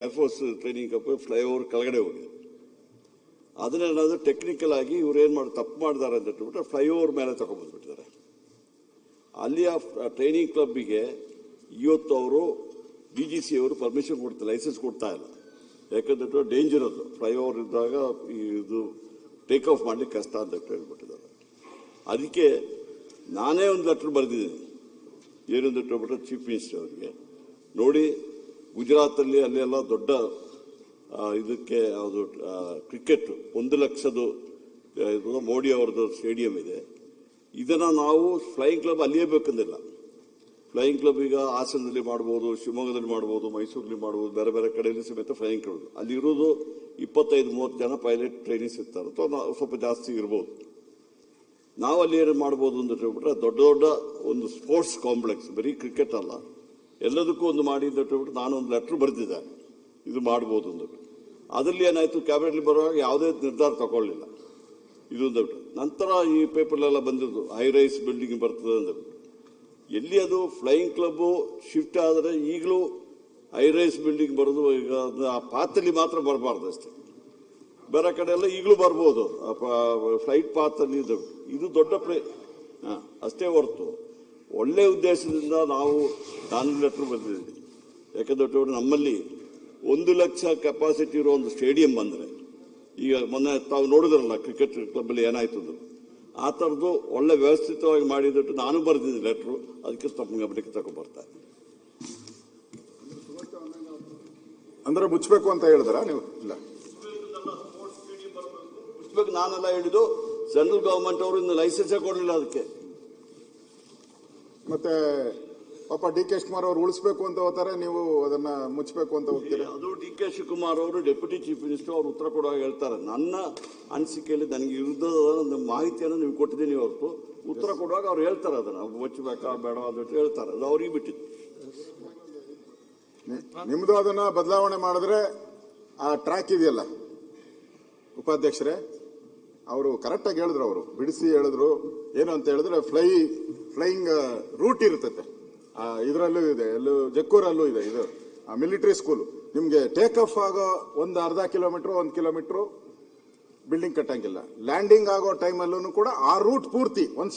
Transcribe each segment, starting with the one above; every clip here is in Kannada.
ಏರ್ಫೋರ್ಸ್ ಟ್ರೈನಿಂಗ್ ಕಪ್ ಫ್ಲೈಓವರ್ ಕೆಳಗಡೆ ಹೋಗಿದೆ. ಅದನ್ನೇನಾದ್ರು ಟೆಕ್ನಿಕಲ್ ಆಗಿ ಇವ್ರು ಏನು ಮಾಡಿ ತಪ್ಪು ಮಾಡಿದ್ದಾರೆ ಅಂತ ಹೇಳ್ಬಿಟ್ಟು ಫ್ಲೈಓವರ್ ಮೇಲೆ ತಗೊಂಡ್ಬಂದ್ಬಿಟ್ಟಿದ್ದಾರೆ. ಅಲ್ಲಿಯ ಟ್ರೈನಿಂಗ್ ಕ್ಲಬ್ಬಿಗೆ ಇವತ್ತು ಅವರು DGC ಅವರು ಪರ್ಮಿಷನ್ ಕೊಡ್ತಾ ಲೈಸೆನ್ಸ್ ಕೊಡ್ತಾ ಇಲ್ಲ. ಯಾಕಂದ್ರೆ ಡೇಂಜರ್ ಅದು ಫ್ಲೈಓವರ್ ಇದ್ದಾಗ ಇದು ಟೇಕ್ ಆಫ್ ಮಾಡ್ಲಿಕ್ಕೆ ಕಷ್ಟ ಅಂತ ಹೇಳ್ಬಿಟ್ಟಿದ್ದಾರೆ. ಅದಕ್ಕೆ ನಾನೇ ಒಂದು ಲೆಟರ್ ಬರೆದಿದ್ದೀನಿ. ಏನಂತ ಹೇಳ್ಬಿಟ್ರೆ ಚೀಫ್ ಮಿನಿಸ್ಟರ್ ಅವರಿಗೆ, ನೋಡಿ ಗುಜರಾತಲ್ಲಿ ಅಲ್ಲೆಲ್ಲ ದೊಡ್ಡ ಇದಕ್ಕೆ ಅದು ಕ್ರಿಕೆಟ್ 1 ಲಕ್ಷದ ಮೋಡಿ ಅವರದ್ದು ಸ್ಟೇಡಿಯಂ ಇದೆ. ಇದನ್ನ ನಾವು ಫ್ಲೈಯಿಂಗ್ ಕ್ಲಬ್ ಅಲ್ಲಿಯೇ ಬೇಕಂದಿಲ್ಲ. ಫ್ಲೈಯಿಂಗ್ ಕ್ಲಬ್ ಈಗ ಹಾಸನದಲ್ಲಿ ಮಾಡ್ಬೋದು, ಶಿವಮೊಗ್ಗದಲ್ಲಿ ಮಾಡ್ಬೋದು, ಮೈಸೂರಲ್ಲಿ ಮಾಡ್ಬೋದು, ಬೇರೆ ಬೇರೆ ಕಡೆಯಲ್ಲಿ ಸಮೇತ ಫ್ಲೈಯಿಂಗ್ ಕ್ಲಬ್ ಅಲ್ಲಿ ಇರೋದು 25-30 ಜನ ಪೈಲಟ್ ಟ್ರೈನಿಂಗ್ಸ್ ಇರ್ತಾರೆ, ಅಥವಾ ಸ್ವಲ್ಪ ಜಾಸ್ತಿ ಇರ್ಬೋದು. ನಾವು ಅಲ್ಲಿ ಏನು ಮಾಡ್ಬೋದು ಅಂತ ಹೇಳ್ಬಿಟ್ರೆ ದೊಡ್ಡ ದೊಡ್ಡ ಒಂದು ಸ್ಪೋರ್ಟ್ಸ್ ಕಾಂಪ್ಲೆಕ್ಸ್, ಬರೀ ಕ್ರಿಕೆಟ್ ಅಲ್ಲ, ಎಲ್ಲದಕ್ಕೂ ಒಂದು ಮಾಡಿ ಅಂತ ಹೇಳ್ಬಿಟ್ಟು ನಾನು ಒಂದು ಲೆಟರ್ ಬರೆದಿದ್ದೆ, ಇದು ಮಾಡ್ಬೋದು ಅಂದ್ಬಿಟ್ಟು. ಅದರಲ್ಲಿ ಏನಾಯ್ತು, ಕ್ಯಾಬಿನೆಟ್ಲಿ ಬರುವಾಗ ಯಾವುದೇ ನಿರ್ಧಾರ ತಗೊಳ್ಳಿಲ್ಲ. ಇದು ಅಂದ್ಬಿಟ್ಟು ನಂತರ ಈ ಪೇಪರ್ಲೆಲ್ಲ ಬಂದಿದ್ದು ಹೈ ರೈಸ್ ಬಿಲ್ಡಿಂಗ್ ಬರ್ತದೆ ಅಂದ್ಬಿಟ್ಟು. ಎಲ್ಲಿ ಅದು ಫ್ಲೈಯಿಂಗ್ ಕ್ಲಬ್ ಶಿಫ್ಟ್ ಆದರೆ ಈಗಲೂ ಹೈ ರೈಸ್ ಬಿಲ್ಡಿಂಗ್ ಬರೋದು, ಈಗ ಆ ಪಾತಲ್ಲಿ ಮಾತ್ರ ಬರಬಾರ್ದು ಅಷ್ಟೇ, ಬೇರೆ ಕಡೆ ಎಲ್ಲ ಈಗಲೂ ಬರ್ಬೋದು ಫ್ಲೈಟ್ ಪಾತಲ್ಲಿ. ಇದು ದೊಡ್ಡ ಅಷ್ಟೇ ಹೊರತು ಒಳ್ಳೆ ಉದ್ದೇಶದಿಂದ ನಾನು ಲೆಟರ್ ಬಂದಿದ್ದೀನಿ. ಯಾಕಂದ್ರೆ ನಮ್ಮಲ್ಲಿ 1 ಲಕ್ಷ ಕೆಪಾಸಿಟಿ ಇರೋ ಒಂದು ಸ್ಟೇಡಿಯಂ ಬಂದರೆ, ಈಗ ಮೊನ್ನೆ ತಾವು ನೋಡಿದ್ರಲ್ಲ ಕ್ರಿಕೆಟ್ ಕ್ಲಬ್ಬಲ್ಲಿ ಏನಾಯ್ತದ್ದು, ಆ ಥರದ್ದು ಒಳ್ಳೆ ವ್ಯವಸ್ಥಿತವಾಗಿ ಮಾಡಿದಟ್ಟು ನಾನು ಬರೆದಿದ್ದೀನಿ ಲೆಟ್ರು. ಅದಕ್ಕೆ ತಮ್ಮ ಗಮನಕ್ಕೆ ತಗೊಂಡ್ಬರ್ತಾ ಇದ್ದೀನಿ. ಅಂದ್ರೆ ಮುಚ್ಚಬೇಕು ಅಂತ ಹೇಳಿದ್ರ ನೀವು? ಇಲ್ಲ, ಮುಚ್ಚಬೇಕು ನಾನೆಲ್ಲ ಹೇಳಿದ್ದು. ಸೆಂಟ್ರಲ್ ಗವರ್ಮೆಂಟ್ ಅವರು ಇನ್ನು ಲೈಸೆನ್ಸೇ ಕೊಡಲಿಲ್ಲ ಅದಕ್ಕೆ. ಮತ್ತೆ ಪಾಪ DK ಶಿವಕುಮಾರ್ ಅವರು ಉಳಿಸಬೇಕು ಅಂತ ಹೋಗ್ತಾರೆ, ನೀವು ಅದನ್ನ ಮುಚ್ಚಬೇಕು ಅಂತ ಹೋಗ್ತೀರಿ. ಅದು DK ಶಿವಕುಮಾರ್ ಅವರು ಡೆಪ್ಯೂಟಿ ಚೀಫ್ ಮಿನಿಸ್ಟರ್ ಅವರು ಉತ್ತರ ಕೊಡುವಾಗ ಹೇಳ್ತಾರೆ, ನನ್ನ ಅನಿಸಿಕೆಯಲ್ಲಿ ನನಗೆ ಇರುವುದ ಒಂದು ಮಾಹಿತಿಯನ್ನು ನೀವು ಕೊಟ್ಟಿದ್ದೀನಿ ಹೊರತು ಉತ್ತರ ಕೊಡುವಾಗ ಅವ್ರು ಹೇಳ್ತಾರೆ ಅದನ್ನ ಮುಚ್ಚಬೇಕಾ ಬೇಡ ಅಂತ ಹೇಳ್ತಾರೆ. ಅದು ಅವ್ರಿಗೆ ಬಿಟ್ಟಿತ್ತು. ನಿಮ್ದು ಅದನ್ನ ಬದಲಾವಣೆ ಮಾಡಿದ್ರೆ ಆ ಟ್ರ್ಯಾಕ್ ಇದೆಯಲ್ಲ ಉಪಾಧ್ಯಕ್ಷರೇ, ಅವರು ಕರೆಕ್ಟಾಗಿ ಹೇಳಿದ್ರು, ಅವರು ಬಿಡಿಸಿ ಹೇಳಿದ್ರು. ಏನು ಅಂತ ಹೇಳಿದ್ರೆ ಫ್ಲೈಯಿಂಗ್ ರೂಟ್ ಇರ್ತದೆ, ಇದರಲ್ಲೂ ಇದೆ, ಎಲ್ಲೂ ಜಕ್ಕೂರಲ್ಲೂ ಇದೆ. ಇದು ಮಿಲಿಟರಿ ಸ್ಕೂಲ್. ನಿಮ್ಗೆ ಟೇಕ್ ಆಫ್ ಆಗೋ ಒಂದು ಅರ್ಧ ಕಿಲೋಮೀಟರ್ 1 ಕಿಲೋಮೀಟರ್ ಬಿಲ್ಡಿಂಗ್ ಕಟ್ಟಂಗಿಲ್ಲ. ಲ್ಯಾಂಡಿಂಗ್ ಆಗೋ ಟೈಮಲ್ಲೂ ಕೂಡ ಆ ರೂಟ್ ಪೂರ್ತಿ ಒಂದು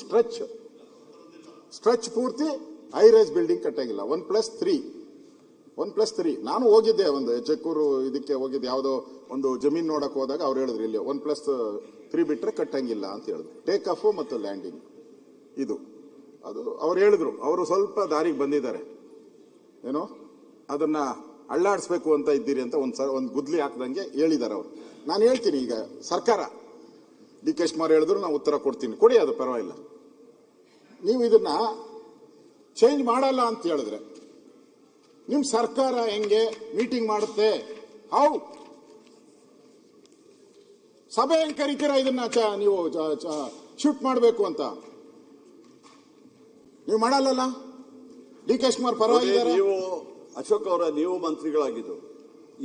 ಸ್ಟ್ರೆಚ್ ಪೂರ್ತಿ ಹೈ ರೈಸ್ ಬಿಲ್ಡಿಂಗ್ ಕಟ್ಟಂಗಿಲ್ಲ. 1+3 ನಾನು ಹೋಗಿದ್ದೆ, ಒಂದು ಜಕ್ಕೂರು ಇದಕ್ಕೆ ಹೋಗಿದ್ದೆ, ಯಾವುದೋ ಒಂದು ಜಮೀನ್ ನೋಡಕ್ ಹೋದಾಗ ಅವ್ರು ಹೇಳಿದ್ರು ಇಲ್ಲಿ 1+3 ಬಿಟ್ರೆ ಕಟ್ಟಂಗಿಲ್ಲ ಅಂತ ಹೇಳಿದ್ರು. ಟೇಕ್ ಆಫ್ ಮತ್ತು ಲ್ಯಾಂಡಿಂಗ್ ಇದು ಅದು ಅವ್ರು ಹೇಳಿದ್ರು. ಅವರು ಸ್ವಲ್ಪ ದಾರಿಗೆ ಬಂದಿದ್ದಾರೆ, ಏನೋ ಅದನ್ನ ಅಳ್ಳಾಡಿಸ್ಬೇಕು ಅಂತ ಇದ್ದೀರಿ ಅಂತ ಒಂದು ಗುದ್ಲಿ ಹಾಕ್ದಂಗೆ ಹೇಳಿದ್ದಾರೆ ಅವರು. ನಾನು ಹೇಳ್ತೀನಿ, ಈಗ ಸರ್ಕಾರ DK ಶಿವಕುಮಾರ್ ಹೇಳಿದ್ರು, ನಾವು ಉತ್ತರ ಕೊಡ್ತೀನಿ, ಕೊಡಿ, ಅದು ಪರವಾಗಿಲ್ಲ. ನೀವು ಇದನ್ನ ಚೇಂಜ್ ಮಾಡಲ್ಲ ಅಂತ ಹೇಳಿದ್ರೆ ನಿಮ್ ಸರ್ಕಾರ ಹೆಂಗೆ ಮೀಟಿಂಗ್ ಮಾಡುತ್ತೆ? ಹೌ ಸಭೆ ಹೆಂಗ್ ಕರಿತೀರಾ ಇದನ್ನ ನೀವು ಶಿಫ್ಟ್ ಮಾಡಬೇಕು ಅಂತ? ನೀವು ಮಾಡಲ್ಲ. DK ಶಿವಕುಮಾರ್ ಪರವಾಗಿದ್ದಾರೆ. ನೀವು ಅಶೋಕ್ ಅವರ ನೀವು ಮಂತ್ರಿಗಳಾಗಿದ್ದು,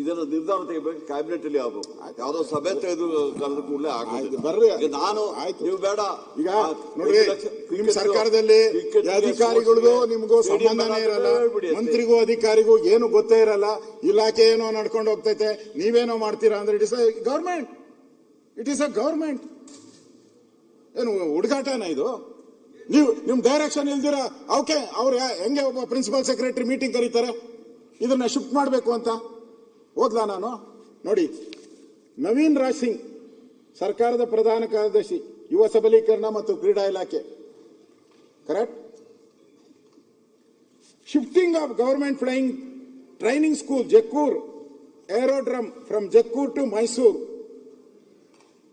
ಇದನ್ನು ನಿರ್ಧಾರ ತೆಗಿಬೇಕು, ಕ್ಯಾಬಿನೆಟ್ ಅಲ್ಲಿ ಆಗಬೇಕು. ಯಾವುದೋ ಸಭೆ ತೆಗೆದು ಕರೆದ ಕೂಡಲೇ ಆಗೋದು. ಬರ್ರಿ, ನಾನು ನೀವು ಬೇಡ. ಈಗ ನೋಡಿ, ನಿಮ್ ಸರ್ಕಾರದಲ್ಲಿ ಅಧಿಕಾರಿಗಳಿಗೂ ನಿಮ್ಗೂ ಸಂಬಂಧನೇ ಇರಲ್ಲ, ಮಂತ್ರಿಗೂ ಅಧಿಕಾರಿಗೂ ಏನು ಗೊತ್ತೇ ಇರಲ್ಲ. ಇಲಾಖೆ ಏನೋ ನಡ್ಕೊಂಡು ಹೋಗ್ತೈತೆ, ನೀವೇನೋ ಮಾಡ್ತೀರಾ ಅಂದ್ರೆ ಇಟ್ ಇಸ್ ಅ ಗವರ್ಮೆಂಟ್. ಏನು ಹುಡುಗಾಟನ ಇದು? ನೀವು ನಿಮ್ ಡೈರೆಕ್ಷನ್ ಇಲ್ದಿರ ಓಕೆ, ಅವ್ರು ಹೆಂಗೆ ಒಬ್ಬ ಪ್ರಿನ್ಸಿಪಲ್ ಸೆಕ್ರೆಟರಿ ಮೀಟಿಂಗ್ ಕರೀತಾರೆ ಇದನ್ನ ಶಿಫ್ಟ್ ಮಾಡಬೇಕು ಅಂತ? ಓದ್ಲಾ ನಾನು? ನೋಡಿ, ನವೀನ್ ರಾಜ್ ಸಿಂಗ್, ಸರ್ಕಾರದ ಪ್ರಧಾನ ಕಾರ್ಯದರ್ಶಿ, ಯುವ ಸಬಲೀಕರಣ ಮತ್ತು ಕ್ರೀಡಾ ಇಲಾಖೆ, correct. Shifting of government flying training school Jakkur aerodrome from Jakkur to Mysuru,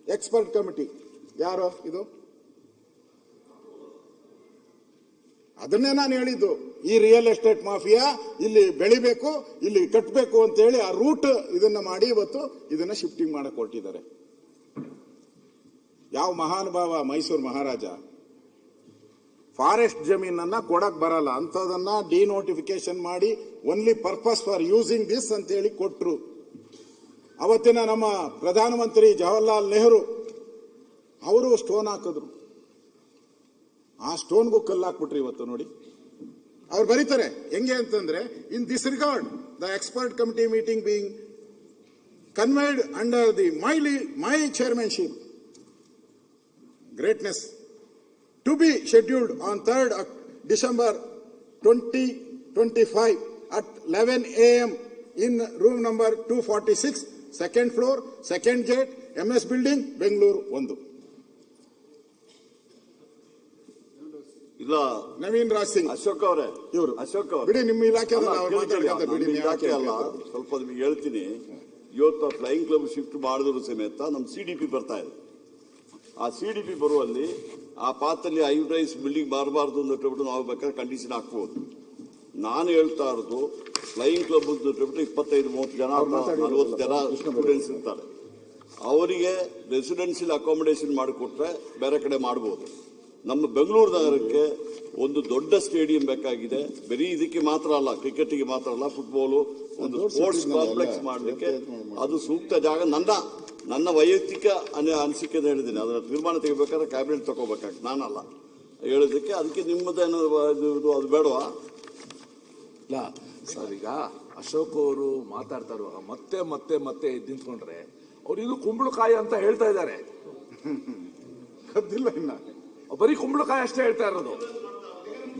expert committee. ಯಾರು ಇದು? ಅದನ್ನೇ ನಾನು ಹೇಳಿದ್ದು. ಈ ರಿಯಲ್ ಎಸ್ಟೇಟ್ ಮಾಫಿಯಾ ಇಲ್ಲಿ ಬೆಳಿಬೇಕು, ಇಲ್ಲಿ ಕಟ್ಟಬೇಕು ಅಂತ ಹೇಳಿ ಆ ರೂಟ್ ಇದನ್ನ ಮಾಡಿ ಇವತ್ತು ಇದನ್ನ ಶಿಫ್ಟಿಂಗ್ ಮಾಡಕ್ ಹೊರಟಿದ್ದಾರೆ. ಯಾವ ಮಹಾನುಭಾವ ಮೈಸೂರು ಮಹಾರಾಜ ಫಾರೆಸ್ಟ್ ಜಮೀನನ್ನ ಕೊಡಕ್ ಬರಲ್ಲ ಅಂತದನ್ನ ಡಿನೋಟಿಫಿಕೇಶನ್ ಮಾಡಿ only purpose for using this ಅಂತ ಹೇಳಿ ಕೊಟ್ರು. ಅವತ್ತಿನ ನಮ್ಮ ಪ್ರಧಾನಮಂತ್ರಿ ಜವಾಹರ್ಲಾಲ್ ನೆಹರು ಅವರು ಸ್ಟೋನ್ ಹಾಕಿದ್ರು, ಆ ಸ್ಟೋನ್ಗೂ ಕಲ್ಲು ಹಾಕ್ಬಿಟ್ರಿ ಇವತ್ತು. ನೋಡಿ, ಅವ್ರು ಬರೀತಾರೆ ಹೆಂಗೆ ಅಂತಂದ್ರೆ, in this regard the expert committee meeting being conveyed under the my chairmanship. Greatness. To be scheduled on 3rd December 2025 at 11 a.m. in room number 246, second floor, second gate, MS Building, Bengaluru 1. ಇಲ್ಲ ನವೀನ್ ರಾಜ್ ಸಿಂಗ್, ಅಶೋಕ್ ಅವರೇ, ಇವರು ಅಶೋಕ್ ಅವರು ಬಿಡಿ, ನಿಮ್ಮ ಇಲಾಖೆ ಬಿಡಿ, ಇಲಾಖೆ ಅಲ್ಲ, ಸ್ವಲ್ಪ ನಿಮಗೆ ಹೇಳ್ತೀನಿ. ಇವತ್ತು ಫ್ಲೈಯಿಂಗ್ ಕ್ಲಬ್ ಶಿಫ್ಟ್ ಮಾಡಿದ್ರು ಸಮೇತ ನಮ್ಮ CDP ಬರ್ತಾ ಇದೆ. ಆ CDP ಬರುವಲ್ಲಿ ಆ ಪಾತ್ರಲ್ಲಿ ಐವರೈಸ್ ಬಿಲ್ಡಿಂಗ್ ಬರಬಾರ್ದು ಅಂದ್ಬಿಟ್ಟು ನಾವು ಬೇಕಾದ್ರೆ ಕಂಡೀಷನ್ ಹಾಕ್ಬೋದು. ನಾನು ಹೇಳ್ತಾ ಇರೋದು ಫ್ಲೈಯಿಂಗ್ ಕ್ಲಬ್ ಅಂದ್ಬಿಟ್ಟು 25-30 ಜನ 40 ಜನ ಸ್ಟೂಡೆಂಟ್ಸ್ ಇರ್ತಾರೆ. ಅವರಿಗೆ ರೆಸಿಡೆನ್ಷಿಯಲ್ ಅಕಾಮಿಡೇಷನ್ ಮಾಡಿಕೊಟ್ರೆ ಬೇರೆ ಕಡೆ ಮಾಡ್ಬೋದು. ನಮ್ಮ ಬೆಂಗಳೂರು ನಗರಕ್ಕೆ ಒಂದು ದೊಡ್ಡ ಸ್ಟೇಡಿಯಂ ಬೇಕಾಗಿದೆ. ಬರೀ ಇದಕ್ಕೆ ಮಾತ್ರ ಅಲ್ಲ, ಕ್ರಿಕೆಟ್ಗೆ ಮಾತ್ರ ಅಲ್ಲ, ಫುಟ್ಬಾಲು ಒಂದು ಸ್ಪೋರ್ಟ್ಸ್ ಕಾಂಪ್ಲೆಕ್ಸ್ ಮಾಡಲಿಕ್ಕೆ ಅದು ಸೂಕ್ತ ಜಾಗ. ನನ್ನ ವೈಯಕ್ತಿಕ ಅನಿಸಿಕೆ ಹೇಳಿದ್ದೀನಿ. ಅದರ ತೀರ್ಮಾನ ತೆಗಿಬೇಕಾದ್ರೆ ಕ್ಯಾಬಿನೆಟ್ ತಗೋಬೇಕಾಗ್ತದೆ, ನಾನಲ್ಲ ಹೇಳೋದಕ್ಕೆ. ಅದಕ್ಕೆ ನಿಮ್ಮದೇನು ಅದು ಬೇಡವಾ? ಇಲ್ಲ ಸರ್, ಈಗ ಅಶೋಕ್ ಅವರು ಮಾತಾಡ್ತಾ ಇರುವಾಗ ಮತ್ತೆ ಮತ್ತೆ ಮತ್ತೆ ಎದ್ದು ನಿಂತ್ಕೊಂಡ್ರೆ ಅವ್ರು ಇದು ಕುಂಬಳಕಾಯಿ ಅಂತ ಹೇಳ್ತಾ ಇದ್ದಾರೆ. ಗೊತ್ತಿಲ್ಲ, ಇನ್ನ ಬರೀ ಕುಂಬಳಕಾಯಿ ಅಷ್ಟೇ ಹೇಳ್ತಾ ಇರೋದು.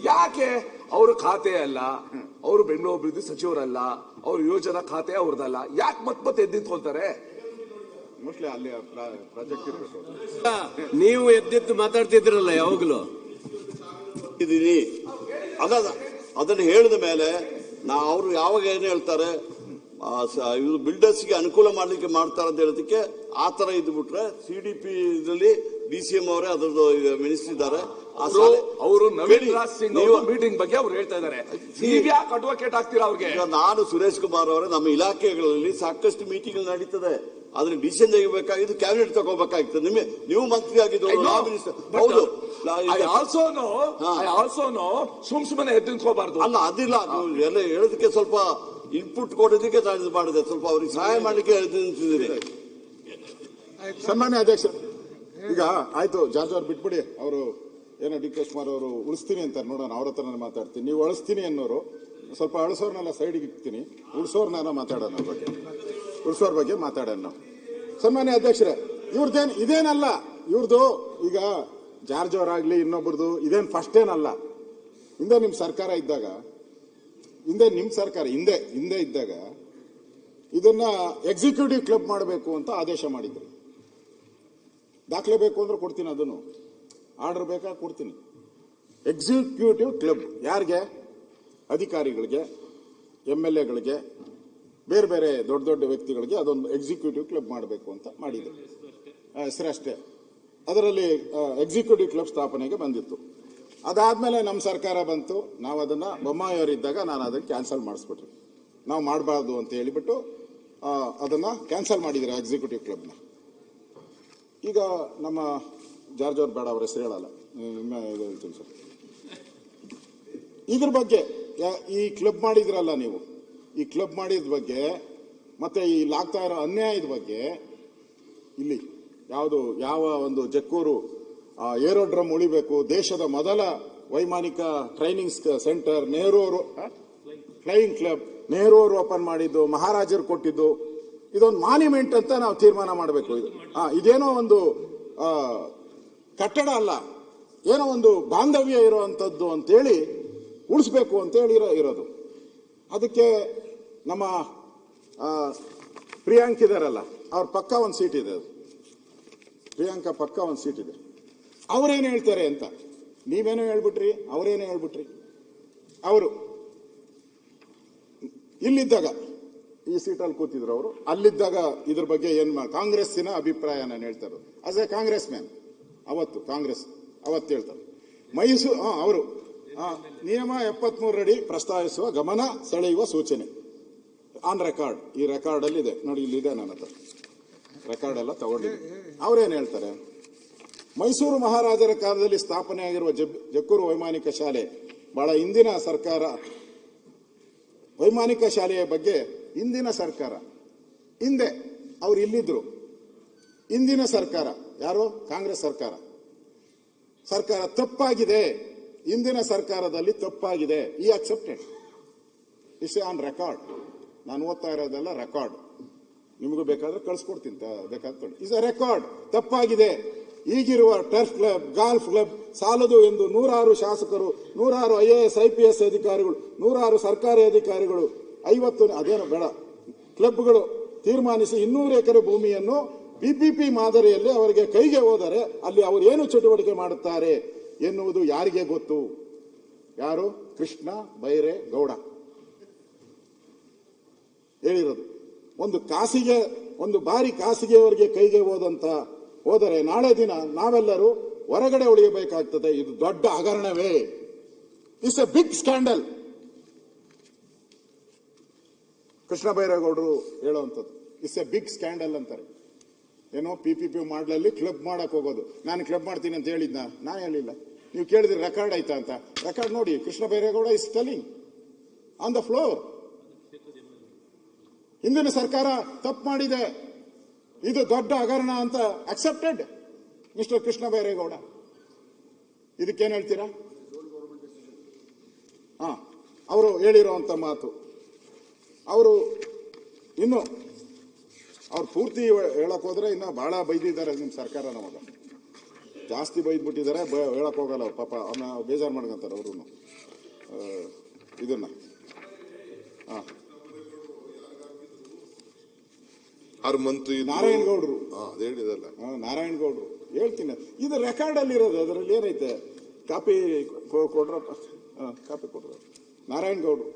ಯಾಕೆ? ಅವ್ರ ಖಾತೆ ಅಲ್ಲ, ಅವರು ಬೆಂಗಳೂರು ಅಭಿವೃದ್ಧಿ ಸಚಿವರಲ್ಲ, ಅವ್ರ ಯೋಜನಾ ಖಾತೆ ಅವ್ರದಲ್ಲ. ಯಾಕೆ ಮತ್ತೆ ಎದ್ದು ನಿಂತ್ಕೊಳ್ತಾರೆ? ಮೋಸ್ಟ್ಲಿ ಅಲ್ಲಿ ಪ್ರಾಜೆಕ್ಟ್ ಇರಬೇಕು. ನೀವು ಎದ್ದೆತ್ತು ಮಾತಾಡ್ತಿದ್ರಲ್ಲ ಯಾವಾಗಲೂ ಇದೀನಿ. ಅದನ್ನು ಹೇಳಿದ ಮೇಲೆ ಅವರು ಯಾವಾಗ ಏನು ಹೇಳ್ತಾರೆ, ಇವರು ಬಿಲ್ಡರ್ಸ್ಗೆ ಅನುಕೂಲ ಮಾಡ್ಲಿಕ್ಕೆ ಮಾಡ್ತಾರೆ ಅಂತ ಹೇಳೋದಕ್ಕೆ ಆ ತರ ಇದ್ಬಿಟ್ರೆ CDP ಇದರಲ್ಲಿ DCM ಅವರೇ ಅದರದ್ದು ಮಿನಿಸ್ಟರ್ ಇದ್ದಾರೆ. ಅವರು ನವೀನ್ ರಾಜ್ ಸಿಂಗ್ ಮೀಟಿಂಗ್ ಬಗ್ಗೆ ಅವ್ರು ಹೇಳ್ತಾ ಇದ್ದಾರೆ. ನೀವ್ ಯಾಕೆ ಅಡ್ವೊಕೇಟ್ ಆಗ್ತೀರಾ ಅವ್ರಿಗೆ? ನಾನು ಸುರೇಶ್ ಕುಮಾರ್ ಅವರೇ, ನಮ್ಮ ಇಲಾಖೆಗಳಲ್ಲಿ ಸಾಕಷ್ಟು ಮೀಟಿಂಗ್ ನಡೀತದೆ. ಆದ್ರೆ ಡಿಸಿಷನ್ ತೆಗಿಬೇಕಾಗಿದ್ದು ಕ್ಯಾಬಿನೆಟ್ ತಗೋಬೇಕಾಗಿತ್ತು. ನೀವು ಮಂತ್ರಿ ಆಗಿದ್ದು ಹೌದು. ಸುಮ್ಮನೆ ಎದ್ದು ನಿಂತ್ಕೋಬಾರ್ದು ಅಲ್ಲ, ಅದಿಲ್ಲ. ಎಲ್ಲ ಹೇಳೋದಕ್ಕೆ ಸ್ವಲ್ಪ ಇನ್ಪುಟ್ ಕೊಡೋದಕ್ಕೆ ಮಾಡಿದೆ. ಸ್ವಲ್ಪ ಅವ್ರಿಗೆ ಸಹಾಯ ಮಾಡ್ಲಿಕ್ಕೆ ನಿಂತಿದ್ದೀನಿ. ಸನ್ಮಾನ್ಯ ಅಧ್ಯಕ್ಷ, ಈಗ ಆಯ್ತು, ಜಾರ್ಜ್ ಅವ್ರು ಬಿಟ್ಬಿಡಿ. ಅವರು ಏನೋ DK ಕುಮಾರ್ ಅವರು ಉಳಿಸ್ತೀನಿ ಅಂತ ನೋಡೋಣ, ಅವ್ರ ಹತ್ರ ನಾನು ಮಾತಾಡ್ತೀನಿ. ನೀವು ಅಳಿಸ್ತೀನಿ ಅನ್ನೋರು ಸ್ವಲ್ಪ ಅಳಿಸೋರ್ನೆಲ್ಲ ಸೈಡ್ಗೆ ಇಕ್ತೀನಿ, ಉಳಿಸೋರ್ನ ಮಾತಾಡೋಣ ಬಗ್ಗೆ, ಉಳಿಸೋರ್ ಬಗ್ಗೆ ಮಾತಾಡೋಣ ನಾವು. ಸನ್ಮಾನ್ಯ ಅಧ್ಯಕ್ಷರೇ, ಇದೇನಲ್ಲ ಇವ್ರದ್ದು. ಈಗ ಜಾರ್ಜ್ ಅವರಾಗ್ಲಿ ಇನ್ನೊಬ್ರದ್ದು ಇದೇನು ಫಸ್ಟ್ ಏನಲ್ಲ. ಹಿಂದೆ ನಿಮ್ಮ ಸರ್ಕಾರ ಇದ್ದಾಗ, ಹಿಂದೆ ಇದ್ದಾಗ ಇದನ್ನ ಎಕ್ಸಿಕ್ಯೂಟಿವ್ ಕ್ಲಬ್ ಮಾಡಬೇಕು ಅಂತ ಆದೇಶ ಮಾಡಿದ್ರು. ದಾಖಲೆ ಬೇಕು ಅಂದ್ರೆ ಕೊಡ್ತೀನಿ, ಅದನ್ನು ಆರ್ಡರ್ ಬೇಕಾ ಕೊಡ್ತೀನಿ. ಎಕ್ಸಿಕ್ಯೂಟಿವ್ ಕ್ಲಬ್ ಯಾರಿಗೆ? ಅಧಿಕಾರಿಗಳಿಗೆ, MLAಗಳಿಗೆ, ಬೇರೆ ಬೇರೆ ದೊಡ್ಡ ದೊಡ್ಡ ವ್ಯಕ್ತಿಗಳಿಗೆ ಅದೊಂದು ಎಕ್ಸಿಕ್ಯೂಟಿವ್ ಕ್ಲಬ್ ಮಾಡಬೇಕು ಅಂತ ಮಾಡಿದ್ರು. ಹೆಸರಷ್ಟೇ. ಅದರಲ್ಲಿ ಎಕ್ಸಿಕ್ಯೂಟಿವ್ ಕ್ಲಬ್ ಸ್ಥಾಪನೆಗೆ ಬಂದಿತ್ತು. ಅದಾದ್ಮೇಲೆ ನಮ್ಮ ಸರ್ಕಾರ ಬಂತು. ನಾವು ಅದನ್ನ ಬೊಮ್ಮಾಯಿಯವರಿದ್ದಾಗ ನಾನು ಅದನ್ನು ಕ್ಯಾನ್ಸಲ್ ಮಾಡಿಸ್ಬಿಟ್ರಿ. ನಾವು ಮಾಡಬಾರ್ದು ಅಂತ ಹೇಳಿಬಿಟ್ಟು ಅದನ್ನ ಕ್ಯಾನ್ಸಲ್ ಮಾಡಿದ್ರೆ ಎಕ್ಸಿಕ್ಯೂಟಿವ್ ಕ್ಲಬ್ನ. ಈಗ ನಮ್ಮ ಜಾರ್ಜ್ ಅವ್ರು ಬೇಡ, ಅವ್ರ ಹೆಸರು ಹೇಳಲ್ಲ, ಹೇಳ್ತೀನಿ ಸರ್. ಇದ್ರ ಬಗ್ಗೆ ಈ ಕ್ಲಬ್ ಮಾಡಿದ್ರಲ್ಲ ನೀವು, ಈ ಕ್ಲಬ್ ಮಾಡಿದ ಬಗ್ಗೆ ಮತ್ತೆ ಈ ಆಗ್ತಾ ಇರೋ ಅನ್ಯಾಯದ ಬಗ್ಗೆ, ಇಲ್ಲಿ ಯಾವ ಒಂದು ಜಕ್ಕೂರು ಏರೋಡ್ರಮ್ ಉಳಿಬೇಕು, ದೇಶದ ಮೊದಲ ವೈಮಾನಿಕ training centre Nehru flying club Nehru ಅವರು ಓಪನ್ ಮಾಡಿದ್ದು, ಮಹಾರಾಜರು ಕೊಟ್ಟಿದ್ದು, ಇದೊಂದು ಮಾನ್ಯುಮೆಂಟ್ ಅಂತ ನಾವು ತೀರ್ಮಾನ ಮಾಡಬೇಕು. ಇದೇನೋ ಒಂದು ಕಟ್ಟಡ ಅಲ್ಲ, ಏನೋ ಒಂದು ಬಾಂಧವ್ಯ ಇರುವಂತದ್ದು ಅಂತೇಳಿ ಉಳಿಸ್ಬೇಕು ಅಂತೇಳಿ ಇರೋದು. ಅದಕ್ಕೆ ನಮ್ಮ ಪ್ರಿಯಾಂಕ್ ಇದಾರಲ್ಲ, ಅವ್ರ ಪಕ್ಕ ಒಂದು ಸೀಟ್ ಇದೆ. ಅದು ಪ್ರಿಯಾಂಕಾ ಪಕ್ಕ ಒಂದು ಸೀಟ್ ಇದೆ. ಅವ್ರೇನು ಹೇಳ್ತಾರೆ ಅಂತ ನೀವೇನೋ ಹೇಳ್ಬಿಟ್ರಿ, ಅವರೇನೋ ಹೇಳ್ಬಿಟ್ರಿ. ಅವರು ಇಲ್ಲಿದ್ದಾಗ ಈ ಸೀಟಲ್ಲಿ ಕೂತಿದ್ರು, ಅವರು ಅಲ್ಲಿದ್ದಾಗ ಇದ್ರ ಬಗ್ಗೆ ಕಾಂಗ್ರೆಸ್ಸಿನ ಅಭಿಪ್ರಾಯ ನಾನು ಹೇಳ್ತಾರೆ. ಆಸ್ ಎ ಕಾಂಗ್ರೆಸ್ ಮ್ಯಾನ್ ಅವತ್ತು ಅವತ್ತು ಹೇಳ್ತಾರೆ. ಮೈಸೂರು ಅವರು ನಿಯಮ 73 ಅಡಿ ಪ್ರಸ್ತಾವಿಸುವ, ಗಮನ ಸೆಳೆಯುವ ಸೂಚನೆ ಆನ್ ರೆಕಾರ್ಡ್. ಈ ರೆಕಾರ್ಡ್ ಅಲ್ಲಿ ಇದೆ ನೋಡಿ, ಇಲ್ಲಿದೆ, ನನ್ನ ಹತ್ರ ರೆಕಾರ್ಡ್ ಎಲ್ಲ ತಗೊಂಡಿದೆ. ಅವ್ರೇನ್ ಹೇಳ್ತಾರೆ, ಮೈಸೂರು ಮಹಾರಾಜರ ಕಾಲದಲ್ಲಿ ಸ್ಥಾಪನೆಯಾಗಿರುವ ಜಕ್ಕೂರು ವೈಮಾನಿಕ ಶಾಲೆ ಬಹಳ ಹಿಂದಿನ ಸರ್ಕಾರ, ವೈಮಾನಿಕ ಶಾಲೆಯ ಬಗ್ಗೆ ಹಿಂದಿನ ಸರ್ಕಾರ, ಹಿಂದೆ ಅವ್ರು ಇಲ್ಲಿದ್ರು, ಹಿಂದಿನ ಸರ್ಕಾರ ಯಾರು? ಕಾಂಗ್ರೆಸ್ ಸರ್ಕಾರ ತಪ್ಪಾಗಿದೆ, ಹಿಂದಿನ ಸರ್ಕಾರದಲ್ಲಿ ತಪ್ಪಾಗಿದೆ. ಈ ಅಕ್ಸೆಪ್ಟೆಡ್, ಇಟ್ಸ್ ಆನ್ ರೆಕಾರ್ಡ್. ನಾನು ಓದ್ತಾ ಇರೋದೆಲ್ಲ ರೆಕಾರ್ಡ್, ನಿಮಗೂ ಬೇಕಾದ್ರೆ ಕಳ್ಸಿಕೊಡ್ತೀನಿ, ಬೇಕಾದ್ರೆ ಇಸ್ ಅ ರೆಕಾರ್ಡ್. ತಪ್ಪಾಗಿದೆ. ಈಗಿರುವ ಟರ್ಫ್ ಕ್ಲಬ್, ಗಾಲ್ಫ್ ಕ್ಲಬ್ ಸಾಲದು ಎಂದು 100 ಶಾಸಕರು, 100 IAS IPS ಅಧಿಕಾರಿಗಳು, 100 ಸರ್ಕಾರಿ ಅಧಿಕಾರಿಗಳು, 50 ಅದೇನು ಬೇಡ ಕ್ಲಬ್ಗಳು ತೀರ್ಮಾನಿಸಿ 200 ಎಕರೆ ಭೂಮಿಯನ್ನು PPP ಮಾದರಿಯಲ್ಲಿ ಅವರಿಗೆ ಕೈಗೆ ಹೋದರೆ ಅಲ್ಲಿ ಅವರು ಏನು ಚಟುವಟಿಕೆ ಮಾಡುತ್ತಾರೆ ಎನ್ನುವುದು ಯಾರಿಗೆ ಗೊತ್ತು? ಯಾರು? ಕೃಷ್ಣ ಬೈರೇಗೌಡ ಹೇಳಿರೋದು. ಒಂದು ಬಾರಿ ಖಾಸಗಿಯವರಿಗೆ ಕೈಗೆ ಹೋದರೆ ನಾಳೆ ದಿನ ನಾವೆಲ್ಲರೂ ಹೊರಗಡೆ ಉಳಿಯಬೇಕಾಗ್ತದೆ. ಇದು ದೊಡ್ಡ ಹಗರಣವೇ. It's a big scandal. Krishna ಬೈರೇಗೌಡರು ಹೇಳುವಂಥದ್ದು ಇಟ್ಸ್ ಎ ಬಿಗ್ ಸ್ಕ್ಯಾಂಡಲ್ ಅಂತಾರೆ. ಏನೋ PPP ಮಾಡಲಲ್ಲಿ ಕ್ಲಬ್ ಮಾಡಕ್ ಹೋಗೋದು. ನಾನು ಕ್ಲಬ್ ಮಾಡ್ತೀನಿ ಅಂತ ಹೇಳಿದ್ನ? ನಾನು ಹೇಳಿಲ್ಲ. ನೀವು ಕೇಳಿದ್ರೆ ರೆಕಾರ್ಡ್ ಆಯ್ತಾ ಅಂತ. ರೆಕಾರ್ಡ್ ನೋಡಿ, Krishna Byre Gowda is telling on the floor. ಹಿಂದಿನ ಸರ್ಕಾರ ತಪ್ಪು ಮಾಡಿದೆ, ಇದು ದೊಡ್ಡ ಹಗರಣ ಅಂತ ಅಕ್ಸೆಪ್ಟೆಡ್ ಮಿಸ್ಟರ್ ಕೃಷ್ಣ ಬೈರೇಗೌಡ. ಇದಕ್ಕೇನು ಹೇಳ್ತೀರಾ? ಅವರು ಹೇಳಿರುವಂತ ಮಾತು. ಅವರು ಇನ್ನು ಅವ್ರು ಪೂರ್ತಿ ಹೇಳಕ್ ಹೋದ್ರೆ ಇನ್ನ ಬಹಳ ಬೈದಿದ್ದಾರೆ ನಿಮ್ ಸರ್ಕಾರ. ನಮಗ ಜಾಸ್ತಿ ಬೈದ್ಬಿಟ್ಟಿದ್ದಾರೆ, ಹೇಳಕ್ ಹೋಗಲ್ಲ ಅವ್ರು. ಪಾಪ ಅವ್ರನ್ನ ಬೇಜಾರು ಮಾಡ್ಕೊಂತಾರೆ ಅವರು ಇದನ್ನ. ಮಂತ್ರಿ ನಾರಾಯಣಗೌಡರು ಹೇಳಿದಲ್ಲ, ನಾರಾಯಣಗೌಡರು ಹೇಳ್ತೀನಿ. ಇದು ರೆಕಾರ್ಡ್ ಅಲ್ಲಿ ಇರೋದು. ಅದರಲ್ಲಿ ಏನೈತೆ? Copy ಕೊಡ್ರಪ್ಪ, copy ಕೊಡ್ರ. ನಾರಾಯಣಗೌಡರು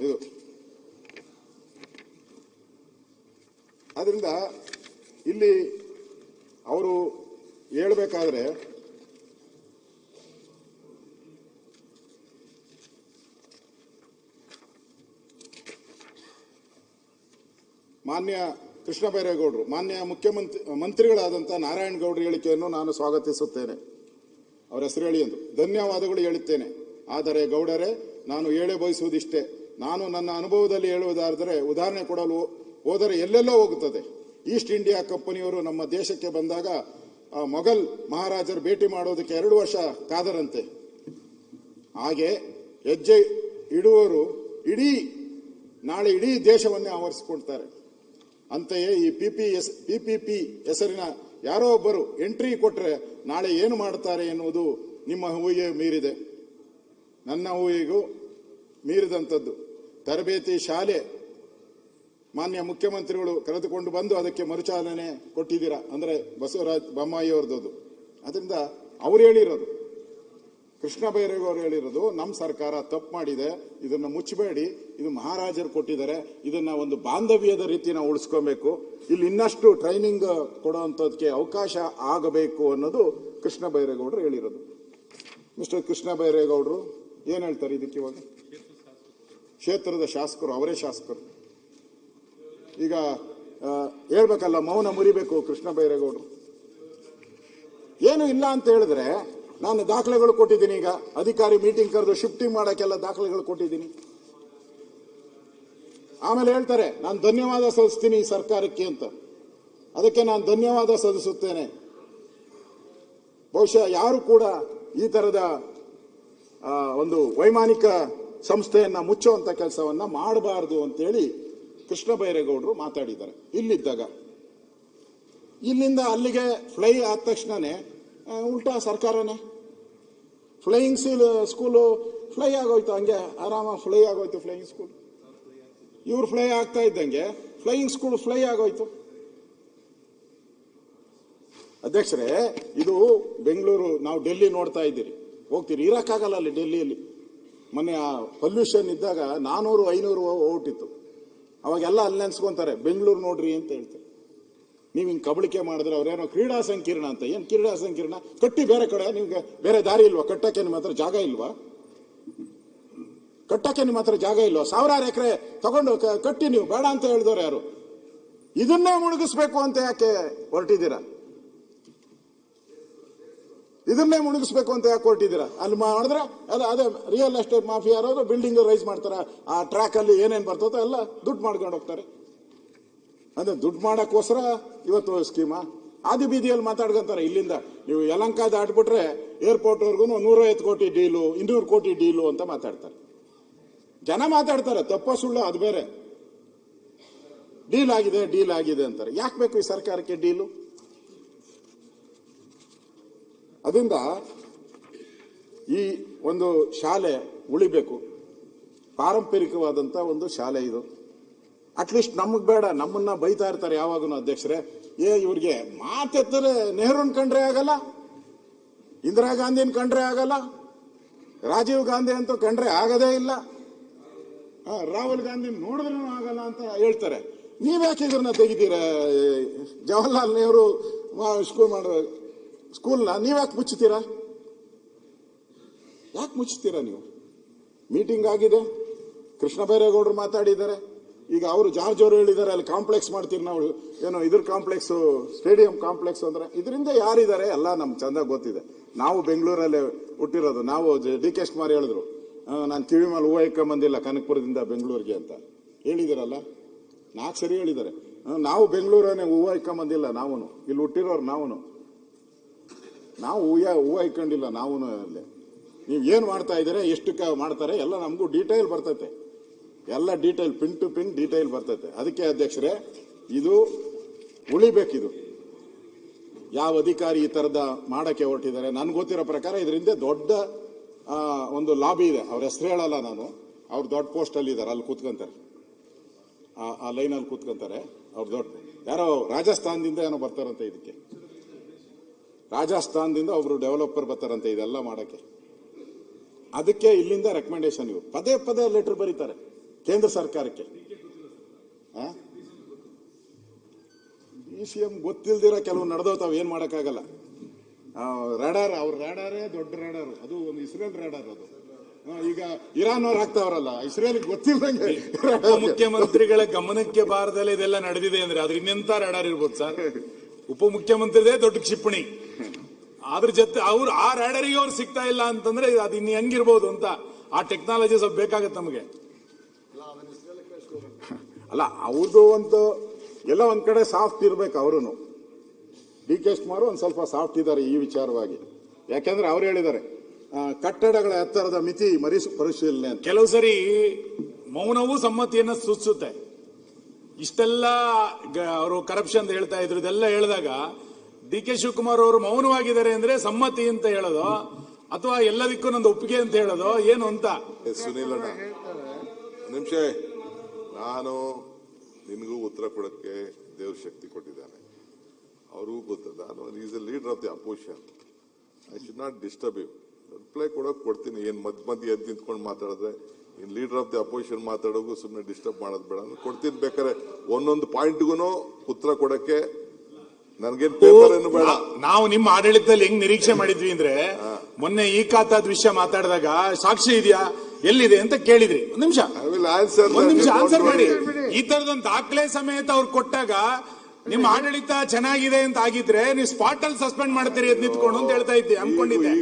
ಇದು. ಆದ್ರಿಂದ ಇಲ್ಲಿ ಅವರು ಹೇಳ್ಬೇಕಾದ್ರೆ ಮಾನ್ಯ ಕೃಷ್ಣ ಬೈರೇಗೌಡರು, ಮಾನ್ಯ ಮಂತ್ರಿಗಳಾದಂಥ ನಾರಾಯಣಗೌಡರ ಹೇಳಿಕೆಯನ್ನು ನಾನು ಸ್ವಾಗತಿಸುತ್ತೇನೆ. ಅವರ ಹೆಸರು ಹೇಳಿ ಎಂದು ಧನ್ಯವಾದಗಳು ಹೇಳುತ್ತೇನೆ. ಆದರೆ ಗೌಡರೇ, ನಾನು ಹೇಳೇ ಬಯಸುವುದಿಷ್ಟೇ. ನಾನು ನನ್ನ ಅನುಭವದಲ್ಲಿ ಹೇಳುವುದಾದರೆ, ಉದಾಹರಣೆ ಕೊಡಲು ಹೋದರೆ ಎಲ್ಲೆಲ್ಲೋ ಹೋಗುತ್ತದೆ. ಈಸ್ಟ್ ಇಂಡಿಯಾ ಕಂಪನಿಯವರು ನಮ್ಮ ದೇಶಕ್ಕೆ ಬಂದಾಗ ಮೊಘಲ್ ಮಹಾರಾಜರು ಭೇಟಿ ಮಾಡೋದಕ್ಕೆ 2 ವರ್ಷ ಕಾದರಂತೆ. ಹಾಗೆ ಹೆಜ್ಜೆ ಇಡುವವರು ನಾಳೆ ಇಡೀ ದೇಶವನ್ನೇ ಆವರಿಸಿಕೊಳ್ತಾರೆ. ಅಂತೆಯೇ ಈ PPP ಹೆಸರಿನ ಯಾರೋ ಒಬ್ಬರು ಎಂಟ್ರಿ ಕೊಟ್ಟರೆ ನಾಳೆ ಏನು ಮಾಡುತ್ತಾರೆ ಎನ್ನುವುದು ನಿಮ್ಮ ಊಹೆಗೆ ಮೀರಿದೆ, ನನ್ನ ಊಹೆಗೂ ಮೀರಿದಂಥದ್ದು. ತರಬೇತಿ ಶಾಲೆ ಮಾನ್ಯ ಮುಖ್ಯಮಂತ್ರಿಗಳು ಕರೆದುಕೊಂಡು ಬಂದು ಅದಕ್ಕೆ ಮರುಚಾಲನೆ ಕೊಟ್ಟಿದ್ದೀರಾ, ಅಂದ್ರೆ ಬಸವರಾಜ ಬೊಮ್ಮಾಯಿ ಅವ್ರದ್ದು. ಅದರಿಂದ ಅವ್ರು ಹೇಳಿರೋದು, ಕೃಷ್ಣ ಬೈರೇಗೌಡರು ಹೇಳಿರೋದು, ನಮ್ಮ ಸರ್ಕಾರ ತಪ್ಪು ಮಾಡಿದೆ, ಇದನ್ನ ಮುಚ್ಚಬೇಡಿ, ಇದು ಮಹಾರಾಜರು ಕೊಟ್ಟಿದ್ದಾರೆ, ಇದನ್ನ ಒಂದು ಬಾಂಧವ್ಯದ ರೀತಿ ನಾವು ಉಳಿಸ್ಕೊಬೇಕು, ಇಲ್ಲಿ ಇನ್ನಷ್ಟು ಟ್ರೈನಿಂಗ್ ಕೊಡುವಂಥದಕ್ಕೆ ಅವಕಾಶ ಆಗಬೇಕು ಅನ್ನೋದು ಕೃಷ್ಣ ಬೈರೇಗೌಡರು ಹೇಳಿರೋದು. ಮಿಸ್ಟರ್ ಕೃಷ್ಣ ಬೈರೇಗೌಡರು ಏನ್ ಹೇಳ್ತಾರೆ ಇದಕ್ಕೆ? ಇವಾಗ ಕ್ಷೇತ್ರದ ಶಾಸಕರು, ಅವರೇ ಶಾಸಕರು. ಈಗ ಹೇಳ್ಬೇಕಲ್ಲ, ಮೌನ ಮುರಿಬೇಕು ಕೃಷ್ಣ ಬೈರೇಗೌಡರು. ಏನು ಇಲ್ಲ ಅಂತ ಹೇಳಿದ್ರೆ ನಾನು ದಾಖಲೆಗಳು ಕೊಟ್ಟಿದ್ದೀನಿ. ಈಗ ಅಧಿಕಾರಿ ಮೀಟಿಂಗ್ ಕರೆದು ಶಿಫ್ಟಿಂಗ್ ಮಾಡಕ್ಕೆಲ್ಲ ದಾಖಲೆಗಳು ಕೊಟ್ಟಿದ್ದೀನಿ. ಆಮೇಲೆ ಹೇಳ್ತಾರೆ ನಾನು ಧನ್ಯವಾದ ಸಲ್ಲಿಸ್ತೀನಿ ಈ ಸರ್ಕಾರಕ್ಕೆ ಅಂತ. ಅದಕ್ಕೆ ನಾನು ಧನ್ಯವಾದ ಸಲ್ಲಿಸುತ್ತೇನೆ. ಬಹುಶಃ ಯಾರು ಕೂಡ ಈ ತರದ ಒಂದು ವೈಮಾನಿಕ ಸಂಸ್ಥೆಯನ್ನ ಮುಚ್ಚುವಂತ ಕೆಲಸವನ್ನ ಮಾಡಬಾರದು ಅಂತೇಳಿ ಕೃಷ್ಣ ಬೈರೇಗೌಡರು ಮಾತಾಡಿದ್ದಾರೆ ಇಲ್ಲಿದ್ದಾಗ. ಇಲ್ಲಿಂದ ಅಲ್ಲಿಗೆ ಫ್ಲೈ ಆದ ತಕ್ಷಣನೇ ಉಲ್ಟಾ ಸರ್ಕಾರನೇ ಫ್ಲೈಯಿಂಗ್ ಸ್ಕೂಲು ಫ್ಲೈ ಆಗೋಯ್ತು. ಹಂಗೆ ಆರಾಮ ಫ್ಲೈ ಆಗೋಯ್ತು ಫ್ಲೈಯಿಂಗ್ ಸ್ಕೂಲ್. ಇವ್ರು ಫ್ಲೈ ಆಗ್ತಾ ಇದ್ದಂಗೆ ಫ್ಲೈಯಿಂಗ್ ಸ್ಕೂಲ್ ಫ್ಲೈ ಆಗೋಯ್ತು. ಅಧ್ಯಕ್ಷರೇ, ಇದು ಬೆಂಗಳೂರು, ನಾವು ಡೆಲ್ಲಿ ನೋಡ್ತಾ ಇದ್ದೀರಿ, ಹೋಗ್ತೀರಿ, ಇರಕ್ಕಾಗಲ್ಲ ಅಲ್ಲಿ ಡೆಲ್ಲಿಯಲ್ಲಿ. ಮೊನ್ನೆ ಪೊಲ್ಯೂಷನ್ ಇದ್ದಾಗ 400-500 ಓಟಿತ್ತು. ಅವಾಗೆಲ್ಲ ಅಲ್ಲಿ ನೆನ್ಸ್ಕೊಂತಾರೆ ಬೆಂಗಳೂರು ನೋಡ್ರಿ ಅಂತ ಹೇಳ್ತಾರೆ. ನೀವು ಹಿಂಗೆ ಕಬಳಿಕೆ ಮಾಡಿದ್ರೆ ಅವ್ರೇನೋ ಕ್ರೀಡಾ ಸಂಕೀರ್ಣ ಅಂತ. ಏನು ಕ್ರೀಡಾ ಸಂಕೀರ್ಣ? ಕಟ್ಟಿ ಬೇರೆ ಕಡೆ, ನಿಮ್ಗೆ ಬೇರೆ ದಾರಿ ಇಲ್ವಾ? ಕಟ್ಟಕ್ಕೆ ನಿಮ್ಮ ಹತ್ರ ಜಾಗ ಇಲ್ವಾ? ಕಟ್ಟಕ್ಕೆ ನಿಮ್ಮ ಹತ್ರ ಜಾಗ ಇಲ್ವಾ? 1000 ಎಕರೆ ತಗೊಂಡು ಕಟ್ಟಿ, ನೀವು ಬೇಡ ಅಂತ ಹೇಳಿದವ್ರು ಯಾರು? ಇದನ್ನೇ ಮುಳುಗಿಸ್ಬೇಕು ಅಂತ ಯಾಕೆ ಹೊರಟಿದ್ದೀರಾ? ಇದನ್ನೇ ಮುಳುಗಿಸ್ಬೇಕು ಅಂತ ಯಾಕೆ ಹೊರಟಿದ್ದೀರಾ? ಅಲ್ಲಿ ಮಾಡಿದ್ರೆ ಅದೇ ರಿಯಲ್ ಎಸ್ಟೇಟ್ ಮಾಫಿಯಾ ಯಾರು ಬಿಲ್ಡಿಂಗ್ ರೈಸ್ ಮಾಡ್ತಾರೆ. ಆ ಟ್ರ್ಯಾಕ್ ಅಲ್ಲಿ ಏನೇನು ಬರ್ತದೋ ಎಲ್ಲ ದುಡ್ಡು ಮಾಡ್ಕೊಂಡು ಹೋಗ್ತಾರೆ. ಅಂದ್ರೆ ದುಡ್ಡು ಮಾಡಕ್ಕೋಸ್ಕರ ಇವತ್ತು ಸ್ಕೀಮಾ ಆದಿ ಬೀದಿಯಲ್ಲಿ ಮಾತಾಡ್ಕೊಂತಾರೆ. ಇಲ್ಲಿಂದ ನೀವು ಯಲಂಕ ದಾಟ್ಬಿಟ್ರೆ ಏರ್ಪೋರ್ಟ್ ವರ್ಗು 150 ಕೋಟಿ ಡೀಲು, 200 ಕೋಟಿ ಡೀಲು ಅಂತ ಮಾತಾಡ್ತಾರೆ. ಜನ ಮಾತಾಡ್ತಾರೆ, ತಪ್ಪೋ ಸುಳ್ಳು ಅದು ಬೇರೆ. ಡೀಲ್ ಆಗಿದೆ ಅಂತಾರೆ. ಯಾಕೆ ಬೇಕು ಈ ಸರ್ಕಾರಕ್ಕೆ ಡೀಲು? ಅದರಿಂದ ಈ ಒಂದು ಶಾಲೆ ಉಳಿಬೇಕು, ಪಾರಂಪರಿಕವಾದಂತ ಒಂದು ಶಾಲೆ ಇದು. ಅಟ್ಲೀಸ್ಟ್ ನಮಗ್ ಬೇಡ, ನಮ್ಮನ್ನ ಬೈತಾ ಇರ್ತಾರೆ ಯಾವಾಗೂ ಅಧ್ಯಕ್ಷರೇ, ಇವ್ರಿಗೆ ಮಾತೆತ್ತರೆ ನೆಹರೂನ್ ಕಂಡ್ರೆ ಆಗಲ್ಲ, ಇಂದಿರಾ ಗಾಂಧಿನ ಕಂಡ್ರೆ ಆಗಲ್ಲ, ರಾಜೀವ್ ಗಾಂಧಿ ಅಂತೂ ಕಂಡ್ರೆ ಆಗದೇ ಇಲ್ಲ, ರಾಹುಲ್ ಗಾಂಧಿ ನೋಡಿದ್ರೂ ಆಗಲ್ಲ ಅಂತ ಹೇಳ್ತಾರೆ. ನೀವ್ಯಾಕೆ ಇದ್ರನ್ನ ತೆಗಿತೀರ? ಜವಾಹರ್ಲಾಲ್ ನೆಹರು ಸ್ಕೂಲ್ನ ನೀವ್ಯಾಕೆ ಮುಚ್ಚುತ್ತೀರಾ? ಯಾಕೆ ಮುಚ್ಚುತ್ತೀರಾ ನೀವು? ಮೀಟಿಂಗ್ ಆಗಿದೆ, ಕೃಷ್ಣ ಬೈರೇಗೌಡರು ಮಾತಾಡಿದ್ದಾರೆ. ಈಗ ಅವರು ಜಾರ್ಜ್ ಅವರು ಹೇಳಿದ್ದಾರೆ ಅಲ್ಲಿ ಕಾಂಪ್ಲೆಕ್ಸ್ ಮಾಡ್ತೀರಿ ನಾವು, ಏನೋ ಇದ್ರ ಕಾಂಪ್ಲೆಕ್ಸ್, ಸ್ಟೇಡಿಯಂ ಕಾಂಪ್ಲೆಕ್ಸ್ ಅಂದ್ರೆ. ಇದರಿಂದ ಯಾರಿದ್ದಾರೆ ಎಲ್ಲ ನಮ್ಗೆ ಚಂದ ಗೊತ್ತಿದೆ. ನಾವು ಬೆಂಗಳೂರಲ್ಲೇ ಹುಟ್ಟಿರೋದು. ನಾವು DK ಶಿವಕುಮಾರ್ ಹೇಳಿದ್ರು, ನಾನು ಕಿವಿ ಮೇಲೆ ಹೂವು ಇಕ್ಕೊಂಬಂದಿಲ್ಲ ಕನಕಪುರದಿಂದ ಬೆಂಗಳೂರಿಗೆ ಅಂತ ಹೇಳಿದಿರಲ್ಲ. 4 ಸರಿ ಹೇಳಿದ್ದಾರೆ. ನಾವು ಬೆಂಗಳೂರನ್ನೇ ಹೂವು ಇಕ್ಕೊಂಬಂದಿಲ್ಲ, ನಾವು ಇಲ್ಲಿ ಹುಟ್ಟಿರೋರು ನಾವು ಹೂವು ಇಕ್ಕೊಂಡಿಲ್ಲ. ನಾವು ಅಲ್ಲೇ ನೀವು ಏನು ಮಾಡ್ತಾ ಇದ್ದೀರಾ, ಎಷ್ಟು ಮಾಡ್ತಾರೆ ಎಲ್ಲ ನಮಗೂ ಡೀಟೇಲ್ ಬರ್ತೈತೆ, ಎಲ್ಲ detail, pin to pin detail ಬರ್ತೈತೆ. ಅದಕ್ಕೆ ಅಧ್ಯಕ್ಷರೇ, ಇದು ಉಳಿಬೇಕಿದು. ಯಾವ ಅಧಿಕಾರಿ ಈ ತರದ ಮಾಡಕ್ಕೆ ಹೊರಟಿದ್ದಾರೆ, ನನ್ಗೆ ಗೊತ್ತಿರೋ ಪ್ರಕಾರ ಇದರಿಂದ ದೊಡ್ಡ ಒಂದು ಲಾಬಿ ಇದೆ. ಅವ್ರ ಹೆಸರು ಹೇಳಲ್ಲ ನಾನು, ಅವ್ರು ದೊಡ್ಡ ಪೋಸ್ಟ್ ಅಲ್ಲಿ ಇದ್ದಾರೆ, ಅಲ್ಲಿ ಕೂತ್ಕೊಂತಾರೆ, ಆ ಲೈನಲ್ಲಿ ಕೂತ್ಕೊಂತಾರೆ. ಅವ್ರು ದೊಡ್ಡ ಯಾರೋ ರಾಜಸ್ಥಾನದಿಂದ ಏನೋ ಬರ್ತಾರಂತೆ ಇದಕ್ಕೆ, ರಾಜಸ್ಥಾನದಿಂದ ಒಬ್ರು ಡೆವಲಪರ್ ಬರ್ತಾರಂತೆ ಇದೆಲ್ಲ ಮಾಡಕ್ಕೆ. ಅದಕ್ಕೆ ಇಲ್ಲಿಂದ ರೆಕಮೆಂಡೇಶನ್ ಇವು ಪದೇ ಲೆಟರ್ ಬರೀತಾರೆ ಕೇಂದ್ರ ಸರ್ಕಾರಕ್ಕೆ. DCM ಗೊತ್ತಿಲ್ದಿರ ಕೆಲವು ನಡೆದೋತಾವ್, ಏನ್ ಮಾಡಕ್ಕಾಗಲ್ಲ. ರಾಡಾರ್, ಅವ್ರ ರಾಡಾರೇ ದೊಡ್ಡ ರಾಡಾರ್, ಅದು ಒಂದು ಇಸ್ರೇಲ್ ರಾಡಾರ್. ಅದು ಈಗ ಇರಾನ್ ಅವ್ರು ಹಾಕ್ತಾವ್ರಲ್ಲ, ಇಸ್ರೇಲ್ ಗೊತ್ತಿಲ್ಲದಂಗೆ. ಮುಖ್ಯಮಂತ್ರಿಗಳ ಗಮನಕ್ಕೆ ಬಾರದಲ್ಲೇ ಇದೆಲ್ಲ ನಡೆದಿದೆ ಅಂದ್ರೆ ಅದ್ರ ಇನ್ನೆಂತ ರಾಡಾರ್ ಇರ್ಬೋದು ಸರ್? ಉಪಮುಖ್ಯಮಂತ್ರಿದೇ ದೊಡ್ಡ ಕ್ಷಿಪಣಿ, ಅದ್ರ ಜೊತೆ ಅವ್ರು ಆ ರಾಡರಿಗೆ ಅವ್ರು ಸಿಗ್ತಾ ಇಲ್ಲ ಅಂತಂದ್ರೆ ಅದು ಇನ್ನು ಹೆಂಗಿರ್ಬೋದು ಅಂತ. ಆ ಟೆಕ್ನಾಲಜಿ ಸ್ವಲ್ಪ ಬೇಕಾಗತ್ತೆ ನಮಗೆ. ಅಲ್ಲ, ಅವ್ರದ್ದು ಒಂದು ಎಲ್ಲ ಒಂದ್ ಕಡೆ ಸಾಫ್ಟ್ ಇರ್ಬೇಕು. ಅವರು DK ಶಿವಕುಮಾರ್ ಒಂದ್ ಸ್ವಲ್ಪ ಸಾಫ್ಟ್ ಇದ್ದಾರೆ ಈ ವಿಚಾರವಾಗಿ. ಯಾಕೆಂದ್ರೆ ಅವ್ರು ಹೇಳಿದ್ದಾರೆ ಕಟ್ಟಡಗಳ ಎತ್ತರದ ಮಿತಿ ಪರಿಶೀಲನೆ ಅಂತ. ಕೆಲವು ಸರಿ ಮೌನವೂ ಸಮ್ಮತಿಯನ್ನ ಸೂಚಿಸುತ್ತೆ. ಇಷ್ಟೆಲ್ಲ ಅವರು ಕರಪ್ಷನ್ ಅಂತ ಹೇಳ್ತಾ ಇದ್ರು, ಇದೆಲ್ಲ ಹೇಳಿದಾಗ DK ಶಿವಕುಮಾರ್ ಅವರು ಮೌನವಾಗಿದ್ದಾರೆ ಅಂದ್ರೆ ಸಮ್ಮತಿ ಅಂತ ಹೇಳೋದು ಅಥವಾ ಎಲ್ಲದಕ್ಕೂ ನಂದು ಒಪ್ಪಿಗೆ ಅಂತ ಹೇಳೋದು ಏನು ಅಂತ. ಸುನೀಲ್ ಅಣ್ಣ, ನಿಮಿಷ, ನಾನು ನಿನಗೂ ಉತ್ತರ ಕೊಡಕ್ಕೆ ದೇವ್ರ ಶಕ್ತಿ ಕೊಟ್ಟಿದ್ದಾನೆ, ಅವ್ರಿಗೂ ಗೊತ್ತದ. ನಾನು is a leader of the opposition, I should not disturb you. Reply ಕೊಡ್ತೀನಿ. ಏನ್ ಮಧ್ಯ ಎದ್ದು ನಿಂತ್ಕೊಂಡು ಮಾತಾಡಿದ್ರೆ, in leader of the opposition ಮಾತಾಡೋದು ಸುಮ್ಮನೆ ಡಿಸ್ಟರ್ಬ್ ಮಾಡೋದು ಬೇಡ. ಕೊಡ್ತೀನಿ, ಬೇಕಾದ್ರೆ ಒಂದೊಂದು ಪಾಯಿಂಟ್ಗೂ ಉತ್ತರ ಕೊಡಕ್ಕೆ ನನ್ಗೇನ್ ಪೇಪರ್ ಏನು ಬೇಡ. ನಾವು ನಿಮ್ಮ ಆಡಳಿತದಲ್ಲಿ ಹೆಂಗ್ ನಿರೀಕ್ಷೆ ಮಾಡಿದ್ವಿ ಅಂದ್ರೆ, ಮೊನ್ನೆ ಈ ಖಾತಾದ ವಿಷಯ ಮಾತಾಡಿದಾಗ ಸಾಕ್ಷಿ ಇದೆಯಾ, ಎಲ್ಲಿದೆ ಅಂತ ಕೇಳಿದ್ರಿ. ಒಂದ್ ನಿಮಿಷ ಆನ್ಸರ್ ಮಾಡಿ. ಈ ತರದೊಂದು ದಾಖಲೆ ಸಮೇತ ಅವ್ರು ಕೊಟ್ಟಾಗ ನಿಮ್ಮ ಆಡಳಿತ ಚೆನ್ನಾಗಿದೆ ಅಂತ ಆಗಿದ್ರೆ ನೀವು ಸ್ಪಾಟ್ ಅಲ್ಲಿ ಸಸ್ಪೆಂಡ್ ಮಾಡ್ತೀರಿ ಅದ್ ನಿಂತ್ಕೊಂಡು ಅಂತ ಹೇಳ್ತಾ ಇದ್ದೆ, ಅನ್ಕೊಂಡಿದ್ದೆ.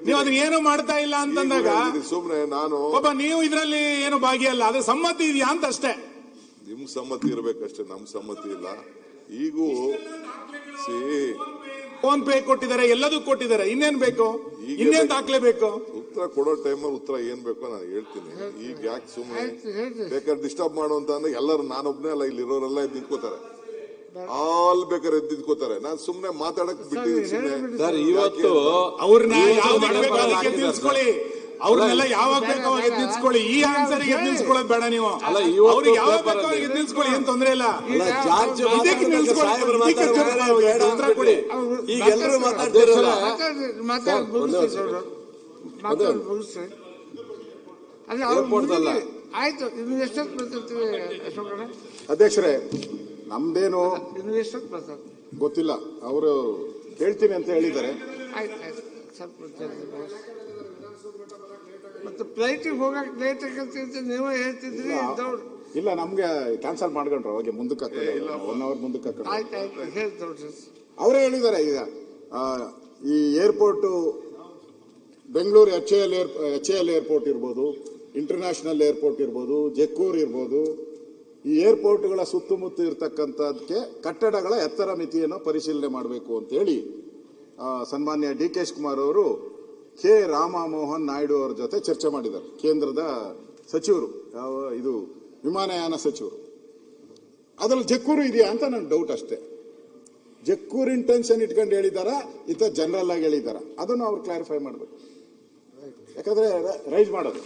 ನೀವು ಅದನ್ನ ಏನು ಮಾಡ್ತಾ ಇಲ್ಲ ಅಂತಂದಾಗ ಸುಮ್ನೆ ನಾನು ಪಾಪ ನೀವು ಇದ್ರಲ್ಲಿ ಏನು ಭಾಗಿಯಲ್ಲ, ಅದ್ರ ಸಮ್ಮತಿ ಇದೆಯಾ ಅಂತ ಅಷ್ಟೇ. ನಿಮ್ ಸಮ್ಮತಿ ಇರ್ಬೇಕಷ್ಟೇ, ನಮ್ ಸಮ್ಮತಿ ಇಲ್ಲ. ಈಗೂ ಫೋನ್ ಪೇ ಕೊಟ್ಟಿದ್ದಾರೆ, ಎಲ್ಲದೂ ಕೊಟ್ಟಿದ್ದಾರೆ, ಇನ್ನೇನ್ ಬೇಕು, ಇನ್ನೇನ್ ದಾಖಲೆ ಬೇಕು? ಉತ್ತರ ಕೊಡೋ ಟೈಮಲ್ಲಿ ಉತ್ತರ ಏನ್ ಬೇಕೋ ನಾನು ಹೇಳ್ತೀನಿ. ಈಗ ಯಾಕೆ ಸುಮ್ಮನೆ ಬೇಕಾದ್ರೆ ಡಿಸ್ಟರ್ಬ್ ಮಾಡುವಂತ ಅಂದ್ರೆ ಎಲ್ಲರೂ, ನಾನೊಬ್ನೇ ಅಲ್ಲ, ಇಲ್ಲಿ ಇರೋರೆಲ್ಲ ಎದ್ದು ನಿಂತ್ಕೋತಾರೆ, ಆಲ್ ಬೇಕಾದ್ರೆ ಎದ್ದು ನಿಂತ್ಕೋತಾರೆ. ನಾನು ಸುಮ್ನೆ ಮಾತಾಡಕ್ ಬಿಟ್ಟಿದ್ದೀನಿ. ಸರ್, ಇವತ್ತು ಅವ್ರನ್ನ ನಿಲ್ಸ್ಕೊಳ್ಳಿ, ಅವ್ರನ್ನೆಲ್ಲ ಯಾವಾಗ ಬೇಕು ಅವಾಗ ಎದ್ದು ನಿಲ್ಸ್ಕೊಳ್ಳಿ. ಈ ಆನ್ಸರ್ ಗೆ ನಿಲ್ಸ್ಕೊಳ್ಳೋದು ಬೇಡ ನೀವು. ಅವ್ರಿಗೆ ಯಾವಾಗ ಬೇಕು ಅವಾಗ ಎದ್ದು ನಿಲ್ಸ್ಕೊಳ್ಳಿ, ಏನ್ ತೊಂದ್ರೆ ಇಲ್ಲ. ಉತ್ತರ ಕೊಡಿ. ಈಗ ಎಲ್ಲರೂ ಮಾತಾಡ್ತಿರಲ್ಲ. ಆಯ್ತು, ಇನ್ನು ಎಷ್ಟೊತ್ತು ಬರ್ತಿರ್ತೀವಿ ಅಶೋಕಣ್ಣ? ಅಧ್ಯಕ್ಷರೇ, ನಮ್ದೇನು ಗೊತ್ತಿಲ್ಲ, ಅವರು ಹೇಳ್ತೀನಿ ಅಂತ ಹೇಳಿದ್ದಾರೆ. ಆಯ್ತು, ಸ್ವಲ್ಪ ಮತ್ತೆ ಫ್ಲೈಟಿಗೆ ಹೋಗಕ್ ಲೇಟ್ ಆಗತ್ತೆ ನೀವೇ ಹೇಳ್ತಿದ್ರಿ. ಇಲ್ಲ, ನಮ್ಗೆ ಕ್ಯಾನ್ಸಲ್ ಮಾಡ್ಕೊಂಡ್ರು, ಅವಾಗ ಮುಂದಕ್ಕೆ 1 ಅವರ್ ಮುಂದಕ್ಕೆ ಹಾಕೊಂಡ್ರು. ಆಯ್ತು, ಹೇಳ್ತವ್ರಿ. ಅವರೇ ಹೇಳಿದ್ದಾರೆ. ಈಗ ಈ ಏರ್ಪೋರ್ಟ್, ಬೆಂಗಳೂರು HAL ಏರ್ಪೋರ್ಟ್ ಇರ್ಬೋದು, ಇಂಟರ್ನ್ಯಾಷನಲ್ ಏರ್ಪೋರ್ಟ್ ಇರ್ಬೋದು, ಜಕ್ಕೂರ್ ಇರ್ಬೋದು, ಈ ಏರ್ಪೋರ್ಟ್ಗಳ ಸುತ್ತಮುತ್ತ ಇರತಕ್ಕಂಥದಕ್ಕೆ ಕಟ್ಟಡಗಳ ಎತ್ತರ ಮಿತಿಯನ್ನು ಪರಿಶೀಲನೆ ಮಾಡಬೇಕು ಅಂತ ಹೇಳಿ ಸನ್ಮಾನ್ಯ DK ಶಿವಕುಮಾರ್ ಅವರು K. ರಾಮಮೋಹನ್ ನಾಯ್ಡು ಅವರ ಜೊತೆ ಚರ್ಚೆ ಮಾಡಿದ್ದಾರೆ, ಕೇಂದ್ರದ ಸಚಿವರು, ಯಾವ ಇದು ವಿಮಾನಯಾನ ಸಚಿವರು, ಅದ್ರಲ್ಲಿ ಜಕ್ಕೂರು ಇದೆಯಾ ಅಂತ ನನ್ನ ಡೌಟ್ ಅಷ್ಟೇ. ಜಕ್ಕೂರು ಇಂಟೆನ್ಷನ್ ಇಟ್ಕೊಂಡು ಹೇಳಿದಾರ ಇತ ಜನರಲ್ ಆಗಿ ಹೇಳಿದಾರ, ಅದನ್ನು ಅವ್ರು ಕ್ಲಾರಿಫೈ ಮಾಡಬೇಕು. ಯಾಕಂದ್ರೆ ರೈಸ್ ಮಾಡೋದು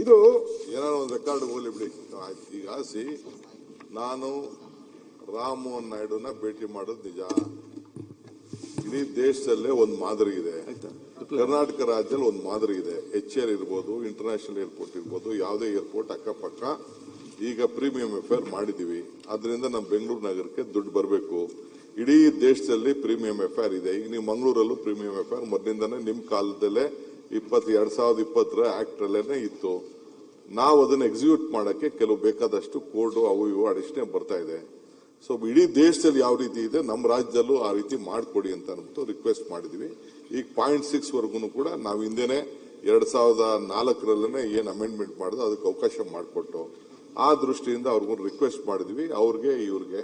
ಇದು ಏನಾದ್ರು ಒಂದು ರೆಕಾರ್ಡ್ ಹೋಗ್ಲಿ ಬಿಡಿ. ಈಗ ನಾನು ರಾಮ್ ಮೋಹನ್ ನಾಯ್ಡುನ ಭೇಟಿ ಮಾಡೋದು ನಿಜ. ಇಡೀ ದೇಶದಲ್ಲೇ ಒಂದು ಮಾದರಿ ಇದೆ, ಕರ್ನಾಟಕ ರಾಜ್ಯದಲ್ಲಿ ಒಂದು ಮಾದರಿ ಇದೆ. HAL ಇರ್ಬೋದು, ಇಂಟರ್ನ್ಯಾಷನಲ್ ಏರ್ಪೋರ್ಟ್ ಇರ್ಬೋದು, ಯಾವುದೇ ಏರ್ಪೋರ್ಟ್ ಅಕ್ಕಪಕ್ಕ ಈಗ ಪ್ರೀಮಿಯಂ ಎಫೇರ್ ಮಾಡಿದೀವಿ. ಅದರಿಂದ ನಮ್ಮ ಬೆಂಗಳೂರು ನಗರಕ್ಕೆ ದುಡ್ಡು ಬರಬೇಕು. ಇಡೀ ದೇಶದಲ್ಲಿ ಪ್ರೀಮಿಯಂ ಎಫೇರ್ ಇದೆ. ಈಗ ನೀವು ಮಂಗಳೂರಲ್ಲೂ ಪ್ರೀಮಿಯಂ ಎಫೇರ್ ಮೊದಲಿಂದಾನೇ ನಿಮ್ಮ ಕಾಲದಲ್ಲೇ 2020 ಆಕ್ಟ್ ಅಲ್ಲೇನೆ ಇತ್ತು. ನಾವು ಅದನ್ನ ಎಕ್ಸಿಕ್ಯೂಟ್ ಮಾಡಕ್ಕೆ ಕೆಲವು ಬೇಕಾದಷ್ಟು ಕೋಡ್ ಅವು ಇವು ಅಡಿಷನ್ ಬರ್ತಾ ಇದೆ. ಸೊ ಇಡೀ ದೇಶದಲ್ಲಿ ಯಾವ ರೀತಿ ಇದೆ ನಮ್ಮ ರಾಜ್ಯದಲ್ಲೂ ಆ ರೀತಿ ಮಾಡಿಕೊಡಿ ಅಂತ ಅಂದ್ಬಿಟ್ಟು ರಿಕ್ವೆಸ್ಟ್ ಮಾಡಿದ್ವಿ. ಈಗ 0.6 ವರ್ಗು ಕೂಡ ನಾವು ಹಿಂದೆನೆ 2004 ಏನ್ ಅಮೆಂಡ್ಮೆಂಟ್ ಮಾಡಿದ್ರು ಅದಕ್ಕೆ ಅವಕಾಶ ಮಾಡಿಕೊಟ್ಟು ಆ ದೃಷ್ಟಿಯಿಂದ ಅವ್ರಿಗೂ ರಿಕ್ವೆಸ್ಟ್ ಮಾಡಿದ್ವಿ. ಅವ್ರಿಗೆ ಇವ್ರಿಗೆ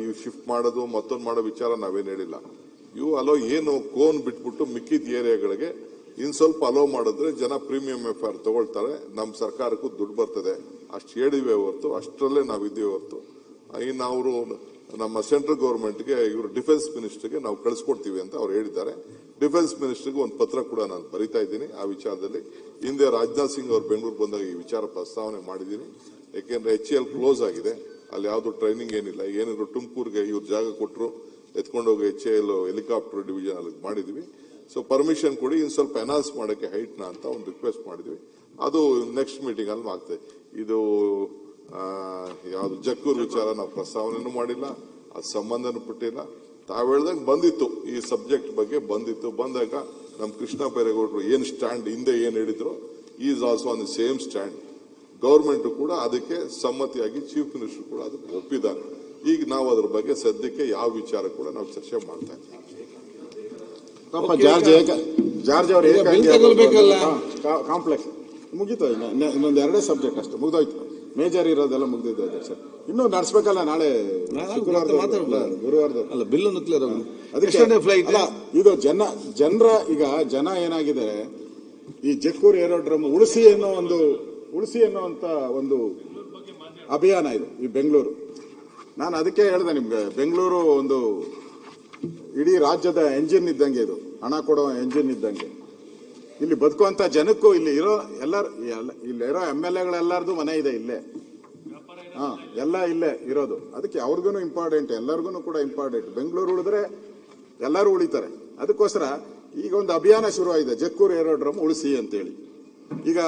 ಇವು ಶಿಫ್ಟ್ ಮಾಡೋದು ಮತ್ತೊಂದು ಮಾಡೋ ವಿಚಾರ ನಾವೇನು ಹೇಳಿಲ್ಲ. ಇವು ಅಲೋ ಏನು ಕೋನ್ ಬಿಟ್ಬಿಟ್ಟು ಮಿಕ್ಕಿದ ಏರಿಯಾಗಳಿಗೆ ಇನ್ ಸ್ವಲ್ಪ ಅಲೋ ಮಾಡಿದ್ರೆ ಜನ ಪ್ರೀಮಿಯಂ ಎಫ್ಐಆರ್ ತಗೊಳ್ತಾರೆ, ನಮ್ಮ ಸರ್ಕಾರಕ್ಕೂ ದುಡ್ಡು ಬರ್ತದೆ. ಅಷ್ಟು ಹೇಳಿವೆ ಹೊರತು, ಅಷ್ಟರಲ್ಲೇ ನಾವಿದ್ದೀವಿ ಹೊರತು ಇನ್ನು ಅವರು ನಮ್ಮ ಸೆಂಟ್ರಲ್ ಗವರ್ಮೆಂಟ್ಗೆ ಇವರು ಡಿಫೆನ್ಸ್ ಮಿನಿಸ್ಟರ್ಗೆ ನಾವು ಕಳಿಸ್ಕೊಡ್ತೀವಿ ಅಂತ ಅವ್ರು ಹೇಳಿದ್ದಾರೆ. ಡಿಫೆನ್ಸ್ ಮಿನಿಸ್ಟರ್ಗೆ ಒಂದು ಪತ್ರ ಕೂಡ ನಾನು ಬರೀತಾ ಇದ್ದೀನಿ ಆ ವಿಚಾರದಲ್ಲಿ. ಹಿಂದೆ ರಾಜನಾಥ್ ಸಿಂಗ್ ಅವರು ಬೆಂಗಳೂರು ಬಂದಾಗ ಈ ವಿಚಾರ ಪ್ರಸ್ತಾವನೆ ಮಾಡಿದ್ದೀನಿ. ಯಾಕೆಂದ್ರೆ HAL ಕ್ಲೋಸ್ ಆಗಿದೆ, ಅಲ್ಲಿ ಯಾವ್ದು ಟ್ರೈನಿಂಗ್ ಏನಿಲ್ಲ. ಏನಿದ್ರು ತುಮಕೂರಿಗೆ ಇವ್ರು ಜಾಗ ಕೊಟ್ಟರು, ಎತ್ಕೊಂಡೋಗಿ HAL ಹೆಲಿಕಾಪ್ಟರ್ ಡಿವಿಷನ್ ಅಲ್ಲಿ ಮಾಡಿದ್ವಿ. ಸೊ ಪರ್ಮಿಷನ್ ಕೊಡಿ, ಇನ್ ಸ್ವಲ್ಪ ಎನ್ಹಾನ್ಸ್ ಮಾಡಕ್ಕೆ ಹೈಟ್ನ ಅಂತ ಒಂದು ರಿಕ್ವೆಸ್ಟ್ ಮಾಡಿದ್ವಿ. ಅದು ನೆಕ್ಸ್ಟ್ ಮೀಟಿಂಗ್ ಅಲ್ಲಿ ಆಗ್ತದೆ. ಇದು ಯಾವ್ದು ಜಕ್ಕೂರ್ ವಿಚಾರ ನಾವು ಪ್ರಸ್ತಾವನೆನೂ ಮಾಡಿಲ್ಲ, ಅದು ಸಂಬಂಧನೂ ಪಟ್ಟಿಲ್ಲ. ತಾವ್ ಹೇಳ್ದಂಗೆ ಬಂದಿತ್ತು, ಈ ಸಬ್ಜೆಕ್ಟ್ ಬಗ್ಗೆ ಬಂದಿತ್ತು. ಬಂದಾಗ ನಮ್ಮ ಕೃಷ್ಣ ಬೈರೇಗೌಡರು ಏನ್ ಸ್ಟ್ಯಾಂಡ್ ಹಿಂದೆ ಏನ್ ಹೇಳಿದ್ರು, is also on the same stand. Government ಕೂಡ ಅದಕ್ಕೆ ಸಮ್ಮತಿಯಾಗಿ ಚೀಫ್ ಮಿನಿಸ್ಟರ್ ಕೂಡ ಅದಕ್ಕೆ ಒಪ್ಪಿದ್ದಾರೆ. ಈಗ ನಾವು ಅದ್ರ ಬಗ್ಗೆ ಸದ್ಯಕ್ಕೆ ಯಾವ ವಿಚಾರ ಕೂಡ ನಾವು ಚರ್ಚೆ ಮಾಡ್ತಾ ಇದ್ದೀವಿ. ಜಾರ್ಜ್ ಅವರು ಕಾಂಪ್ಲೆಕ್ಸ್ ಮುಗೀತು, ಇನ್ನೊಂದು 2 ಸಬ್ಜೆಕ್ಟ್ ಅಷ್ಟೇ ಮುಗ್ದೋಯ್ತು. ಮೇಜರ್ ಇರೋದೆಲ್ಲ ಮುಗ್ದಿದೆ ಸರ್, ಇನ್ನೂ ನಡೆಸಬೇಕಲ್ಲ. ನಾಳೆ ಗುರುವಾರದ ಅಲ್ಲ ಬಿಲ್ ಇದು ಜನ ಏನಾಗಿದ್ದಾರೆ, ಈ ಜಕ್ಕೂರು ಏರೋಡ್ರಮ್ ಉಳಿಸಿ ಅನ್ನೋಂತ ಒಂದು ಅಭಿಯಾನ ಇದು ಈ ಬೆಂಗಳೂರು. ನಾನು ಅದಕ್ಕೆ ಹೇಳಿದೆ ನಿಮ್ಗೆ, ಬೆಂಗಳೂರು ಒಂದು ಇಡೀ ರಾಜ್ಯದ ಎಂಜಿನ್ ಇದ್ದಂಗೆ, ಇದು ಹಣ ಕೊಡೋ ಎಂಜಿನ್ ಇದ್ದಂಗೆ. ಇಲ್ಲಿ ಬದುಕುವಂತ ಜನಕ್ಕೂ ಇಲ್ಲಿ ಇರೋ MLAಗಳೆಲ್ಲಾರ್ದು ಮನೆ ಇದೆ ಇಲ್ಲೇ, ಎಲ್ಲ ಇಲ್ಲೇ ಇರೋದು. ಅದಕ್ಕೆ ಅವ್ರಿಗೂ ಇಂಪಾರ್ಟೆಂಟ್, ಎಲ್ಲರಿಗೂ ಕೂಡ ಇಂಪಾರ್ಟೆಂಟ್. ಬೆಂಗಳೂರು ಉಳಿದ್ರೆ ಎಲ್ಲರೂ ಉಳಿತಾರೆ. ಅದಕ್ಕೋಸ್ಕರ ಈಗ ಒಂದು ಅಭಿಯಾನ ಶುರುವಾಗಿದೆ, ಜಕ್ಕೂರು ಏರೋಡ್ರಮ್ ಉಳಿಸಿ ಅಂತೇಳಿ. ಈಗ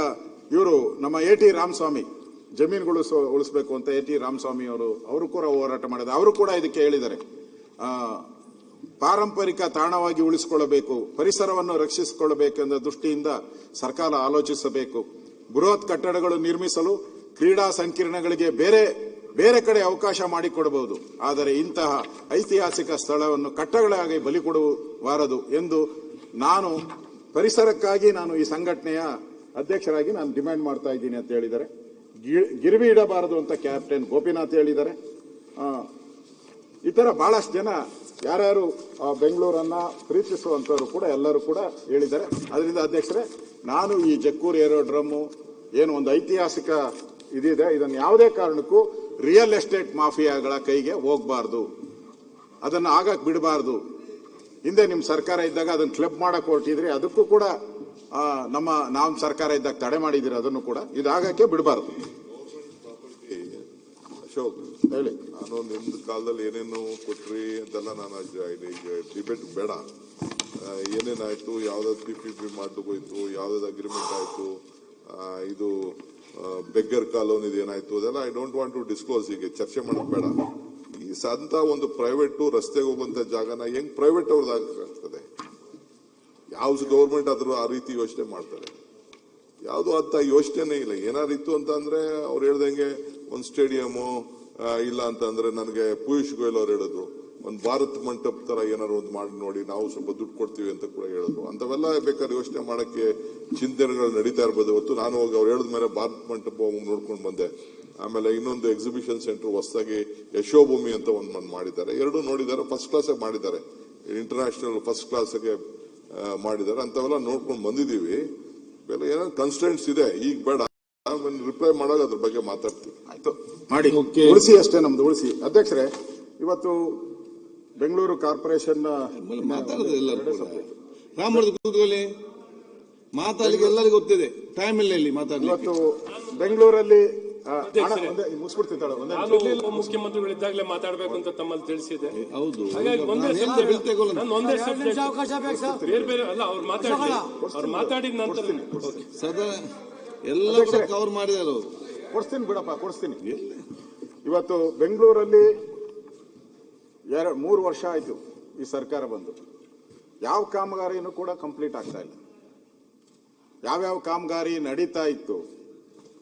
ಇವರು ನಮ್ಮ AT ರಾಮಸ್ವಾಮಿ ಜಮೀನುಗಳು ಉಳಿಸಬೇಕು ಅಂತ AT ರಾಮಸ್ವಾಮಿ ಅವರು ಕೂಡ ಹೋರಾಟ ಮಾಡಿದ್ದಾರೆ. ಅವರು ಕೂಡ ಇದಕ್ಕೆ ಹೇಳಿದ್ದಾರೆ, ಪಾರಂಪರಿಕ ತಾಣವಾಗಿ ಉಳಿಸಿಕೊಳ್ಳಬೇಕು, ಪರಿಸರವನ್ನು ರಕ್ಷಿಸಿಕೊಳ್ಳಬೇಕೆಂಬ ದೃಷ್ಟಿಯಿಂದ ಸರ್ಕಾರ ಆಲೋಚಿಸಬೇಕು. ಬೃಹತ್ ಕಟ್ಟಡಗಳು ನಿರ್ಮಿಸಲು ಕ್ರೀಡಾ ಸಂಕೀರ್ಣಗಳಿಗೆ ಬೇರೆ ಕಡೆ ಅವಕಾಶ ಮಾಡಿಕೊಡಬಹುದು, ಆದರೆ ಇಂತಹ ಐತಿಹಾಸಿಕ ಸ್ಥಳವನ್ನು ಕಟ್ಟಡಗಳಾಗಿ ಬಲಿ ಕೊಡಬಾರದು ಎಂದು ಪರಿಸರಕ್ಕಾಗಿ ನಾನು ಈ ಸಂಘಟನೆಯ ಅಧ್ಯಕ್ಷರಾಗಿ ನಾನು ಡಿಮ್ಯಾಂಡ್ ಮಾಡ್ತಾ ಇದ್ದೀನಿ ಅಂತ ಹೇಳಿದ್ದಾರೆ. ಗಿರ್ವಿ ಇಡಬಾರದು ಅಂತ ಕ್ಯಾಪ್ಟನ್ ಗೋಪಿನಾಥ್ ಹೇಳಿದ್ದಾರೆ. ಈ ತರ ಬಹಳಷ್ಟು ಜನ ಯಾರ್ಯಾರು ಬೆಂಗಳೂರನ್ನ ಪ್ರೀತಿಸುವಂತವರು ಕೂಡ ಎಲ್ಲರೂ ಕೂಡ ಹೇಳಿದ್ದಾರೆ. ಅದರಿಂದ ಅಧ್ಯಕ್ಷರೇ, ನಾನು ಈ ಜಕ್ಕೂರು ಏರೋಡ್ರಮ್ ಏನು ಒಂದು ಐತಿಹಾಸಿಕ ಇದಿದೆ, ಇದನ್ನು ಯಾವುದೇ ಕಾರಣಕ್ಕೂ ರಿಯಲ್ ಎಸ್ಟೇಟ್ ಮಾಫಿಯಾಗಳ ಕೈಗೆ ಹೋಗಬಾರ್ದು, ಅದನ್ನು ಆಗಕ್ಕೆ ಬಿಡಬಾರ್ದು. ಹಿಂದೆ ನಿಮ್ಮ ಸರ್ಕಾರ ಇದ್ದಾಗ ಅದನ್ನು ಕ್ಲಬ್ ಮಾಡಕ್ ಹೊರಟಿದ್ರಿ, ಅದಕ್ಕೂ ಕೂಡ ನಮ್ಮ ಸರ್ಕಾರ ಇದ್ದಾಗ ತಡೆ ಮಾಡಿದಿರಿ, ಅದನ್ನು ಕೂಡ ಇದಾಗಕ್ಕೆ ಬಿಡಬಾರ್ದು. ಅಶೋಕ್ ಹೇಳಿ, ನಾನು ನಿಮ್ದು ಕಾಲದಲ್ಲಿ ಏನೇನು ಕೊಟ್ರಿ ಅಂತೆಲ್ಲ ನಾನು ಡಿಬೇಟ್ ಬೇಡ. ಏನೇನಾಯ್ತು, ಯಾವ್ದಾದ್ರು PPP ಹೋಯ್ತು, ಯಾವ್ದಾದ್ರು ಅಗ್ರಿಮೆಂಟ್ ಆಯ್ತು, ಇದು ಬೆಗ್ಗರ್ ಕಾಲೋನಿ ಏನಾಯ್ತು, ಅದೆಲ್ಲ I don't want to disclose. ಈಗ ಚರ್ಚೆ ಮಾಡೋದು ಬೇಡ. ಈ ಸಂತ ಒಂದು ಪ್ರೈವೇಟ್ ರಸ್ತೆಗೆ ಹೋಗುವಂತ ಜಾಗನ ಹೆಂಗ್ ಪ್ರೈವೇಟ್ ಅವ್ರದ್ದಾಗ್ತದೆ? ಯಾವ ಗವರ್ಮೆಂಟ್ ಆದ್ರೂ ಆ ರೀತಿ ಯೋಚನೆ ಮಾಡ್ತಾರೆ? ಯಾವುದು ಅಂತ ಯೋಚನೆ ಇಲ್ಲ. ಏನಾದ್ರು ಇತ್ತು ಅಂತ ಅಂದ್ರೆ ಅವ್ರು ಹೇಳ್ದಂಗೆ ಒಂದು ಸ್ಟೇಡಿಯಮು ಇಲ್ಲ ಅಂತಂದ್ರೆ, ನನಗೆ ಪೀಯೂಷ್ ಗೋಯಲ್ ಅವ್ರು ಹೇಳಿದ್ರು ಒಂದು ಭಾರತ್ ಮಂಟಪ ತರ ಏನಾದ್ರು ಒಂದು ಮಾಡಿ ನೋಡಿ, ನಾವು ಸ್ವಲ್ಪ ದುಡ್ಡು ಕೊಡ್ತೀವಿ ಅಂತ ಕೂಡ ಹೇಳಿದ್ರು. ಅಂತವೆಲ್ಲ ಬೇಕಾದ್ರೆ ಯೋಚನೆ ಮಾಡಕ್ಕೆ ಚಿಂತನೆಗಳು ನಡೀತಾ ಇರ್ಬೋದು. ಹೊತ್ತು ನಾನು ಹೋಗಿ ಅವ್ರು ಹೇಳಿದ ಮೇಲೆ ಭಾರತ್ ಮಂಟಪ ನೋಡ್ಕೊಂಡು ಬಂದೆ. ಆಮೇಲೆ ಇನ್ನೊಂದು ಎಕ್ಸಿಬಿಷನ್ ಸೆಂಟರ್ ಹೊಸದಾಗಿ ಯಶೋಭೂಮಿ ಅಂತ ಒಂದು ಮಾಡಿದ್ದಾರೆ. 2 ನೋಡಿದ್ದಾರೆ, ಫಸ್ಟ್ ಕ್ಲಾಸ್ ಮಾಡಿದ್ದಾರೆ, ಇಂಟರ್ನ್ಯಾಷನಲ್ ಫಸ್ಟ್ ಕ್ಲಾಸ್ಗೆ ಮಾಡಿದ್ದಾರೆ. ಅಂತವೆಲ್ಲ ನೋಡ್ಕೊಂಡು ಬಂದಿದ್ದೀವಿ. ಬೇರೆ ಏನಾದ್ರು ಕನ್ಸ್ಟೆಂಟ್ಸ್ ಇದೆ, ಈಗ ಬೇಡ. ನಾನು ರಿಪ್ಲೈ ಮಾಡಾಗ ಅದ್ರ ಬಗ್ಗೆ ಮಾತಾಡ್ತೀನಿ. ಆಯ್ತು ಮಾಡಿ ಉಳಿಸಿ ಅಷ್ಟೇ, ನಮ್ದು ಉಳಿಸಿ. ಅಧ್ಯಕ್ಷರೇ, ಇವತ್ತು ಬೆಂಗಳೂರು ಕಾರ್ಪೊರೇಷನ್ ಮಾತಾಡ್ಲಿಕ್ಕೆ ಎಲ್ಲರಿಗೂ ಗೊತ್ತಿದೆ, ಟೈಮ್ ಇಲ್ಲ ಇಲ್ಲಿ ಮಾತಾಡ್ಲಿಕ್ಕೆ. ಇವತ್ತು ಬೆಂಗಳೂರಲ್ಲಿ ಮುಗಿಸ್ಬಿಡ್ತಿದ್ದಾಳೆ. ಮುಖ್ಯಮಂತ್ರಿಗಳಿದ್ದಾಗಲೇ ಮಾತಾಡಬೇಕು ಅಂತ ತಮ್ಮಲ್ಲಿ ತಿಳಿಸಿದೆ. ಹೌದು, ಹಾಗಾಗಿ ಒಂದೇ ಬೇರೆ ಬೇರೆ ಅಲ್ಲ, ಅವ್ರು ಮಾತಾಡಿದ ನಂತರ ಸದಾ ಎಲ್ಲ ಕವರ್ ಮಾಡಿದಾರೆ ಅವರು. ಕೊಡಿಸ್ತೀನಿ ಬಿಡಪ್ಪ, ಕೊಡಿಸ್ತೀನಿ. ಇವತ್ತು ಬೆಂಗಳೂರಲ್ಲಿ 3 ವರ್ಷ ಆಯ್ತು ಈ ಸರ್ಕಾರ ಬಂದು, ಯಾವ ಕಾಮಗಾರಿನೂ ಕೂಡ ಕಂಪ್ಲೀಟ್ ಆಗ್ತಾ ಇಲ್ಲ. ಯಾವ್ಯಾವ ಕಾಮಗಾರಿ ನಡೀತಾ ಇತ್ತು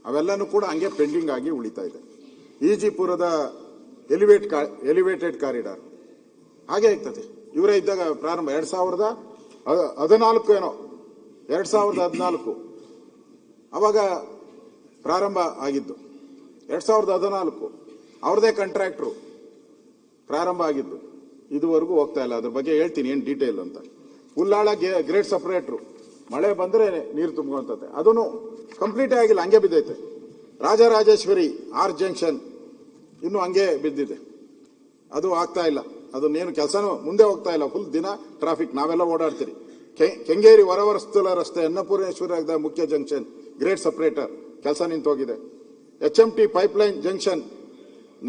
ಅವೆಲ್ಲನೂ ಕೂಡ ಹಂಗೆ ಪೆಂಡಿಂಗ್ ಆಗಿ ಉಳಿತಾ ಇದೆ. ಈಜಿಪುರದ ಎಲಿವೇಟೆಡ್ ಕಾರಿಡಾರ್ ಹಾಗೆ ಆಗ್ತದೆ. ಇವರೇ ಇದ್ದಾಗ ಪ್ರಾರಂಭ 2014 ಏನೋ 2014 ಅವಾಗ ಪ್ರಾರಂಭ ಆಗಿದ್ದು. 2014 ಅವ್ರದೇ ಕಾಂಟ್ರಾಕ್ಟ್ರು ಪ್ರಾರಂಭ ಆಗಿದ್ದು, ಇದುವರೆಗೂ ಹೋಗ್ತಾ ಇಲ್ಲ. ಅದ್ರ ಬಗ್ಗೆ ಹೇಳ್ತೀನಿ ಏನು ಡೀಟೇಲ್ ಅಂತ. ಉಲ್ಲಾಳ ಗ್ರೇಟ್ ಸಪರೇಟ್ರು, ಮಳೆ ಬಂದ್ರೆ ನೀರು ತುಂಬುವಂಥದ್ದು, ಅದನ್ನು ಕಂಪ್ಲೀಟೇ ಆಗಿಲ್ಲ, ಹಂಗೆ ಬಿದ್ದೈತೆ. ರಾಜರಾಜೇಶ್ವರಿ ಆರ್ ಜಂಕ್ಷನ್ ಇನ್ನು ಹಂಗೆ ಬಿದ್ದಿದೆ, ಅದು ಆಗ್ತಾ ಇಲ್ಲ. ಅದನ್ನೇನು ಕೆಲಸನೂ ಮುಂದೆ ಹೋಗ್ತಾ ಇಲ್ಲ. ಫುಲ್ ದಿನ ಟ್ರಾಫಿಕ್, ನಾವೆಲ್ಲ ಓಡಾಡ್ತೀರಿ. ಕೆಂಗೇರಿ ಹೊರವರ್ತುಲ ರಸ್ತೆ ಅನ್ನಪೂರ್ಣೇಶ್ವರ ಮುಖ್ಯ ಜಂಕ್ಷನ್ ಗ್ರೇಟ್ ಸಪರೇಟರ್ ಕೆಲಸ ನಿಂತೋಗಿದೆ. HMT ಪೈಪ್ಲೈನ್ ಜಂಕ್ಷನ್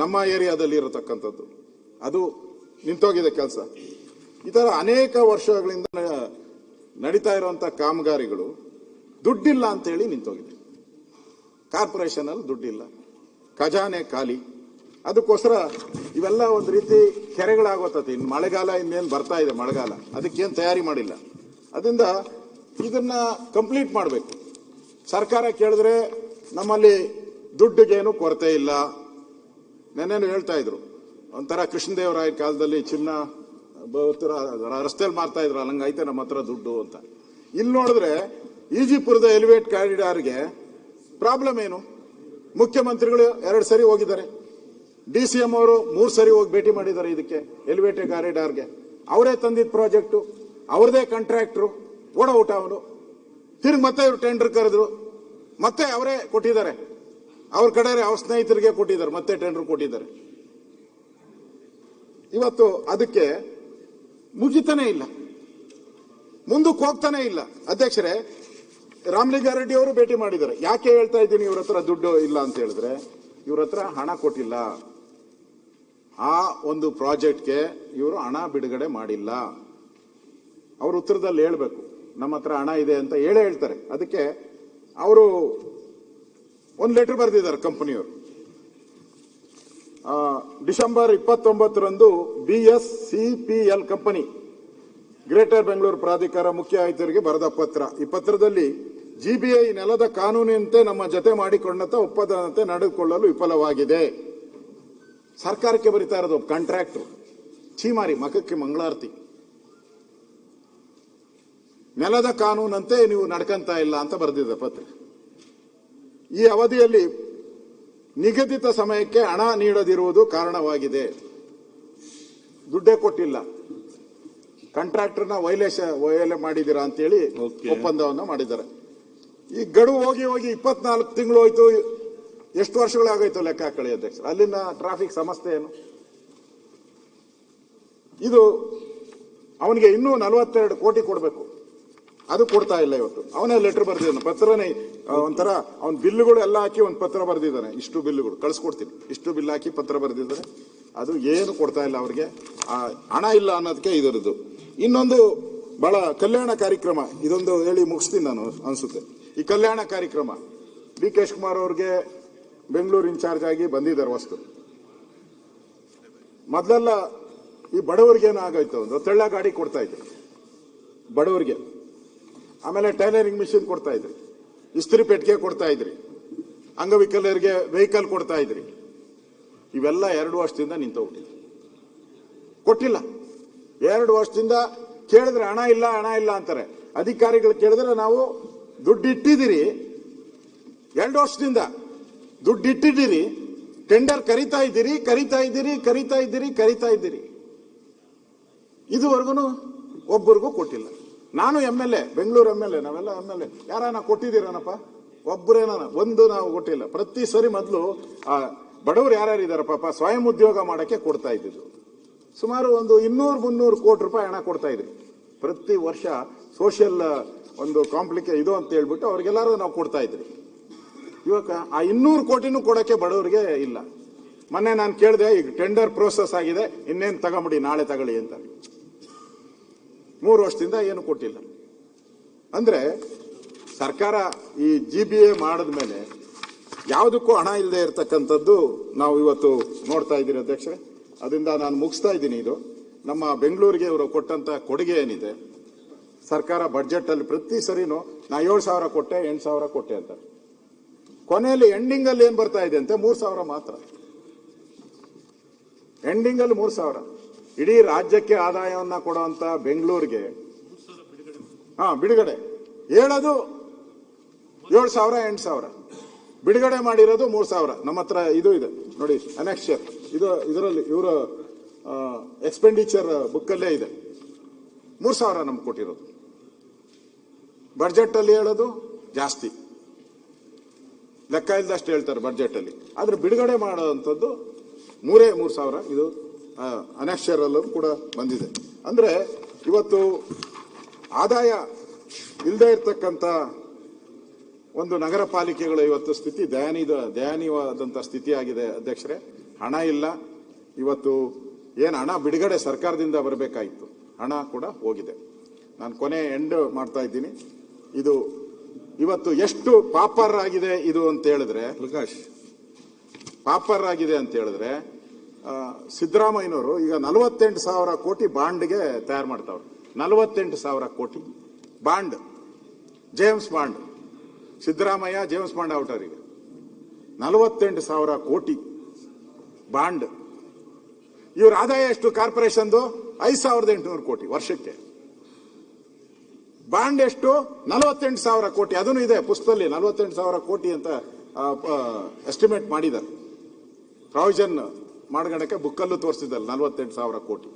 ನಮ್ಮ ಏರಿಯಾದಲ್ಲಿ ಇರತಕ್ಕಂಥದ್ದು, ಅದು ನಿಂತೋಗಿದೆ ಕೆಲಸ. ಈ ತರ ಅನೇಕ ವರ್ಷಗಳಿಂದ ನಡೀತಾ ಇರುವಂತ ಕಾಮಗಾರಿಗಳು ದುಡ್ಡಿಲ್ಲ ಅಂತೇಳಿ ನಿಂತೋಗಿದೆ. ಕಾರ್ಪೊರೇಷನ್ ಅಲ್ಲಿ ದುಡ್ಡಿಲ್ಲ, ಖಜಾನೆ ಖಾಲಿ. ಅದಕ್ಕೋಸ್ಕರ ಇವೆಲ್ಲ ಒಂದು ರೀತಿ ಕೆರೆಗಳಾಗೋತತಿ. ಇನ್ನು ಮಳೆಗಾಲ ಇನ್ನೇನು ಬರ್ತಾ ಇದೆ, ಮಳೆಗಾಲ, ಅದಕ್ಕೇನು ತಯಾರಿ ಮಾಡಿಲ್ಲ. ಅದರಿಂದ ಇದನ್ನ ಕಂಪ್ಲೀಟ್ ಮಾಡಬೇಕು. ಸರ್ಕಾರ ಕೇಳಿದ್ರೆ ನಮ್ಮಲ್ಲಿ ದುಡ್ಡಿಗೇನು ಕೊರತೆ ಇಲ್ಲ. ನೆನ್ನೆನು ಹೇಳ್ತಾ ಇದ್ರು, ಒಂಥರ ಕೃಷ್ಣದೇವರಾಯ ಕಾಲದಲ್ಲಿ ಚಿನ್ನ ರಸ್ತೆಯಲ್ಲಿ ಮಾರ್ತಾ ಇದ್ರು, ಹಂಗ ಐತೆ ನಮ್ಮ ಹತ್ರ ದುಡ್ಡು ಅಂತ. ಇಲ್ಲಿ ನೋಡಿದ್ರೆ ಈಜಿಪುರದ ಎಲಿವೇಟ್ ಕಾರಿಡಾರ್ಗೆ ಪ್ರಾಬ್ಲಮ್ ಏನು? ಮುಖ್ಯಮಂತ್ರಿಗಳು 2 ಸರಿ ಹೋಗಿದ್ದಾರೆ, DCM ಅವರು 3 ಸರಿ ಹೋಗಿ ಭೇಟಿ ಮಾಡಿದ್ದಾರೆ. ಇದಕ್ಕೆ ಎಲಿವೇಟೆಡ್ ಕಾರಿಡಾರ್ಗೆ ಅವರೇ ತಂದಿದ್ದ ಪ್ರಾಜೆಕ್ಟು, ಅವ್ರದೇ ಕಾಂಟ್ರಾಕ್ಟ್ರು, ಓಡೌಟ ಅವನು. ತಿರ್ಗಿ ಮತ್ತೆ ಇವರು ಟೆಂಡರ್ ಕರೆದ್ರು, ಮತ್ತೆ ಅವರೇ ಕೊಟ್ಟಿದ್ದಾರೆ. ಅವ್ರ ಕಡೆ ಅವ್ರ ಸ್ನೇಹಿತರಿಗೆ ಕೊಟ್ಟಿದ್ದಾರೆ, ಮತ್ತೆ ಟೆಂಡರ್ ಕೊಟ್ಟಿದ್ದಾರೆ. ಇವತ್ತು ಅದಕ್ಕೆ ಮುಗಿತಾನೆ ಇಲ್ಲ, ಮುಂದಕ್ಕೆ ಹೋಗ್ತಾನೆ ಇಲ್ಲ. ಅಧ್ಯಕ್ಷರೇ, ರಾಮಲಿಂಗಾರೆಡ್ಡಿ ಅವರು ಭೇಟಿ ಮಾಡಿದ್ದಾರೆ. ಯಾಕೆ ಹೇಳ್ತಾ ಇದ್ದೀನಿ ಇವ್ರ ಹತ್ರ ದುಡ್ಡು ಇಲ್ಲ ಅಂತ ಹೇಳಿದ್ರೆ, ಇವ್ರ ಹತ್ರ ಹಣ ಕೊಟ್ಟಿಲ್ಲ. ಆ ಒಂದು ಪ್ರಾಜೆಕ್ಟ್ಗೆ ಇವರು ಹಣ ಬಿಡುಗಡೆ ಮಾಡಿಲ್ಲ. ಅವ್ರ ಉತ್ತರದಲ್ಲಿ ಹೇಳ್ಬೇಕು, ನಮ್ಮ ಹತ್ರ ಹಣ ಇದೆ ಅಂತ ಹೇಳ್ತಾರೆ. ಅದಕ್ಕೆ ಅವರು ಒಂದು ಲೆಟರ್ ಬರೆದಿದ್ದಾರೆ ಕಂಪನಿಯವರು. ಡಿಸೆಂಬರ್ 29ರಂದು BSCPL ಕಂಪನಿ ಗ್ರೇಟರ್ ಬೆಂಗಳೂರು ಪ್ರಾಧಿಕಾರ ಮುಖ್ಯ ಆಯುಕ್ತರಿಗೆ ಬರೆದ ಪತ್ರ. ಈ ಪತ್ರದಲ್ಲಿ GBI ನೆಲದ ಕಾನೂನಿನಂತೆ ನಮ್ಮ ಜೊತೆ ಮಾಡಿಕೊಂಡಂತ ಒಪ್ಪಂದದಂತೆ ನಡೆದುಕೊಳ್ಳಲು ವಿಫಲವಾಗಿದೆ. ಸರ್ಕಾರಕ್ಕೆ ಬರೀತಾ ಇರೋದು ಕಾಂಟ್ರಾಕ್ಟರ್, ಚೀಮಾರಿ ಮಖಕ್ಕೆ ಮಂಗಳಾರತಿ. ನೆಲದ ಕಾನೂನಂತೆ ನೀವು ನಡ್ಕಂತ ಇಲ್ಲ ಅಂತ ಬರೆದಿದೆ ಪತ್ರ. ಈ ಅವಧಿಯಲ್ಲಿ ನಿಗದಿತ ಸಮಯಕ್ಕೆ ಹಣ ನೀಡದಿರುವುದು ಕಾರಣವಾಗಿದೆ. ದುಡ್ಡೇ ಕೊಟ್ಟಿಲ್ಲ, ಕಾಂಟ್ರಾಕ್ಟರ್ನ ವೈಲೇಷನ್ ಮಾಡಿದ್ದೀರಾ ಅಂತೇಳಿ ಒಪ್ಪಂದವನ್ನು ಮಾಡಿದ್ದಾರೆ. ಈ ಗಡುವು ಹೋಗಿ 24 ತಿಂಗಳು ಹೋಯ್ತು. ಎಷ್ಟು ವರ್ಷಗಳಾಗೋಯ್ತು ಲೆಕ್ಕ ಹಾಕಳಿ ಅಧ್ಯಕ್ಷರು. ಅಲ್ಲಿನ ಟ್ರಾಫಿಕ್ ಸಮಸ್ಯೆ ಏನು? ಇದು ಅವನಿಗೆ ಇನ್ನೂ 42 ಕೋಟಿ ಕೊಡಬೇಕು, ಅದು ಕೊಡ್ತಾ ಇಲ್ಲ. ಇವತ್ತು ಅವನೇ ಲೆಟರ್ ಬರ್ದಿದ್ದಾನೆ, ಪತ್ರನೇ ಒಂಥರ ಅವನ ಬಿಲ್ಗಳು ಎಲ್ಲ ಹಾಕಿ ಒಂದು ಪತ್ರ ಬರ್ದಿದ್ದಾನೆ. ಇಷ್ಟು ಬಿಲ್ಗಳು ಕಳಿಸ್ಕೊಡ್ತೀನಿ, ಇಷ್ಟು ಬಿಲ್ ಹಾಕಿ ಪತ್ರ ಬರ್ದಿದ್ದಾನೆ. ಅದು ಏನು ಕೊಡ್ತಾ ಇಲ್ಲ ಅವ್ರಿಗೆ, ಹಣ ಇಲ್ಲ ಅನ್ನೋದಕ್ಕೆ ಇದರದ್ದು. ಇನ್ನೊಂದು ಬಹಳ ಕಲ್ಯಾಣ ಕಾರ್ಯಕ್ರಮ, ಇದೊಂದು ಹೇಳಿ ಮುಗಿಸ್ತೀನಿ ನಾನು ಅನ್ಸುತ್ತೆ. ಈ ಕಲ್ಯಾಣ ಕಾರ್ಯಕ್ರಮ DK ಶಿವಕುಮಾರ್ ಅವ್ರಿಗೆ ಬೆಂಗಳೂರು ಇನ್ಚಾರ್ಜ್ ಆಗಿ ಬಂದಿದ್ದಾರೆ ವಸ್ತು. ಮೊದಲೆಲ್ಲ ಈ ಬಡವರಿಗೆ ಏನಾಗೋಯ್ತು ಅಂದ್ರೆ ತೆಳ್ಳ ಗಾಡಿ ಕೊಡ್ತಾ ಇದ್ರು ಬಡವರಿಗೆ, ಆಮೇಲೆ ಟೈಲರಿಂಗ್ ಮಿಷಿನ್ ಕೊಡ್ತಾ ಇದ್ರಿ, ಇಸ್ತ್ರಿ ಪೆಟ್ಟಿಗೆ ಕೊಡ್ತಾ ಇದ್ರಿ, ಅಂಗವಿಕಲರಿಗೆ ವೆಹಿಕಲ್ ಕೊಡ್ತಾ ಇದ್ರಿ. ಇವೆಲ್ಲ 2 ವರ್ಷದಿಂದ ನಿಂತೋಗ್ಬಿಟ್ಟಿದೆ, ಕೊಟ್ಟಿಲ್ಲ. 2 ವರ್ಷದಿಂದ ಕೇಳಿದ್ರೆ ಹಣ ಇಲ್ಲ ಅಂತಾರೆ. ಅಧಿಕಾರಿಗಳು ಕೇಳಿದ್ರೆ ನಾವು ದುಡ್ಡು ಇಟ್ಟಿದ್ದೀರಿ, 2 ವರ್ಷದಿಂದ ದುಡ್ಡು ಇಟ್ಟಿದ್ದೀರಿ, ಟೆಂಡರ್ ಕರಿತಾ ಇದ್ದೀರಿ, ಇದುವರೆಗೂ ಒಬ್ಬರಿಗೂ ಕೊಟ್ಟಿಲ್ಲ. ನಾನು MLA, ಬೆಂಗಳೂರು MLA, ನಾವೆಲ್ಲ MLA. ಯಾರನ್ನ ಕೊಟ್ಟಿದ್ದೀರನಪ್ಪ? ಒಬ್ಬರೇನ ಒಂದು ನಾವು ಕೊಟ್ಟಿಲ್ಲ. ಪ್ರತಿ ಸರಿ ಮೊದಲು ಬಡವರು ಯಾರ್ಯಾರು ಇದಾರೆ ಪಾಪ ಸ್ವಯಂ ಉದ್ಯೋಗ ಮಾಡಕ್ಕೆ ಕೊಡ್ತಾ ಇದ್ದಿದ್ದು. ಸುಮಾರು ಒಂದು 200-300 ಕೋಟಿ ರೂಪಾಯಿ ಹಣ ಕೊಡ್ತಾ ಇದ್ರಿ ಪ್ರತಿ ವರ್ಷ. ಸೋಷಿಯಲ್ ಒಂದು ಇದು ಅಂತ ಹೇಳ್ಬಿಟ್ಟು ಅವ್ರಿಗೆಲ್ಲರೂ ನಾವು ಕೊಡ್ತಾ ಇದ್ರಿ. ಇವಾಗ ಆ 200 ಕೋಟಿನೂ ಕೊಡಕ್ಕೆ ಬಡವರಿಗೆ ಇಲ್ಲ. ಮೊನ್ನೆ ನಾನು ಕೇಳಿದೆ, ಈಗ ಟೆಂಡರ್ ಪ್ರೋಸೆಸ್ ಆಗಿದೆ, ಇನ್ನೇನು ತಗೊಂಬಿಡಿ, ನಾಳೆ ತಗೊಳ್ಳಿ ಅಂತ. 3 ವರ್ಷದಿಂದ ಏನು ಕೊಟ್ಟಿಲ್ಲ. ಅಂದ್ರೆ ಸರ್ಕಾರ ಈ GBA ಮಾಡಿದ್ಮೇಲೆ ಯಾವುದಕ್ಕೂ ಹಣ ಇಲ್ಲದೆ ಇರತಕ್ಕಂಥದ್ದು ನಾವು ಇವತ್ತು ನೋಡ್ತಾ ಇದ್ದೀರಿ ಅಧ್ಯಕ್ಷರೇ. ಅದರಿಂದ ನಾನು ಮುಗಿಸ್ತಾ ಇದ್ದೀನಿ. ಇದು ನಮ್ಮ ಬೆಂಗಳೂರಿಗೆ ಇವರು ಕೊಟ್ಟಂತ ಕೊಡುಗೆ ಏನಿದೆ, ಸರ್ಕಾರ ಬಡ್ಜೆಟ್ ಅಲ್ಲಿ ಪ್ರತಿ ಸರಿನೂ ನಾ 7,000 ಕೊಟ್ಟೆ 8,000 ಕೊಟ್ಟೆ ಅಂತ, ಕೊನೆಯಲ್ಲಿ ಎಂಡಿಂಗ್ ಅಲ್ಲಿ ಏನ್ ಬರ್ತಾ ಇದೆ ಅಂತ 3,000 ಮಾತ್ರ. ಎಂಡಿಂಗ್ ಅಲ್ಲಿ 3,000. ಇಡೀ ರಾಜ್ಯಕ್ಕೆ ಆದಾಯವನ್ನ ಕೊಡುವಂತ ಬೆಂಗಳೂರಿಗೆ ಬಿಡುಗಡೆ ಹೇಳೋದು 7,000 8,000, ಬಿಡುಗಡೆ ಮಾಡಿರೋದು 3,000. ನಮ್ಮ ಹತ್ರ ಇದು ಇದೆ ನೋಡಿ, ಅನೆಕ್ಷರ್ ಇದರಲ್ಲಿ ಇವರ ಎಕ್ಸ್ಪೆಂಡಿಚರ್ ಬುಕ್ ಅಲ್ಲೇ ಇದೆ. 3,000 ನಮ್ಗೆ ಕೊಟ್ಟಿರೋದು. ಬಡ್ಜೆಟ್ ಅಲ್ಲಿ ಹೇಳೋದು ಜಾಸ್ತಿ, ಲೆಕ್ಕ ಇಲ್ದಷ್ಟು ಹೇಳ್ತಾರೆ ಬಡ್ಜೆಟ್ ಅಲ್ಲಿ. ಆದ್ರೆ ಬಿಡುಗಡೆ ಮಾಡುವಂಥದ್ದು 3,000. ಇದು ಅನೆಕ್ಷರ್ ಅಲ್ಲೂ ಕೂಡ ಬಂದಿದೆ. ಅಂದ್ರೆ ಇವತ್ತು ಆದಾಯ ಇಲ್ಲದೆ ಇರ್ತಕ್ಕಂಥ ಒಂದು ನಗರ ಪಾಲಿಕೆಗಳ ಇವತ್ತು ಸ್ಥಿತಿ ದಯನೀಯವಾದಂಥ ಸ್ಥಿತಿ ಆಗಿದೆ ಅಧ್ಯಕ್ಷರೇ. ಹಣ ಇಲ್ಲ. ಇವತ್ತು ಏನು ಹಣ ಬಿಡುಗಡೆ ಸರ್ಕಾರದಿಂದ ಬರಬೇಕಾಯಿತು, ಹಣ ಕೂಡ ಹೋಗಿದೆ. ನಾನು ಕೊನೆ ಎಂಡ್ ಮಾಡ್ತಾ ಇದ್ದೀನಿ. ಇದು ಇವತ್ತು ಎಷ್ಟು ಪಾಪರ್ ಆಗಿದೆ ಇದು ಅಂತ ಹೇಳಿದ್ರೆ, ಪ್ರಕಾಶ್ ಪಾಪರ್ ಆಗಿದೆ ಅಂತ ಹೇಳಿದ್ರೆ, ಸಿದ್ದರಾಮಯ್ಯನವರು ಈಗ 48,000 ಕೋಟಿ ಬಾಂಡ್ಗೆ ತಯಾರು ಮಾಡ್ತಾವ್ರು. 48,000 ಕೋಟಿ bond, James bond. Siddaramaiah James bond outer. ಈಗ 48,000 ಕೋಟಿ ಬಾಂಡ್. ಇವ್ರ ಆದಾಯ ಎಷ್ಟು ಕಾರ್ಪೊರೇಷನ್ದು? 5,800 ಕೋಟಿ ವರ್ಷಕ್ಕೆ. ಬಾಂಡ್ ಎಷ್ಟು? 48,000 ಕೋಟಿ. ಅದನ್ನು ಇದೆ ಪುಸ್ತಕದಲ್ಲಿ, 48,000 ಕೋಟಿ ಅಂತ ಎಸ್ಟಿಮೇಟ್ ಮಾಡಿದ್ದಾರೆ. ಪ್ರಾವಿಷನ್ ಮಾಡ್ಕೊಳಕ್ಕೆ ಬುಕ್ಕಲ್ಲೂ ತೋರಿಸಿದ್ದಾರೆ 48,000 ಕೋಟಿ.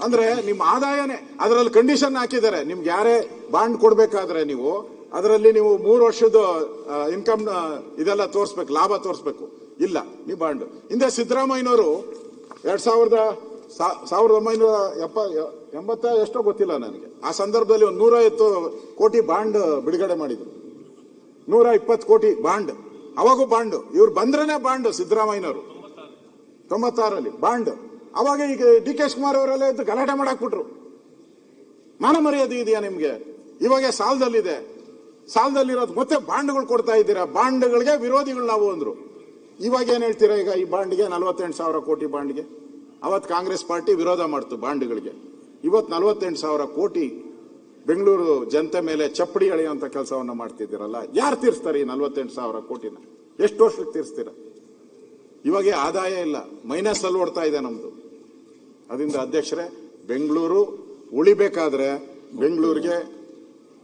ಅಂದ್ರೆ ನಿಮ್ಮ ಆದಾಯನೇ ಅದರಲ್ಲಿ ಕಂಡೀಷನ್ ಹಾಕಿದ್ದಾರೆ. ನಿಮ್ಗೆ ಯಾರೇ ಬಾಂಡ್ ಕೊಡ್ಬೇಕಾದ್ರೆ ನೀವು ಅದರಲ್ಲಿ ನೀವು 3 ವರ್ಷದ ಇನ್ಕಮ್ ಇದೆಲ್ಲ ತೋರಿಸ್ಬೇಕು, ಲಾಭ ತೋರಿಸ್ಬೇಕು. ಇಲ್ಲ, ನೀವು ಬಾಂಡ್. ಹಿಂದೆ ಸಿದ್ದರಾಮಯ್ಯನವರು 1980 ಎಷ್ಟೋ ಗೊತ್ತಿಲ್ಲ ನನಗೆ, ಆ ಸಂದರ್ಭದಲ್ಲಿ ಒಂದು 150 ಕೋಟಿ ಬಾಂಡ್ ಬಿಡುಗಡೆ ಮಾಡಿದ್ರು. 120 ಕೋಟಿ ಬಾಂಡ್. ಅವಾಗೂ ಬಾಂಡ್. ಇವ್ರು ಬಂದ್ರೇನೆ ಬಾಂಡ್. ಸಿದ್ದರಾಮಯ್ಯನವರು 96ರಲ್ಲಿ ಬಾಂಡ್. ಅವಾಗ ಈಗ DK ಶಿವಕುಮಾರ್ ಅವರೆಲ್ಲ ಇದ್ದು ಗಲಾಟೆ ಮಾಡಾಕ್ಬಿಟ್ರು. ಮಾನ ಮರ್ಯಾದೆ ಇದೆಯಾ ನಿಮ್ಗೆ? ಇವಾಗ ಸಾಲದಲ್ಲಿದೆ, ಸಾಲದಲ್ಲಿರೋದು ಮತ್ತೆ ಬಾಂಡ್ಗಳು ಕೊಡ್ತಾ ಇದ್ದೀರಾ. ಬಾಂಡ್ಗಳಿಗೆ ವಿರೋಧಿಗಳು ನಾವು ಅಂದ್ರು. ಇವಾಗ ಏನ್ ಹೇಳ್ತೀರಾ ಈಗ ಈ ಬಾಂಡ್ಗೆ? 48,000 ಕೋಟಿ ಬಾಂಡ್ಗೆ ಅವತ್ತು ಕಾಂಗ್ರೆಸ್ ಪಾರ್ಟಿ ವಿರೋಧ ಮಾಡ್ತು ಬಾಂಡ್ಗಳಿಗೆ. ಇವತ್ತು 48,000 ಕೋಟಿ ಬೆಂಗಳೂರು ಜನತೆ ಮೇಲೆ ಚಪ್ಪಡಿ ಎಳೆಯುವಂತ ಕೆಲಸವನ್ನ ಮಾಡ್ತಿದ್ದೀರಲ್ಲ. ಯಾರು ತೀರಿಸ್ತಾರೆ ಈ 48,000 ಕೋಟಿನ? ಎಷ್ಟು ವರ್ಷಕ್ಕೆ ತೀರಿಸ್ತೀರ? ಇವಾಗ ಆದಾಯ ಇಲ್ಲ, ಮೈನಸ್ ಅಲ್ಲಿ ಓಡ್ತಾ ಇದೆ ನಮ್ದು. ಅದರಿಂದ ಅಧ್ಯಕ್ಷರೇ, ಬೆಂಗಳೂರು ಉಳಿಬೇಕಾದ್ರೆ, ಬೆಂಗಳೂರಿಗೆ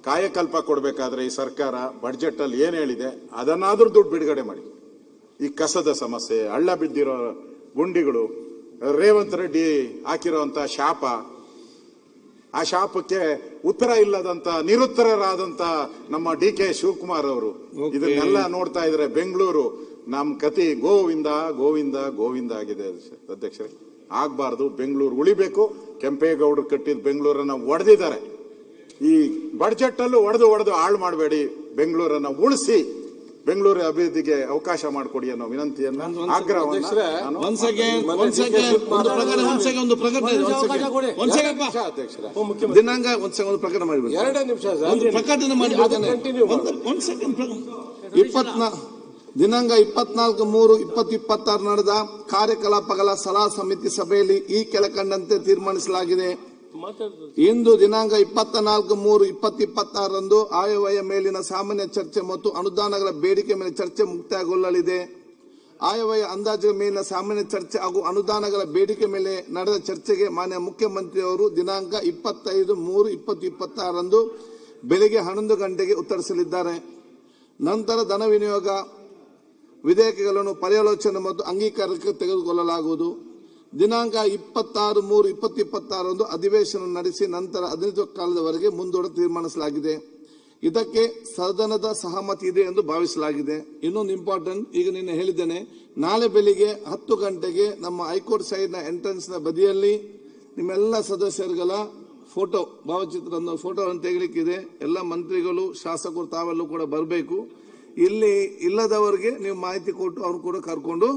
ಕಾಯಕಲ್ಪ ಕೊಡಬೇಕಾದ್ರೆ ಈ ಸರ್ಕಾರ ಬಡ್ಜೆಟ್ ಅಲ್ಲಿ ಏನ್ ಹೇಳಿದೆ ಅದನ್ನಾದ್ರೂ ದುಡ್ಡು ಬಿಡುಗಡೆ ಮಾಡಿ. ಈ ಕಸದ ಸಮಸ್ಯೆ, ಹಳ್ಳ ಬಿದ್ದಿರೋ ಗುಂಡಿಗಳು, ರೇವಂತ್ ರೆಡ್ಡಿ ಹಾಕಿರೋಂತ ಶಾಪ, ಆ ಶಾಪಕ್ಕೆ ಉತ್ತರ ಇಲ್ಲದಂತ ನಿರುತ್ತರರಾದಂತ ನಮ್ಮ DK ಶಿವಕುಮಾರ್ ಅವರು, ಇದನ್ನೆಲ್ಲ ನೋಡ್ತಾ ಇದ್ರೆ ಬೆಂಗಳೂರು ನಮ್ ಕತಿ ಗೋವಿಂದ ಗೋವಿಂದ ಗೋವಿಂದ ಆಗಿದೆ ಅಧ್ಯಕ್ಷರೇ. ಆಗ್ಬಾರ್ದು. ಬೆಂಗಳೂರು ಉಳಿಬೇಕು. ಕೆಂಪೇಗೌಡರು ಕಟ್ಟಿದ ಬೆಂಗಳೂರನ್ನ ಒಡೆದಿದ್ದಾರೆ. ಈ ಬಡ್ಜೆಟ್ ಅಲ್ಲೂ ಒಡೆದು ಹಾಳು ಮಾಡಬೇಡಿ. ಬೆಂಗಳೂರನ್ನ ಉಳಿಸಿ ಬೆಂಗಳೂರು ಅಭಿವೃದ್ಧಿಗೆ ಅವಕಾಶ ಮಾಡಿಕೊಡಿ ಅನ್ನೋ ವಿನಂತಿಯನ್ನ, ಆಗ್ರಹವನ್ನ ದಿನಾಂಕ ಒಂದು ಪ್ರಕಟಣೆ ಮಾಡಬೇಕು. 2 ನಿಮಿಷ ಪ್ರಕಟಣೆ ಮಾಡಿ ದಿನಾಂಕ 24/3/2026 ನಡೆದ ಕಾರ್ಯಕಲಾಪಗಳ ಸಲಹಾ ಸಮಿತಿ ಸಭೆಯಲ್ಲಿ ಈ ಕೆಳಕಂಡಂತೆ ತೀರ್ಮಾನಿಸಲಾಗಿದೆ. ಇಂದು ದಿನಾಂಕ 24/3/2026 ಆಯವ್ಯಯ ಮೇಲಿನ ಸಾಮಾನ್ಯ ಚರ್ಚೆ ಮತ್ತು ಅನುದಾನಗಳ ಬೇಡಿಕೆ ಮೇಲೆ ಚರ್ಚೆ ಮುಕ್ತಾಯಗೊಳ್ಳಲಿದೆ. ಆಯವ್ಯಯ ಅಂದಾಜುಗಳ ಮೇಲಿನ ಸಾಮಾನ್ಯ ಚರ್ಚೆ ಹಾಗೂ ಅನುದಾನಗಳ ಬೇಡಿಕೆ ಮೇಲೆ ನಡೆದ ಚರ್ಚೆಗೆ ಮಾನ್ಯ ಮುಖ್ಯಮಂತ್ರಿಯವರು ದಿನಾಂಕ 25/3/2026 ಬೆಳಗ್ಗೆ 11 ಗಂಟೆಗೆ ಉತ್ತರಿಸಲಿದ್ದಾರೆ. ನಂತರ ಧನ ವಿನಿಯೋಗ ವಿಧೇಯಕಗಳನ್ನು ಪರ್ಯಾಲೋಚನೆ ಮತ್ತು ಅಂಗೀಕಾರಕ್ಕೆ ತೆಗೆದುಕೊಳ್ಳಲಾಗುವುದು. ದಿನಾಂಕ 26/3/2026 ಅಧಿವೇಶನ ನಡೆಸಿ ನಂತರ 15 ಕಾಲದವರೆಗೆ ಮುಂದೂಡಲು ತೀರ್ಮಾನಿಸಲಾಗಿದೆ. ಇದಕ್ಕೆ ಸದನದ ಸಹಮತಿ ಇದೆ ಎಂದು ಭಾವಿಸಲಾಗಿದೆ. ಇನ್ನೊಂದು ಇಂಪಾರ್ಟೆಂಟ್, ಈಗ ನಿನ್ನೆ ಹೇಳಿದ್ದೇನೆ, ನಾಳೆ ಬೆಳಿಗ್ಗೆ 10 ಗಂಟೆಗೆ ನಮ್ಮ ಹೈಕೋರ್ಟ್ ಸೈಡ್ನ ಎಂಟ್ರೆನ್ಸ್ ನ ಬದಿಯಲ್ಲಿ ನಿಮ್ಮೆಲ್ಲ ಸದಸ್ಯರುಗಳ ಫೋಟೋ ಭಾವಚಿತ್ರ ಫೋಟೋವನ್ನು ತೆಗಿಲಿಕ್ಕಿದೆ. ಎಲ್ಲ ಮಂತ್ರಿಗಳು, ಶಾಸಕರು ತಾವೆಲ್ಲೂ ಕೂಡ ಬರಬೇಕು. ಇಲ್ಲಿ ಇಲ್ಲದವರಿಗೆ ನೀವು ಮಾಹಿತಿ ಕೊಟ್ಟು ಅವ್ರು ಕೂಡ ಕರ್ಕೊಂಡು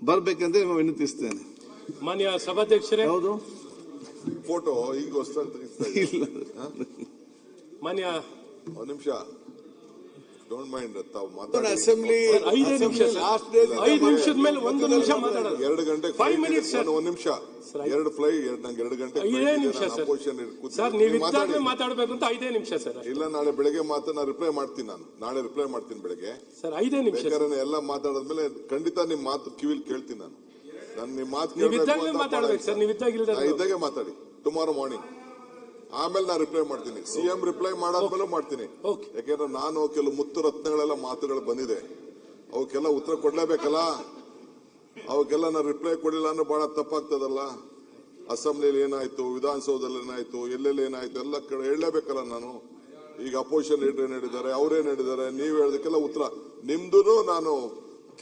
ಬರ್ಬೇಕಂತ ವಿನಂತಿಸ್ತೇನೆ. ಮಾನ್ಯ ಸಭಾಧ್ಯಕ್ಷರೇ, ಹೌದು, ಫೋಟೋ ಈಗ ಹೊಸದಾಗಿ ತೆಗಿಸ್ತಾ ಇಲ್ಲ ಮಾನ್ಯ ಒಂದು ನಿಮಿಷ, ಡೋಂಟ್ ಮೈಂಡ್, ತಾವು ಮಾತಾಡಿ. ಅಸೆಂಬ್ಲಿ 5 ನಿಮಿಷ ಲಾಸ್ಟ್ ಡೇ 5 ನಿಮಿಷದ ಮೇಲೆ 1 ನಿಮಿಷ ಮಾತಾಡೋದು. 2 ಗಂಟೆ 5 minutes, sir. ಒಂದು ನಿಮಿಷ, 2 ಫ್ಲೈಟ್, ನಂಗೆ 2 ಗಂಟೆ 5 ನಿಮಿಷ ಸರ್. ಸರ್ ನೀವು ಇದ್ದಾಗಲೇ ಮಾತಾಡಬೇಕು ಅಂತ 5 ನಿಮಿಷ ಸರ್. ಇಲ್ಲ, ನಾಳೆ ಬೆಳಗ್ಗೆ ನಾನು ರಿಪ್ಲೈ ಮಾಡ್ತೀನಿ. ನಾಳೆ ರಿಪ್ಲೈ ಮಾಡ್ತೀನಿ ಬೆಳಗ್ಗೆ ಸರ್. 5 ನಿಮಿಷ ಬೇಕಾದ್ರೆ ಎಲ್ಲ ಮಾತಾಡಿದ್ಮೇಲೆ ಖಂಡಿತ ನಿಮ್ ಮಾತು ಕಿವಿಲ್ ಕೇಳ್ತೀನಿ. ನಾನು ನಿಮ್ ಮಾತು ನೀವು ಇದ್ದಾಗಲೇ ಮಾತಾಡ್ಬೇಕು ಸರ್. ನೀವು ಇದ್ದಾಗೆ ಮಾತಾಡಿ ಟುಮಾರೋ ಮಾರ್ನಿಂಗ್. ಆಮೇಲೆ ನಾನು ರಿಪ್ಲೈ ಮಾಡ್ತೀನಿ. ಸಿಎಂ ರಿಪ್ಲೈ ಮಾಡಾದ್ಮೇಲೆ ಮಾಡ್ತೀನಿ. ಯಾಕೆಂದ್ರೆ ನಾನು ಕೆಲವು ಮುತ್ತು ರತ್ನಗಳೆಲ್ಲ ಮಾತುಗಳು ಬಂದಿದೆ, ಅವಕ್ಕೆಲ್ಲ ಉತ್ತರ ಕೊಡ್ಲೇಬೇಕಲ್ಲ. ಅವಕ್ಕೆಲ್ಲ ನಾನು ರಿಪ್ಲೈ ಕೊಡಲಿಲ್ಲ ಅಂದ್ರೆ ಬಹಳ ತಪ್ಪಾಗ್ತದಲ್ಲ. ಅಸೆಂಬ್ಲಿಯಲ್ಲಿ ಏನಾಯ್ತು, ವಿಧಾನಸೌಧದಲ್ಲಿ ಏನಾಯ್ತು, ಎಲ್ಲೆಲ್ಲಿ ಏನಾಯ್ತು ಎಲ್ಲ ಕಡೆ ಹೇಳಲೇಬೇಕಲ್ಲ ನಾನು. ಈಗ ಅಪೋಸಿಷನ್ ಲೀಡರ್ ಏನ್ ಹೇಳಿದ್ದಾರೆ, ಅವ್ರೇನ್ ಹೇಳಿದ್ದಾರೆ, ನೀವು ಹೇಳೋದಕ್ಕೆಲ್ಲ ಉತ್ತರ ನಿಮ್ದು ನಾನು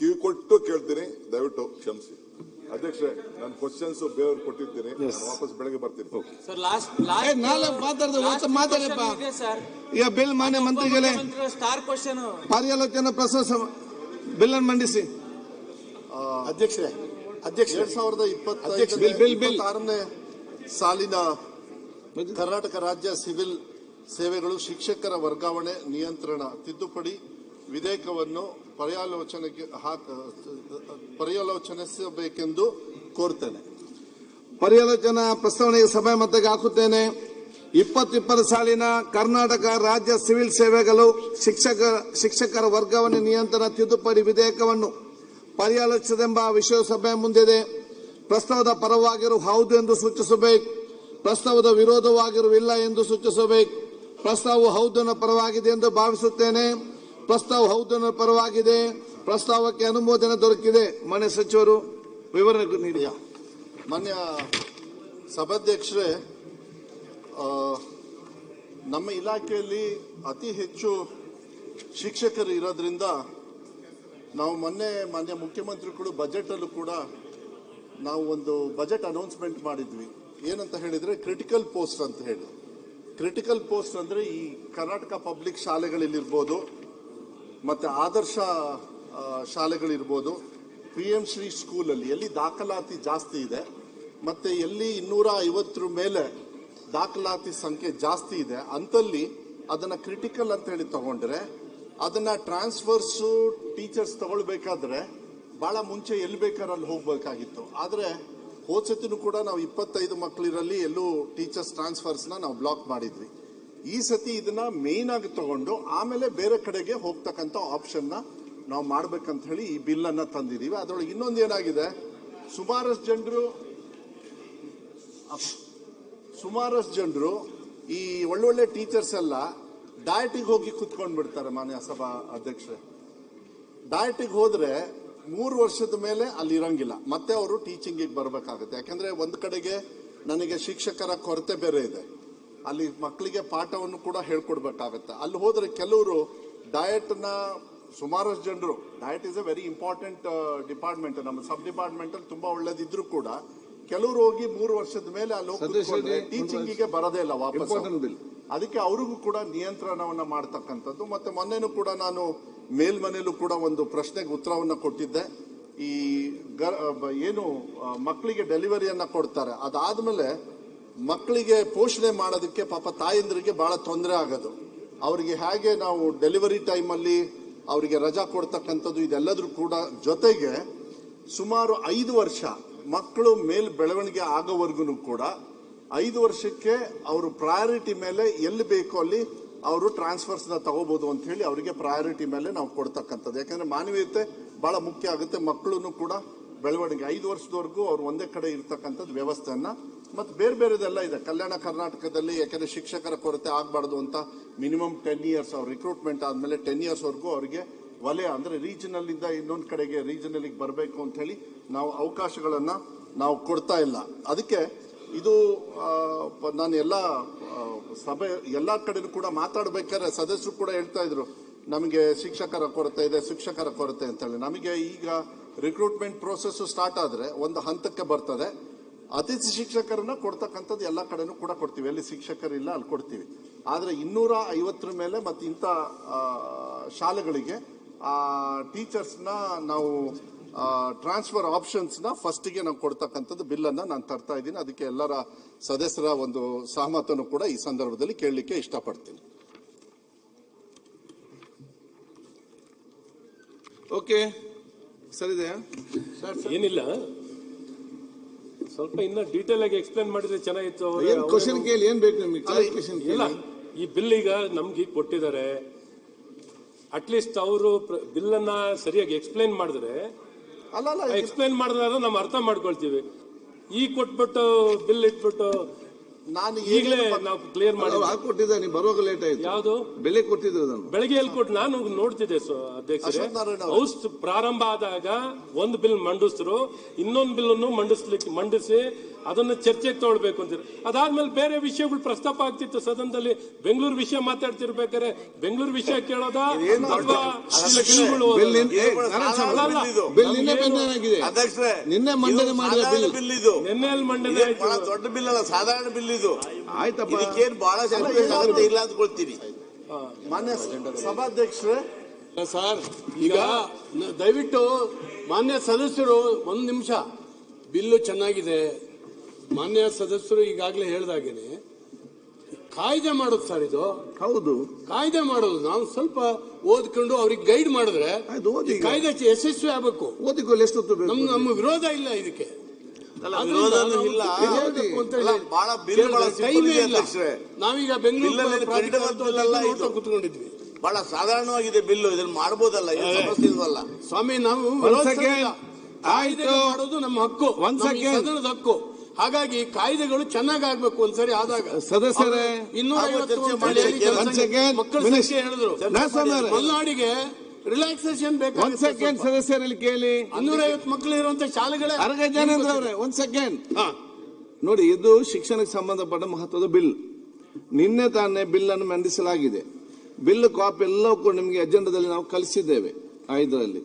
ಕಿವಿ ಕೊಟ್ಟು ಕೇಳ್ತೀನಿ. ದಯವಿಟ್ಟು ಕ್ಷಮಿಸಿ ಅಧ್ಯಕ್ಷರೇ, ನಾನು ಕ್ವಶನ್ಸ್ ಬೇರೆಯವ್ರು ಕೊಟ್ಟಿದ್ದೀನಿ. ವಾಪಸ್ ಬೆಳಗ್ಗೆ ಬರ್ತೀನಿ. ನಾಳೆ ಮಾತಾಡಪ್ಪ. ಈಗ ಬಿಲ್ ಮಾನ್ಯ ಮಂತ್ರಿಗಳೇ ಪರ್ಯಾಲೋಚನಾ ಪ್ರಶಂಸೆ ಬಿಲ್ ಅನ್ನು ಮಂಡಿಸಿ. ಅಧ್ಯಕ್ಷರೇ, 2026ನೇ ಸಾಲಿನ ಕರ್ನಾಟಕ ರಾಜ್ಯ ಸಿವಿಲ್ ಸೇವೆಗಳು ಶಿಕ್ಷಕರ ವರ್ಗಾವಣೆ ನಿಯಂತ್ರಣ ತಿದ್ದುಪಡಿ ವಿಧೇಯಕವನ್ನು ಪರ್ಯಾಲೋಚನಿಸಬೇಕೆಂದು ಕೋರುತ್ತೇನೆ. ಪರ್ಯಾಲೋಚನಾ ಪ್ರಸ್ತಾವನೆಗೆ ಸಭೆ ಮತಕ್ಕೆ ಹಾಕುತ್ತೇನೆ. 2020 ಸಾಲಿನ ಕರ್ನಾಟಕ ರಾಜ್ಯ ಸಿವಿಲ್ ಸೇವೆಗಳು ಶಿಕ್ಷಕರ ವರ್ಗಾವಣೆ ನಿಯಂತ್ರಣ ತಿದ್ದುಪಡಿ ವಿಧೇಯಕವನ್ನು ಪರ್ಯಾಲೋಚಿಸದೆಂಬ ವಿಷಯ ಸಭೆ ಮುಂದಿದೆ. ಪ್ರಸ್ತಾವದ ಪರವಾಗಿರು ಹೌದು ಎಂದು ಸೂಚಿಸಬೇಕು, ಪ್ರಸ್ತಾವದ ವಿರೋಧವಾಗಿರುವಿಲ್ಲ ಎಂದು ಸೂಚಿಸಬೇಕು. ಪ್ರಸ್ತಾವವು ಹೌದನ್ನು ಪರವಾಗಿದೆ ಎಂದು ಭಾವಿಸುತ್ತೇನೆ. ಪ್ರಸ್ತಾವ ಹೌದನ್ನು ಪರವಾಗಿದೆ. ಪ್ರಸ್ತಾವಕ್ಕೆ ಅನುಮೋದನೆ ದೊರಕಿದೆ. ಮಾನ್ಯ ಸಚಿವರು ವಿವರಣೆ ನೀಡಿ. ಮಾನ್ಯ ಸಭಾಧ್ಯಕ್ಷರೇ, ನಮ್ಮ ಇಲಾಖೆಯಲ್ಲಿ ಅತಿ ಹೆಚ್ಚು ಶಿಕ್ಷಕರು ಇರೋದ್ರಿಂದ ನಾವು ಮಾನ್ಯ ಮುಖ್ಯಮಂತ್ರಿಗಳು ಬಜೆಟ್ ಅಲ್ಲೂ ಕೂಡ ನಾವು ಒಂದು ಬಜೆಟ್ ಅನೌನ್ಸ್ಮೆಂಟ್ ಮಾಡಿದ್ವಿ. ಏನಂತ ಹೇಳಿದ್ರೆ ಕ್ರಿಟಿಕಲ್ ಪೋಸ್ಟ್ ಅಂತ ಹೇಳಿ. ಕ್ರಿಟಿಕಲ್ ಪೋಸ್ಟ್ ಅಂದ್ರೆ ಈ ಕರ್ನಾಟಕ ಪಬ್ಲಿಕ್ ಶಾಲೆಗಳಲ್ಲಿರ್ಬೋದು, ಮತ್ತೆ ಆದರ್ಶ ಶಾಲೆಗಳಿರ್ಬೋದು, PM ಶ್ರೀ ಸ್ಕೂಲಲ್ಲಿ ಎಲ್ಲಿ ದಾಖಲಾತಿ ಜಾಸ್ತಿ ಇದೆ ಮತ್ತೆ ಎಲ್ಲಿ 250 ಮೇಲೆ ದಾಖಲಾತಿ ಸಂಖ್ಯೆ ಜಾಸ್ತಿ ಇದೆ ಅಂತಲ್ಲಿ ಅದನ್ನ ಕ್ರಿಟಿಕಲ್ ಅಂತ ಹೇಳಿ ತಗೊಂಡ್ರೆ ಅದನ್ನ ಟ್ರಾನ್ಸ್ಫರ್ಸ್ ಟೀಚರ್ಸ್ ತಗೊಳ್ಬೇಕಾದ್ರೆ ಬಹಳ ಮುಂಚೆ ಎಲ್ಲಿ ಬೇಕಾದ್ರೆ ಅಲ್ಲಿ ಹೋಗ್ಬೇಕಾಗಿತ್ತು. ಆದ್ರೆ ಹೋದ್ಸತಿನೂ ಕೂಡ ನಾವು 25 ಮಕ್ಕಳಿರಲ್ಲಿ ಎಲ್ಲೂ ಟೀಚರ್ಸ್ ಟ್ರಾನ್ಸ್ಫರ್ಸ್ ನಾವು ಬ್ಲಾಕ್ ಮಾಡಿದ್ವಿ. ಈ ಸತಿ ಇದನ್ನ ಮೇನ್ ಆಗಿ ತಗೊಂಡು ಆಮೇಲೆ ಬೇರೆ ಕಡೆಗೆ ಹೋಗ್ತಕ್ಕಂಥ ಆಪ್ಷನ್ ನಾವು ಮಾಡ್ಬೇಕಂತ ಹೇಳಿ ಈ ಬಿಲ್ ಅನ್ನ ತಂದಿದೀವಿ. ಅದರೊಳಗೆ ಇನ್ನೊಂದು ಏನಾಗಿದೆ, ಸುಮಾರಷ್ಟು ಜನರು ಈ ಒಳ್ಳೊಳ್ಳೆ ಟೀಚರ್ಸ್ ಎಲ್ಲ ಡಯಟಿಗೆ ಹೋಗಿ ಕುತ್ಕೊಂಡ್ ಬಿಡ್ತಾರೆ. ಮಾನ್ಯ ಸಭಾ ಅಧ್ಯಕ್ಷರೇ, ಡಯಟಿಗೆ ಹೋದ್ರೆ 3 ವರ್ಷದ ಮೇಲೆ ಅಲ್ಲಿ ಇರಂಗಿಲ್ಲ, ಮತ್ತೆ ಅವರು ಟೀಚಿಂಗಿಗೆ ಬರಬೇಕಾಗುತ್ತೆ. ಯಾಕಂದ್ರೆ ಒಂದ್ ಕಡೆಗೆ ನನಗೆ ಶಿಕ್ಷಕರ ಕೊರತೆ ಬೇರೆ ಇದೆ, ಅಲ್ಲಿ ಮಕ್ಕಳಿಗೆ ಪಾಠವನ್ನು ಕೂಡ ಹೇಳ್ಕೊಡ್ಬೇಕಾಗತ್ತೆ. ಅಲ್ಲಿ ಹೋದ್ರೆ ಕೆಲವರು ಡಯಟ್ ನ ಸುಮಾರಷ್ಟು ಜನರು, diet is A very important department, ನಮ್ಮ ಸಬ್ ಡಿಪಾರ್ಟ್ಮೆಂಟ್ ಅಲ್ಲಿ ತುಂಬಾ ಒಳ್ಳೇದಿದ್ರು ಕೂಡ ಕೆಲವರು ಹೋಗಿ 3 ವರ್ಷದ ಮೇಲೆ ಅಲ್ಲಿ ಹೋಗಿ ಟೀಚಿಂಗಿಗೆ ಬರೋದೇ ಇಲ್ಲ ವಾಪಸ್. ಅದಕ್ಕೆ ಅವ್ರಿಗೂ ಕೂಡ ನಿಯಂತ್ರಣವನ್ನ ಮಾಡ್ತಕ್ಕಂಥದ್ದು. ಮತ್ತೆ ಮೊನ್ನೆನೂ ಕೂಡ ನಾನು ಮೇಲ್ಮನೆಯಲ್ಲೂ ಕೂಡ ಒಂದು ಪ್ರಶ್ನೆಗೆ ಉತ್ತರವನ್ನ ಕೊಟ್ಟಿದ್ದೆ. ಈ ಏನು ಮಕ್ಕಳಿಗೆ ಡೆಲಿವರಿಯನ್ನ ಕೊಡ್ತಾರೆ, ಅದಾದ್ಮೇಲೆ ಮಕ್ಕಳಿಗೆ ಪೋಷಣೆ ಮಾಡೋದಕ್ಕೆ ಪಾಪ ತಾಯಂದ್ರಿಗೆ ಬಹಳ ತೊಂದರೆ ಆಗೋದು. ಅವರಿಗೆ ಹೇಗೆ ನಾವು ಡೆಲಿವರಿ ಟೈಮಲ್ಲಿ ಅವರಿಗೆ ರಜಾ ಕೊಡ್ತಕ್ಕಂಥದ್ದು ಇದೆಲ್ಲದ್ರೂ ಕೂಡ ಜೊತೆಗೆ ಸುಮಾರು 5 ವರ್ಷ ಮಕ್ಕಳು ಮೇಲ್ ಬೆಳವಣಿಗೆ ಆಗೋವರೆಗೂ ಕೂಡ 5 ವರ್ಷಕ್ಕೆ ಅವರು ಪ್ರಯಾರಿಟಿ ಮೇಲೆ ಎಲ್ಲಿ ಬೇಕೋ ಅಲ್ಲಿ ಅವರು ಟ್ರಾನ್ಸ್ಫರ್ಸ್ ನ ತಗೋಬಹುದು ಅಂತ ಹೇಳಿ ಅವರಿಗೆ ಪ್ರಯಾರಿಟಿ ಮೇಲೆ ನಾವು ಕೊಡ್ತಕ್ಕಂಥದ್ದು. ಯಾಕಂದ್ರೆ ಮಾನವೀಯತೆ ಬಹಳ ಮುಖ್ಯ ಆಗುತ್ತೆ. ಮಕ್ಕಳು ಕೂಡ ಬೆಳವಣಿಗೆ 5 ವರ್ಷದವರೆಗೂ ಅವ್ರು ಒಂದೇ ಕಡೆ ಇರ್ತಕ್ಕಂಥದ್ದು ವ್ಯವಸ್ಥೆಯನ್ನ ಮತ್ತೆ ಬೇರೆ ಬೇರೆದೆಲ್ಲ ಇದೆ ಕಲ್ಯಾಣ ಕರ್ನಾಟಕದಲ್ಲಿ. ಯಾಕಂದ್ರೆ ಶಿಕ್ಷಕರ ಕೊರತೆ ಆಗಬಾರ್ದು ಅಂತ ಮಿನಿಮಮ್ 10 ಇಯರ್ಸ್ ಅವ್ರ ರಿಕ್ರೂಟ್ಮೆಂಟ್ ಆದ್ಮೇಲೆ 10 ಇಯರ್ಸ್ ವರೆಗೂ ಅವರಿಗೆ ವಲಯ ಅಂದ್ರೆ ರೀಜನಲ್ ಇಂದ ಇನ್ನೊಂದು ಕಡೆಗೆ ರೀಜನಲ್ ಬರಬೇಕು ಅಂತ ಹೇಳಿ ನಾವು ಅವಕಾಶಗಳನ್ನ ನಾವು ಕೊಡ್ತಾ ಇಲ್ಲ. ಅದಕ್ಕೆ ಇದು ನಾನು ಎಲ್ಲ ಸಭೆ ಎಲ್ಲ ಕಡೆನೂ ಕೂಡ ಮಾತಾಡ್ಬೇಕಾದ್ರೆ ಸದಸ್ಯರು ಕೂಡ ಹೇಳ್ತಾ ಇದ್ರು ನಮಗೆ ಶಿಕ್ಷಕರ ಕೊರತೆ ಇದೆ, ಶಿಕ್ಷಕರ ಕೊರತೆ ಅಂತ ಹೇಳಿ. ನಮಗೆ ಈಗ ರಿಕ್ರೂಟ್ಮೆಂಟ್ ಪ್ರೋಸೆಸ್ ಸ್ಟಾರ್ಟ್ ಆದ್ರೆ ಒಂದು ಹಂತಕ್ಕೆ ಬರ್ತದೆ, ಅತಿಥಿ ಶಿಕ್ಷಕರನ್ನ ಕೊಡ್ತಕ್ಕಂಥದ್ದು ಎಲ್ಲ ಕಡೆನೂ ಕೂಡ ಕೊಡ್ತೀವಿ. ಎಲ್ಲಿ ಶಿಕ್ಷಕರಿಲ್ಲ ಅಲ್ಲಿ ಕೊಡ್ತೀವಿ. ಆದ್ರೆ 250 ಮೇಲೆ ಮತ್ತೆ ಇಂಥ ಶಾಲೆಗಳಿಗೆ ಟೀಚರ್ಸ್ನ ನಾವು ಟ್ರಾನ್ಸ್ಫರ್ ಆಪ್ಷನ್ಸ್ನ ಫಸ್ಟಿಗೆ ನಾವು ಕೊಡ್ತಕ್ಕಂಥದ್ದು ಬಿಲ್ಲನ್ನು ನಾನು ತರ್ತಾ ಇದ್ದೀನಿ. ಅದಕ್ಕೆ ಎಲ್ಲರ ಸದಸ್ಯರ ಒಂದು ಸಹಮತವನ್ನು ಕೂಡ ಈ ಸಂದರ್ಭದಲ್ಲಿ ಕೇಳಲಿಕ್ಕೆ ಇಷ್ಟಪಡ್ತೀನಿ. ಓಕೆ, ಸರಿದೆಯಾ? ಏನಿಲ್ಲ, ಸ್ವಲ್ಪ ಇನ್ನ ಡೀಟೇಲ್ ಆಗಿ ಎಕ್ಸ್ಪ್ಲೇನ್ ಮಾಡಿದ್ರೆ ಚೆನ್ನಾಗಿತ್ತು. ಕ್ವಶನ್ ಕೇಳಿ, ಏನ್ ಬೇಕು ನಿಮಗೆ? ಕ್ಲಾರಿಫಿಕೇಶನ್ ಇಲ್ಲ, ಈ ಬಿಲ್ ಈಗ ನಮ್ಗೆ ಕೊಟ್ಟಿದ್ದಾರೆ, ಅಟ್ಲೀಸ್ಟ್ ಅವರು ಬಿಲ್ ಅನ್ನ ಸರಿಯಾಗಿ ಎಕ್ಸ್ಪ್ಲೇನ್ ಮಾಡಿದ್ರೆ, ಎಕ್ಸ್ಪ್ಲೇನ್ ಮಾಡಿದ್ರೆ ನಾವು ಅರ್ಥ ಮಾಡ್ಕೊಳ್ತೀವಿ. ಈಗ ಕೊಟ್ಬಿಟ್ಟು ಬಿಲ್ ಇಟ್ಬಿಟ್ಟು ನಾನು ಈಗಲೇ ನಾವು ಕ್ಲಿಯರ್ ಮಾಡಿ ಕೊಟ್ಟಿದ್ದ, ನೀವು ಬರುವಾಗ ಲೇಟ್ ಆಯ್ತು. ಯಾವುದು ಬೆಲೆ ಕೊಟ್ಟಿದ್ರು ಅದನ್ನು ಬೆಳಗ್ಗೆ ಎಲ್ಲಿ ಕೊಟ್ಟು ನಾನು ನೋಡ್ತಿದ್ದೆ ಅಧ್ಯಕ್ಷರೇ. ಹೌಸ್ ಪ್ರಾರಂಭ ಆದಾಗ ಒಂದು ಬಿಲ್ ಮಂಡಿಸಿದ್ರು, ಇನ್ನೊಂದು ಬಿಲ್ ಅನ್ನು ಮಂಡಿಸಿ ಅದನ್ನು ಚರ್ಚೆಗೆ ತಗೊಳ್ಬೇಕು ಅಂತಾರೆ. ಅದಾದ್ಮೇಲೆ ಬೇರೆ ವಿಷಯಗಳು ಪ್ರಸ್ತಾಪ ಆಗ್ತಿತ್ತು ಸದನದಲ್ಲಿ. ಬೆಂಗಳೂರು ವಿಷಯ ಮಾತಾಡ್ತಿರ್ಬೇಕಾದ್ರೆ ಬೆಂಗಳೂರು ವಿಷಯ ಕೇಳೋದ ನಿನ್ನೆ ಮಂಡನೆ ಮಾಡಿದ ಬಿಲ್ ಇದು, ನಿನ್ನೆ ಮಂಡನೆ ದೊಡ್ಡ ಬಿಲ್ ಅಲ್ಲ, ಸಾಧಾರಣ ಬಿಲ್ ಇದು. ಆಯ್ತಪ್ಪ, ಇದಕ್ಕೇನು ಬಹಳ ಅಗತ್ಯ ಇಲ್ಲ ಅಂದ್ಕೊಳ್ತೀನಿ. ಮಾನ್ಯ ಸಭಾಧ್ಯಕ್ಷರೇ, ಸರ್ ಈಗ ದಯವಿಟ್ಟು ಮಾನ್ಯ ಸದಸ್ಯರು ಒಂದು ನಿಮಿಷ, ಬಿಲ್ಲು ಚೆನ್ನಾಗಿದೆ. ಮಾನ್ಯ ಸದಸ್ಯರು ಈಗಾಗಲೇ ಹೇಳ್ದಾಗೇನೆ ಕಾಯ್ದೆ ಮಾಡೋದು ಸರ್, ಇದು ಹೌದು ಕಾಯ್ದೆ ಮಾಡೋದು. ನಾವು ಸ್ವಲ್ಪ ಓದ್ಕೊಂಡು ಅವ್ರಿಗೆ ಗೈಡ್ ಮಾಡಿದ್ರೆ ಕಾಯ್ದೆ ಯಶಸ್ವಿ ಆಗಬೇಕು. ಓದಿಕೊಳ್ಳಿ, ಎಷ್ಟು ನಮ್ಮ ವಿರೋಧ ಇಲ್ಲ ಇದಕ್ಕೆ, ನಾವೀಗ ಬೆಂಗಳೂರು ಕೂತ್ಕೊಂಡಿದ್ವಿ. ಬಹಳ ಸಾಧಾರಣವಾಗಿದೆ ಬಿಲ್ಲು, ಇದನ್ನು ಮಾಡಬಹುದಲ್ಲ, ಸಮಸ್ಯೆ ಇಲ್ವಲ್ಲ ಸ್ವಾಮಿ. ನಾವು ಕಾಯ್ದೆ ಮಾಡೋದು ನಮ್ಮ ಹಕ್ಕು, ಸದನದ ಹಕ್ಕು. ಹಾಗಾಗಿ ಕಾಯ್ದೆಗಳು ಚೆನ್ನಾಗಿ ಆಗ್ಬೇಕು ಒಂದ್ಸರಿ ಆದಾಗ. ಸದಸ್ಯರೇ, 250 ಮಕ್ಕಳ ಸಂಖ್ಯೆ ಹೇಳಿದ್ರು. ಮಲೆನಾಡಿಗೆ ರಿಲ್ಯಾಕ್ಸೇಷನ್ ಬೇಕು. ಒಂದ್ ಸೆಕೆಂಡ್ ಸದಸ್ಯರಲ್ಲಿ ಕೇಳಿ. 250 ಮಕ್ಕಳು ಇರುವಂತ ಶಾಲೆಗಳೇ. ಜನೇಂದ್ರ ಅವರೇ, ಒಂದ್ ಸೆಕೆಂಡ್ ನೋಡಿ. ಇದು ಶಿಕ್ಷಣಕ್ಕೆ ಸಂಬಂಧಪಟ್ಟ ಮಹತ್ವದ ಬಿಲ್. ನಿನ್ನೆ ತಾನೇ ಬಿಲ್ ಅನ್ನು ಮಂಡಿಸಲಾಗಿದೆ. ಬಿಲ್ ಕಾಪಿ ಎಲ್ಲವೂ ಕೂಡ ನಿಮಗೆ ಅಜೆಂಡಾದಲ್ಲಿ ನಾವು ಕಲಿಸಿದ್ದೇವೆ. ಇದರಲ್ಲಿ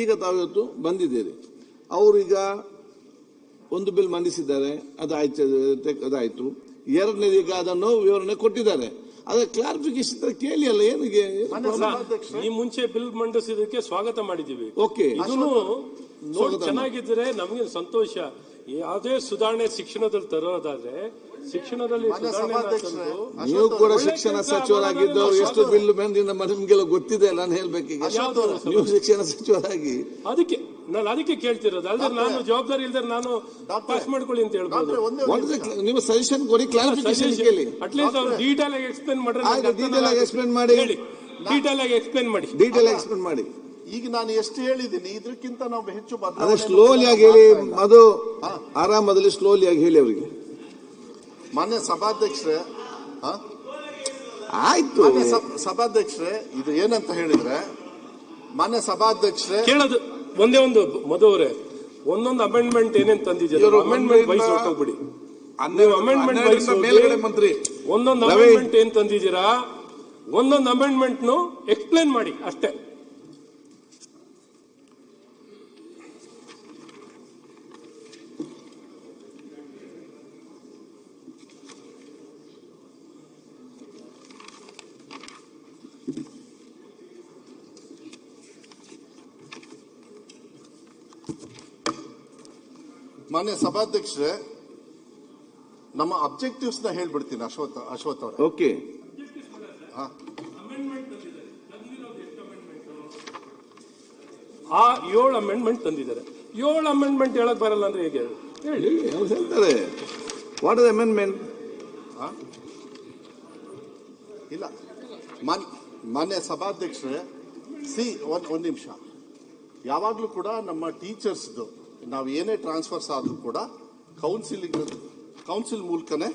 ಈಗ ತಾವಿವತ್ತು ಬಂದಿದ್ದೀರಿ. ಅವರು ಈಗ ಒಂದು ಬಿಲ್ ಮಂಡಿಸಿದ್ದಾರೆ, ಅದಾಯ್ತು. ಎರಡನೇದು ಈಗ ಅದನ್ನು ವಿವರಣೆ ಕೊಟ್ಟಿದ್ದಾರೆ. ಅದೇ ಕ್ಲಾರಿಫಿಕೇಶನ್ ಕೇಳಿ ಅಲ್ಲ, ಏನಿಗೆ ಈ ಮುಂಚೆ ಬಿಲ್ ಮಂಡಿಸಿದಕ್ಕೆ ಸ್ವಾಗತ ಮಾಡಿದ್ದೀವಿ. ಓಕೆ, ಇದನ್ನು ನೋಡಿ ಚೆನ್ನಾಗಿದ್ರೆ ನಮಗೆ ಸಂತೋಷ. ಯಾವುದೇ ಸುಧಾರಣೆ ಶಿಕ್ಷಣದಲ್ಲಿ ತರೋದಾದ್ರೆ ಶಿಕ್ಷಣದಲ್ಲಿ ನೀವು ಕೂಡ ಶಿಕ್ಷಣ ಸಚಿವರಾಗಿದ್ದವರು ಎಷ್ಟು ಬಿಲ್ ನಿಮ್ಗೆಲ್ಲ ಗೊತ್ತಿದೆ. ನಾನು ಹೇಳ್ಬೇಕೀಗ, ನೀವು ಶಿಕ್ಷಣ ಸಚಿವರಾಗಿ ಅದಕ್ಕೆ ಕೇಳ್ತಿರೋದು. ಅಲ್ದ್ರೆ ನಾನು ಜವಾಬ್ದಾರಿ ಇಲ್ದ್ರೆ ನಾನು ಪಾಸ್ ಮಾಡ್ಕೊಳ್ಳಿ ಅಂತ ಹೇಳ್ಬೋದು. ನೀವು ಸಜೆಷನ್ ಕೊಡಿ, ಕ್ಲಾರಿಫಿಕೇಶನ್ ಕೇಳಿ. ಅಟ್ಲೀಸ್ಟ್ ಅವ್ರು ಡೀಟೇಲ್ ಆಗಿ ಎಕ್ಸ್ಪ್ಲೇನ್ ಡೀಟೇಲ್ ಆಗಿ ಎಕ್ಸ್ಪ್ಲೇನ್ ಮಾಡಿ. ಡೀಟೇಲ್ ಆಗಿ ಎಕ್ಸ್ಪ್ಲೇನ್ ಮಾಡಿ. ಈಗ ನಾನು ಎಷ್ಟು ಹೇಳಿದ್ದೀನಿ, ಇದಕ್ಕಿಂತ ನಾವು ಹೆಚ್ಚು ಅದೇ ಸ್ಲೋಲಿ ಆಗಿ ಹೇಳಿ. ಅದು ಆರಾಮದಲ್ಲಿ ಸ್ಲೋಲಿ ಆಗಿ ಹೇಳಿ ಅವರಿಗೆ. ಮಾನ್ಯ ಸಭಾಧ್ಯಕ್ಷರೇ, ಆಯ್ತು ಸಭಾಧ್ಯಕ್ಷರೇ, ಇದು ಏನಂತ ಹೇಳಿದ್ರೆ, ಮಾನ್ಯ ಸಭಾಧ್ಯಕ್ಷರೇ ಕೇಳೋದು ಒಂದೇ ಒಂದು ಮಧುವರೇ, ಒಂದೊಂದು ಅಮೆಂಡ್ಮೆಂಟ್ ಏನೇನು ತಂದಿದ್ದೀರಾ ಅಮೆಂಡ್ಮೆಂಟ್ ವೈಸ್ ಹೊರಟೋಗ್ಬಿಡಿ. ಅಮೆಂಡ್ಮೆಂಟ್ ವೈಸ್ ಮಂತ್ರಿ ಒಂದೊಂದು ಅಮೆಂಡ್ಮೆಂಟ್ ಏನ್ ತಂದಿದ್ದೀರಾ, ಒಂದೊಂದು ಅಮೆಂಡ್ಮೆಂಟ್ ಎಕ್ಸ್ಪ್ಲೇನ್ ಮಾಡಿ ಅಷ್ಟೇ. ಮಾನ್ಯ ಸಭಾಧ್ಯಕ್ಷರೇ, ನಮ್ಮ ಅಬ್ಜೆಕ್ಟಿವ್ಸ್ ನ ಹೇಳ್ಬಿಡ್ತೀನಿ. ಅಶ್ವಥ್ ಅವರೇ, ಓಕೆ. ಆ 7 ಅಮೆಂಡ್ಮೆಂಟ್ ತಂದಿದ್ದಾರೆ. 7 ಅಮೆಂಡ್ಮೆಂಟ್ ಹೇಳಕ್ ಬರಲ್ಲ ಅಂದ್ರೆ ಹೇಗೆ ಹೇಳಿ? ಹೇಳ್ತಾರೆ ವಾಟ್ ಇಸ್ ಅಮೆಂಡ್ಮೆಂಟ್. ಇಲ್ಲ ಮಾನ್ಯ ಸಭಾಧ್ಯಕ್ಷರೇ, ಒಂದು ನಿಮಿಷ. ಯಾವಾಗ್ಲೂ ಕೂಡ ನಮ್ಮ ಟೀಚರ್ಸ್ದು ನಾವು ಏನೇ ಟ್ರಾನ್ಸ್ಫರ್ಸ್ ಆದ್ರೂ ಕೂಡ ಕೌನ್ಸಿಲ್ ಮೂಲಕನೇ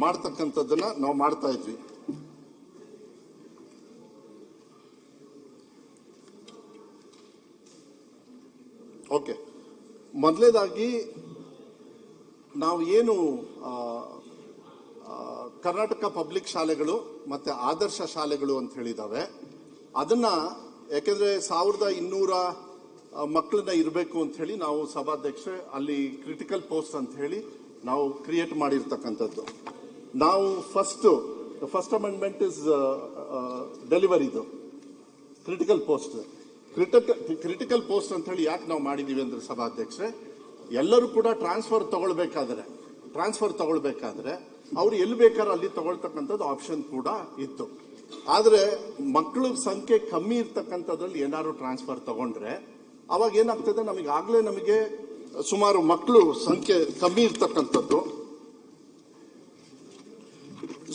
ಮಾಡ್ತಕ್ಕಂಥದ್ದನ್ನ ನಾವು ಮಾಡ್ತಾ ಇದ್ವಿ. ಓಕೆ, ಮೊದಲೇದಾಗಿ ನಾವು ಏನು ಕರ್ನಾಟಕ ಪಬ್ಲಿಕ್ ಶಾಲೆಗಳು ಮತ್ತೆ ಆದರ್ಶ ಶಾಲೆಗಳು ಅಂತ ಹೇಳಿದಾವೆ, ಅದನ್ನ ಯಾಕೆಂದ್ರೆ 1200 ಮಕ್ಕಳನ್ನ ಇರಬೇಕು ಅಂತ ಹೇಳಿ ನಾವು ಸಭಾಧ್ಯಕ್ಷೆ ಅಲ್ಲಿ ಕ್ರಿಟಿಕಲ್ ಪೋಸ್ಟ್ ಅಂತ ಹೇಳಿ ನಾವು ಕ್ರಿಯೇಟ್ ಮಾಡಿರ್ತಕ್ಕಂಥದ್ದು. ನಾವು ಫಸ್ಟ್ ಅಮೆಂಡ್ಮೆಂಟ್ ಇಸ್ ಡೆಲಿವರಿದು ಕ್ರಿಟಿಕಲ್ ಪೋಸ್ಟ್. ಕ್ರಿಟಿಕಲ್ ಪೋಸ್ಟ್ ಅಂತ ಹೇಳಿ ಯಾಕೆ ನಾವು ಮಾಡಿದೀವಿ ಅಂದ್ರೆ ಸಭಾಧ್ಯಕ್ಷೆ, ಎಲ್ಲರೂ ಕೂಡ ಟ್ರಾನ್ಸ್ಫರ್ ತಗೊಳ್ಬೇಕಾದ್ರೆ ಅವ್ರು ಎಲ್ಲಿ ಬೇಕಾದ್ರೂ ಅಲ್ಲಿ ತಗೊಳ್ತಕ್ಕಂಥದ್ದು ಆಪ್ಷನ್ ಕೂಡ ಇತ್ತು. ಆದ್ರೆ ಮಕ್ಕಳ ಸಂಖ್ಯೆ ಕಮ್ಮಿ ಇರ್ತಕ್ಕಂಥದ್ರಲ್ಲಿ ಏನಾದ್ರು ಟ್ರಾನ್ಸ್ಫರ್ ತಗೊಂಡ್ರೆ ಅವಾಗ ಏನಾಗ್ತದೆ, ನಮಗೆ ಸುಮಾರು ಮಕ್ಕಳು ಸಂಖ್ಯೆ ಕಮ್ಮಿ ಇರ್ತಕ್ಕಂಥದ್ದು,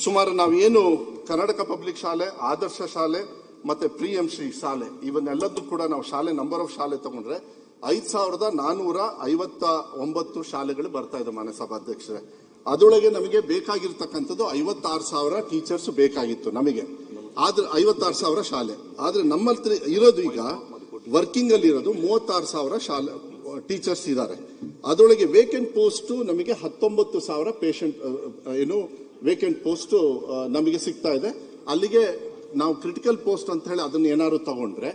ಸುಮಾರು ನಾವೇನು ಕರ್ನಾಟಕ ಪಬ್ಲಿಕ್ ಶಾಲೆ, ಆದರ್ಶ ಶಾಲೆ ಮತ್ತೆ ಪ್ರಿ ಎಂ ಶ್ರೀ ಶಾಲೆ ಇವನ್ನೆಲ್ಲದೂ ಕೂಡ ನಾವು ಶಾಲೆ ನಂಬರ್ ಆಫ್ ಶಾಲೆ ತಗೊಂಡ್ರೆ 5459 ಶಾಲೆಗಳು ಬರ್ತಾ ಇದೆ ಮಾನ್ಯ ಸಭಾಧ್ಯಕ್ಷರೇ. ಅದರೊಳಗೆ ನಮಗೆ ಬೇಕಾಗಿರ್ತಕ್ಕಂಥದ್ದು 56,000 ಟೀಚರ್ಸ್ ಬೇಕಾಗಿತ್ತು ನಮಗೆ, ಆದ್ರೆ 56,000 ಶಾಲೆ. ಆದ್ರೆ ನಮ್ಮಲ್ಲಿ ಇರೋದು ಈಗ ವರ್ಕಿಂಗ್ ಅಲ್ಲಿ ಇರೋದು 36,000 ಶಾಲೆ ಟೀಚರ್ಸ್ ಇದ್ದಾರೆ. ಅದರೊಳಗೆ ವೇಕೆಂಟ್ ಪೋಸ್ಟ್ ನಮಗೆ 19,000 ಪೇಷಂಟ್ ವೇಕೆಂಟ್ ಪೋಸ್ಟ್ ನಮಗೆ ಸಿಗ್ತಾ ಇದೆ. ಅಲ್ಲಿಗೆ ನಾವು ಕ್ರಿಟಿಕಲ್ ಪೋಸ್ಟ್ ಅಂತ ಹೇಳಿ ಅದನ್ನ ಏನಾದ್ರು ತಗೊಂಡ್ರೆ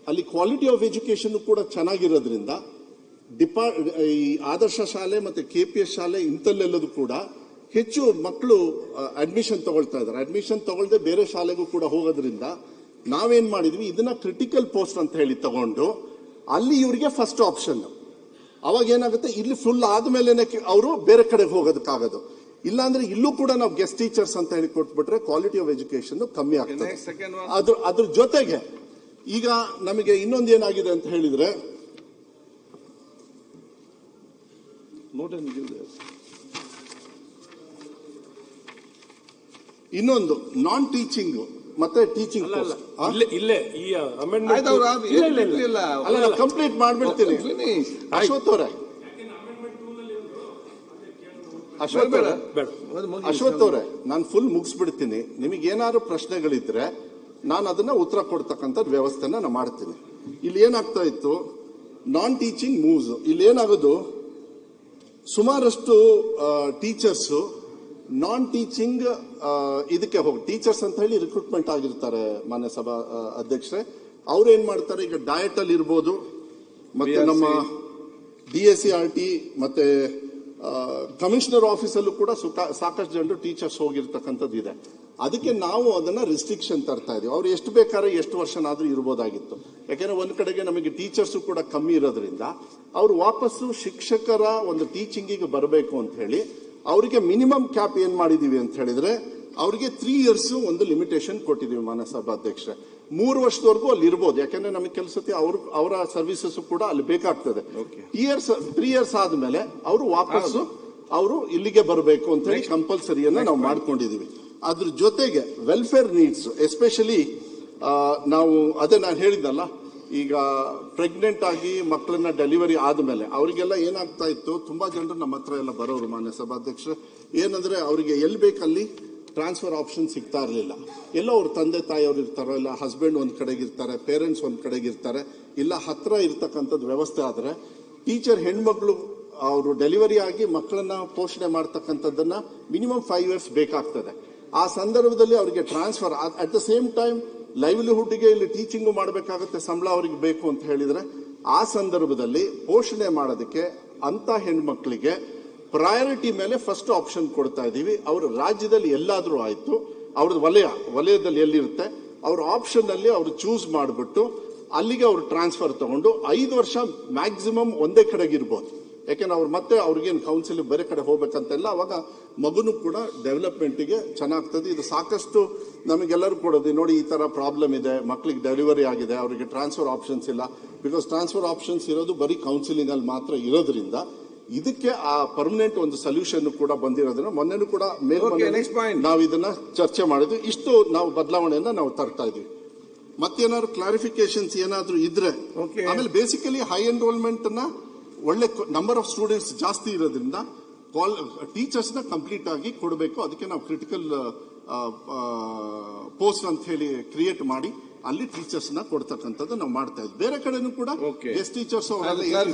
ಅಲ್ಲಿ ಕ್ವಾಲಿಟಿ ಆಫ್ ಎಜುಕೇಶನ್ ಕೂಡ ಚೆನ್ನಾಗಿರೋದ್ರಿಂದ ಈ ಆದರ್ಶ ಶಾಲೆ ಮತ್ತೆ KPS ಶಾಲೆ ಇಂಥಲ್ಲೆಲ್ಲದೂ ಕೂಡ ಹೆಚ್ಚು ಮಕ್ಕಳು ಅಡ್ಮಿಷನ್ ತಗೊಳ್ತಾ ಇದ್ದಾರೆ. ಅಡ್ಮಿಷನ್ ತಗೊಳ್ದೆ ಬೇರೆ ಶಾಲೆಗೂ ಕೂಡ ಹೋಗೋದ್ರಿಂದ ನಾವೇನ್ ಮಾಡಿದ್ವಿ, ಇದನ್ನ ಕ್ರಿಟಿಕಲ್ ಪೋಸ್ಟ್ ಅಂತ ಹೇಳಿ ತಗೊಂಡು ಅಲ್ಲಿ ಇವರಿಗೆ ಫಸ್ಟ್ ಆಪ್ಷನ್. ಅವಾಗ ಏನಾಗುತ್ತೆ, ಇಲ್ಲಿ ಫುಲ್ ಆದ್ಮೇಲೆ ಅವರು ಬೇರೆ ಕಡೆಗೆ ಹೋಗೋದಕ್ಕಾಗೋದು. ಇಲ್ಲಾಂದ್ರೆ ಇಲ್ಲೂ ಕೂಡ ನಾವು ಗೆಸ್ಟ್ ಟೀಚರ್ಸ್ ಅಂತ ಹೇಳಿ ಕೊಟ್ಬಿಟ್ರೆ ಕ್ವಾಲಿಟಿ ಆಫ್ ಎಜುಕೇಶನ್ ಕಮ್ಮಿ ಆಗ್ತದೆ. ಅದ್ರ ಜೊತೆಗೆ ಈಗ ನಮಗೆ ಇನ್ನೊಂದು ಏನಾಗಿದೆ ಅಂತ ಹೇಳಿದ್ರೆ, ಇನ್ನೊಂದು ನಾನ್ ಟೀಚಿಂಗ್ ಮತ್ತೆ ಟೀಚಿಂಗ್ ಇಲ್ಲೇ ಈ ಅಮೆಂಡ್ಮೆಂಟ್ ಅಲ್ಲ ಕಂಪ್ಲೀಟ್ ಮಾಡ್ಬಿಡ್ತೀನಿ. ಅಶ್ವಥ್ ಅವರೇ ನಾನು ಫುಲ್ ಮುಗಿಸ್ಬಿಡ್ತೀನಿ. ನಿಮಗೆ ಏನಾದ್ರು ಪ್ರಶ್ನೆಗಳಿದ್ರೆ ನಾನು ಅದನ್ನ ಉತ್ತರ ಕೊಡ್ತಕ್ಕಂಥ ವ್ಯವಸ್ಥೆನ ನಾನು ಮಾಡ್ತೀನಿ. ಇಲ್ಲಿ ಏನಾಗ್ತಾ ಇತ್ತು, ನಾನ್ ಟೀಚಿಂಗ್ ಮೂವ್ಸ್, ಇಲ್ಲಿ ಏನಾಗೋದು ಸುಮಾರಷ್ಟು ಟೀಚರ್ಸ್ ನಾನ್ ಟೀಚಿಂಗ್ ಇದಕ್ಕೆ ಹೋಗಿ ಟೀಚರ್ಸ್ ಅಂತ ಹೇಳಿ ರಿಕ್ರೂಟ್ಮೆಂಟ್ ಆಗಿರ್ತಾರೆ ಮಾನ್ಯ ಸಭಾ ಅಧ್ಯಕ್ಷರೇ. ಅವ್ರು ಏನ್ ಮಾಡ್ತಾರೆ, ಈಗ ಡಯಟ್ ಅಲ್ಲಿ ಇರ್ಬೋದು, ಮತ್ತೆ ನಮ್ಮ DSCRT ಮತ್ತೆ ಕಮಿಷನರ್ ಆಫೀಸಲ್ಲೂ ಕೂಡ ಸಾಕಷ್ಟು ಜನರು ಟೀಚರ್ಸ್ ಹೋಗಿರ್ತಕ್ಕಂಥದ್ದು ಇದೆ. ಅದಕ್ಕೆ ನಾವು ಅದನ್ನ ರಿಸ್ಟ್ರಿಕ್ಷನ್ ತರ್ತಾ ಇದೀವಿ. ಅವ್ರು ಎಷ್ಟು ಬೇಕಾದ್ರೆ ಎಷ್ಟು ವರ್ಷನಾದ್ರೂ ಇರ್ಬೋದಾಗಿತ್ತು. ಯಾಕೆಂದ್ರೆ ಒಂದ್ ಕಡೆಗೆ ನಮಗೆ ಟೀಚರ್ಸ್ ಕೂಡ ಕಮ್ಮಿ ಇರೋದ್ರಿಂದ ಅವ್ರು ವಾಪಸ್ಸು ಶಿಕ್ಷಕರ ಒಂದು ಟೀಚಿಂಗಿಗೆ ಬರಬೇಕು ಅಂತ ಹೇಳಿ ಅವರಿಗೆ ಮಿನಿಮಮ್ ಕ್ಯಾಪ್ ಏನ್ ಮಾಡಿದೀವಿ ಅಂತ ಹೇಳಿದ್ರೆ, ಅವರಿಗೆ 3 years ಒಂದು ಲಿಮಿಟೇಷನ್ ಕೊಟ್ಟಿದೀವಿ ಮಾನ್ಯ ಸಭಾಧ್ಯಕ್ಷರೇ. 3 ವರ್ಷದವರೆಗೂ ಅಲ್ಲಿ ಇರ್ಬೋದು. ಯಾಕಂದ್ರೆ ನಮಗೆ ಕೆಲಸಕ್ಕೆ ಅವರ ಸರ್ವಿಸಸ್ ಕೂಡ ಅಲ್ಲಿ ಬೇಕಾಗ್ತದೆ. 3 years ಆದ್ಮೇಲೆ ಅವರು ವಾಪಸ್ಸು ಅವರು ಇಲ್ಲಿಗೆ ಬರಬೇಕು ಅಂತ ಹೇಳಿ ಕಂಪಲ್ಸರಿಯನ್ನ ನಾವು ಮಾಡ್ಕೊಂಡಿದೀವಿ. ಅದ್ರ ಜೊತೆಗೆ ವೆಲ್ಫೇರ್ ನೀಡ್ಸ್ ಎಸ್ಪೆಷಲಿ ನಾವು ಅದೇ ನಾನು ಹೇಳಿದ್ನಲ್ಲ, ಈಗ ಪ್ರೆಗ್ನೆಂಟ್ ಆಗಿ ಮಕ್ಕಳನ್ನ ಡೆಲಿವರಿ ಆದ್ಮೇಲೆ ಅವರಿಗೆಲ್ಲ ಏನಾಗ್ತಾ ಇತ್ತು, ತುಂಬಾ ಜನರು ನಮ್ಮ ಹತ್ರ ಎಲ್ಲ ಬರೋರು ಮಾನ್ಯ ಸಭಾಧ್ಯಕ್ಷರು, ಏನಂದ್ರೆ ಅವರಿಗೆ ಎಲ್ಲಿ ಬೇಕಲ್ಲಿ ಟ್ರಾನ್ಸ್ಫರ್ ಆಪ್ಷನ್ ಸಿಗ್ತಾ ಇರಲಿಲ್ಲ. ಎಲ್ಲ ಅವ್ರ ತಂದೆ ತಾಯಿಯವ್ರು ಇರ್ತಾರೋ, ಇಲ್ಲ ಹಸ್ಬೆಂಡ್ ಒಂದ್ ಕಡೆಗೆ ಇರ್ತಾರೆ, ಪೇರೆಂಟ್ಸ್ ಒಂದ್ ಕಡೆಗೆ ಇರ್ತಾರೆ, ಇಲ್ಲ ಹತ್ರ ಇರ್ತಕ್ಕಂಥದ್ದು ವ್ಯವಸ್ಥೆ ಆದ್ರೆ ಟೀಚರ್ ಹೆಣ್ಮಕ್ಳು ಅವರು ಡೆಲಿವರಿ ಆಗಿ ಮಕ್ಕಳನ್ನ ಪೋಷಣೆ ಮಾಡ್ತಕ್ಕಂಥದ್ದನ್ನ ಮಿನಿಮಮ್ 5 years ಬೇಕಾಗ್ತದೆ. ಆ ಸಂದರ್ಭದಲ್ಲಿ ಅವರಿಗೆ transfer at the same time ಲೈವ್ಲಿಹುಡ್ಗೆ ಇಲ್ಲಿ ಟೀಚಿಂಗು ಮಾಡಬೇಕಾಗುತ್ತೆ, ಸಂಬಳ ಅವರಿಗೆ ಬೇಕು ಅಂತ ಹೇಳಿದ್ರೆ ಆ ಸಂದರ್ಭದಲ್ಲಿ ಪೋಷಣೆ ಮಾಡೋದಕ್ಕೆ ಅಂತ ಹೆಣ್ಮಕ್ಳಿಗೆ ಪ್ರಯಾರಿಟಿ ಮೇಲೆ ಫಸ್ಟ್ ಆಪ್ಷನ್ ಕೊಡ್ತಾ ಇದೀವಿ. ಅವರು ರಾಜ್ಯದಲ್ಲಿ ಎಲ್ಲಾದ್ರೂ ಆಯ್ತು, ಅವ್ರದ್ದು ವಲಯದಲ್ಲಿ ಎಲ್ಲಿರುತ್ತೆ ಅವ್ರ ಆಪ್ಷನ್ ಅಲ್ಲಿ ಅವರು ಚೂಸ್ ಮಾಡಿಬಿಟ್ಟು ಅಲ್ಲಿಗೆ ಅವರು ಟ್ರಾನ್ಸ್ಫರ್ ತಗೊಂಡು 5 ವರ್ಷ ಮ್ಯಾಕ್ಸಿಮಮ್ ಒಂದೇ ಕಡೆಗೆ ಇರ್ಬೋದು. ಯಾಕೆಂದ್ರೆ ಅವ್ರು ಮತ್ತೆ ಅವ್ರಿಗೇನು ಕೌನ್ಸಿಲ್ ಬೇರೆ ಕಡೆ ಹೋಗ್ಬೇಕಂತೆಲ್ಲ, ಅವಾಗ ಮಗುನು ಕೂಡ ಡೆವಲಪ್ಮೆಂಟ್ಗೆ ಚೆನ್ನಾಗ್ತದೆ. ಇದು ಸಾಕಷ್ಟು ನಮಗೆಲ್ಲರೂ ಕೊಡೋದು ನೋಡಿ, ಈ ತರ ಪ್ರಾಬ್ಲಮ್ ಇದೆ, ಮಕ್ಕಳಿಗೆ ಡೆಲಿವರಿ ಆಗಿದೆ, ಅವರಿಗೆ ಟ್ರಾನ್ಸ್ಫರ್ ಆಪ್ಷನ್ಸ್ ಇಲ್ಲ. ಬಿಕಾಸ್ ಟ್ರಾನ್ಸ್ಫರ್ ಆಪ್ಷನ್ಸ್ ಇರೋದು ಬರೀ ಕೌನ್ಸಿಲಿಂಗ್ ಅಲ್ಲಿ ಮಾತ್ರ ಇರೋದ್ರಿಂದ ಇದಕ್ಕೆ ಆ ಪರ್ಮನೆಂಟ್ ಒಂದು ಸೊಲ್ಯೂಷನ್ ಕೂಡ ಬಂದಿರೋದ್ರಿಂದ ಮೊನ್ನೆನೂ ಕೂಡ ನಾವು ಇದನ್ನ ಚರ್ಚೆ ಮಾಡಿದ್ವಿ. ಇಷ್ಟು ನಾವು ಬದಲಾವಣೆಯನ್ನ ನಾವು ತರ್ತಾ ಇದೀವಿ. ಮತ್ತೇನಾದ್ರು ಕ್ಲಾರಿಫಿಕೇಶನ್ಸ್ ಏನಾದ್ರು ಇದ್ರೆ, ಆಮೇಲೆ ಬೇಸಿಕಲಿ ಹೈ ಎನ್ರೋಲ್ಮೆಂಟ್ ನ ಒಳ್ಳೆ ನಂಬರ್ ಆಫ್ ಸ್ಟೂಡೆಂಟ್ಸ್ ಜಾಸ್ತಿ ಇರೋದ್ರಿಂದ ಟೀಚರ್ಸ್ ನ ಕಂಪ್ಲೀಟ್ ಆಗಿ ಕೊಡಬೇಕು. ಅದಕ್ಕೆ ನಾವು ಕ್ರಿಟಿಕಲ್ ಪೋಸ್ಟ್ ಅಂತ ಹೇಳಿ ಕ್ರಿಯೇಟ್ ಮಾಡಿ ಅಲ್ಲಿ ಟೀಚರ್ಸ್ ನ ಕೊಡ್ತಕ್ಕಂಥದ್ದು ನಾವು ಮಾಡ್ತಾ ಇದ್ವಿ. ಬೇರೆ ಕಡೆನೂ ಕೂಡ ಗೆಸ್ಟ್ ಟೀಚರ್ಸ್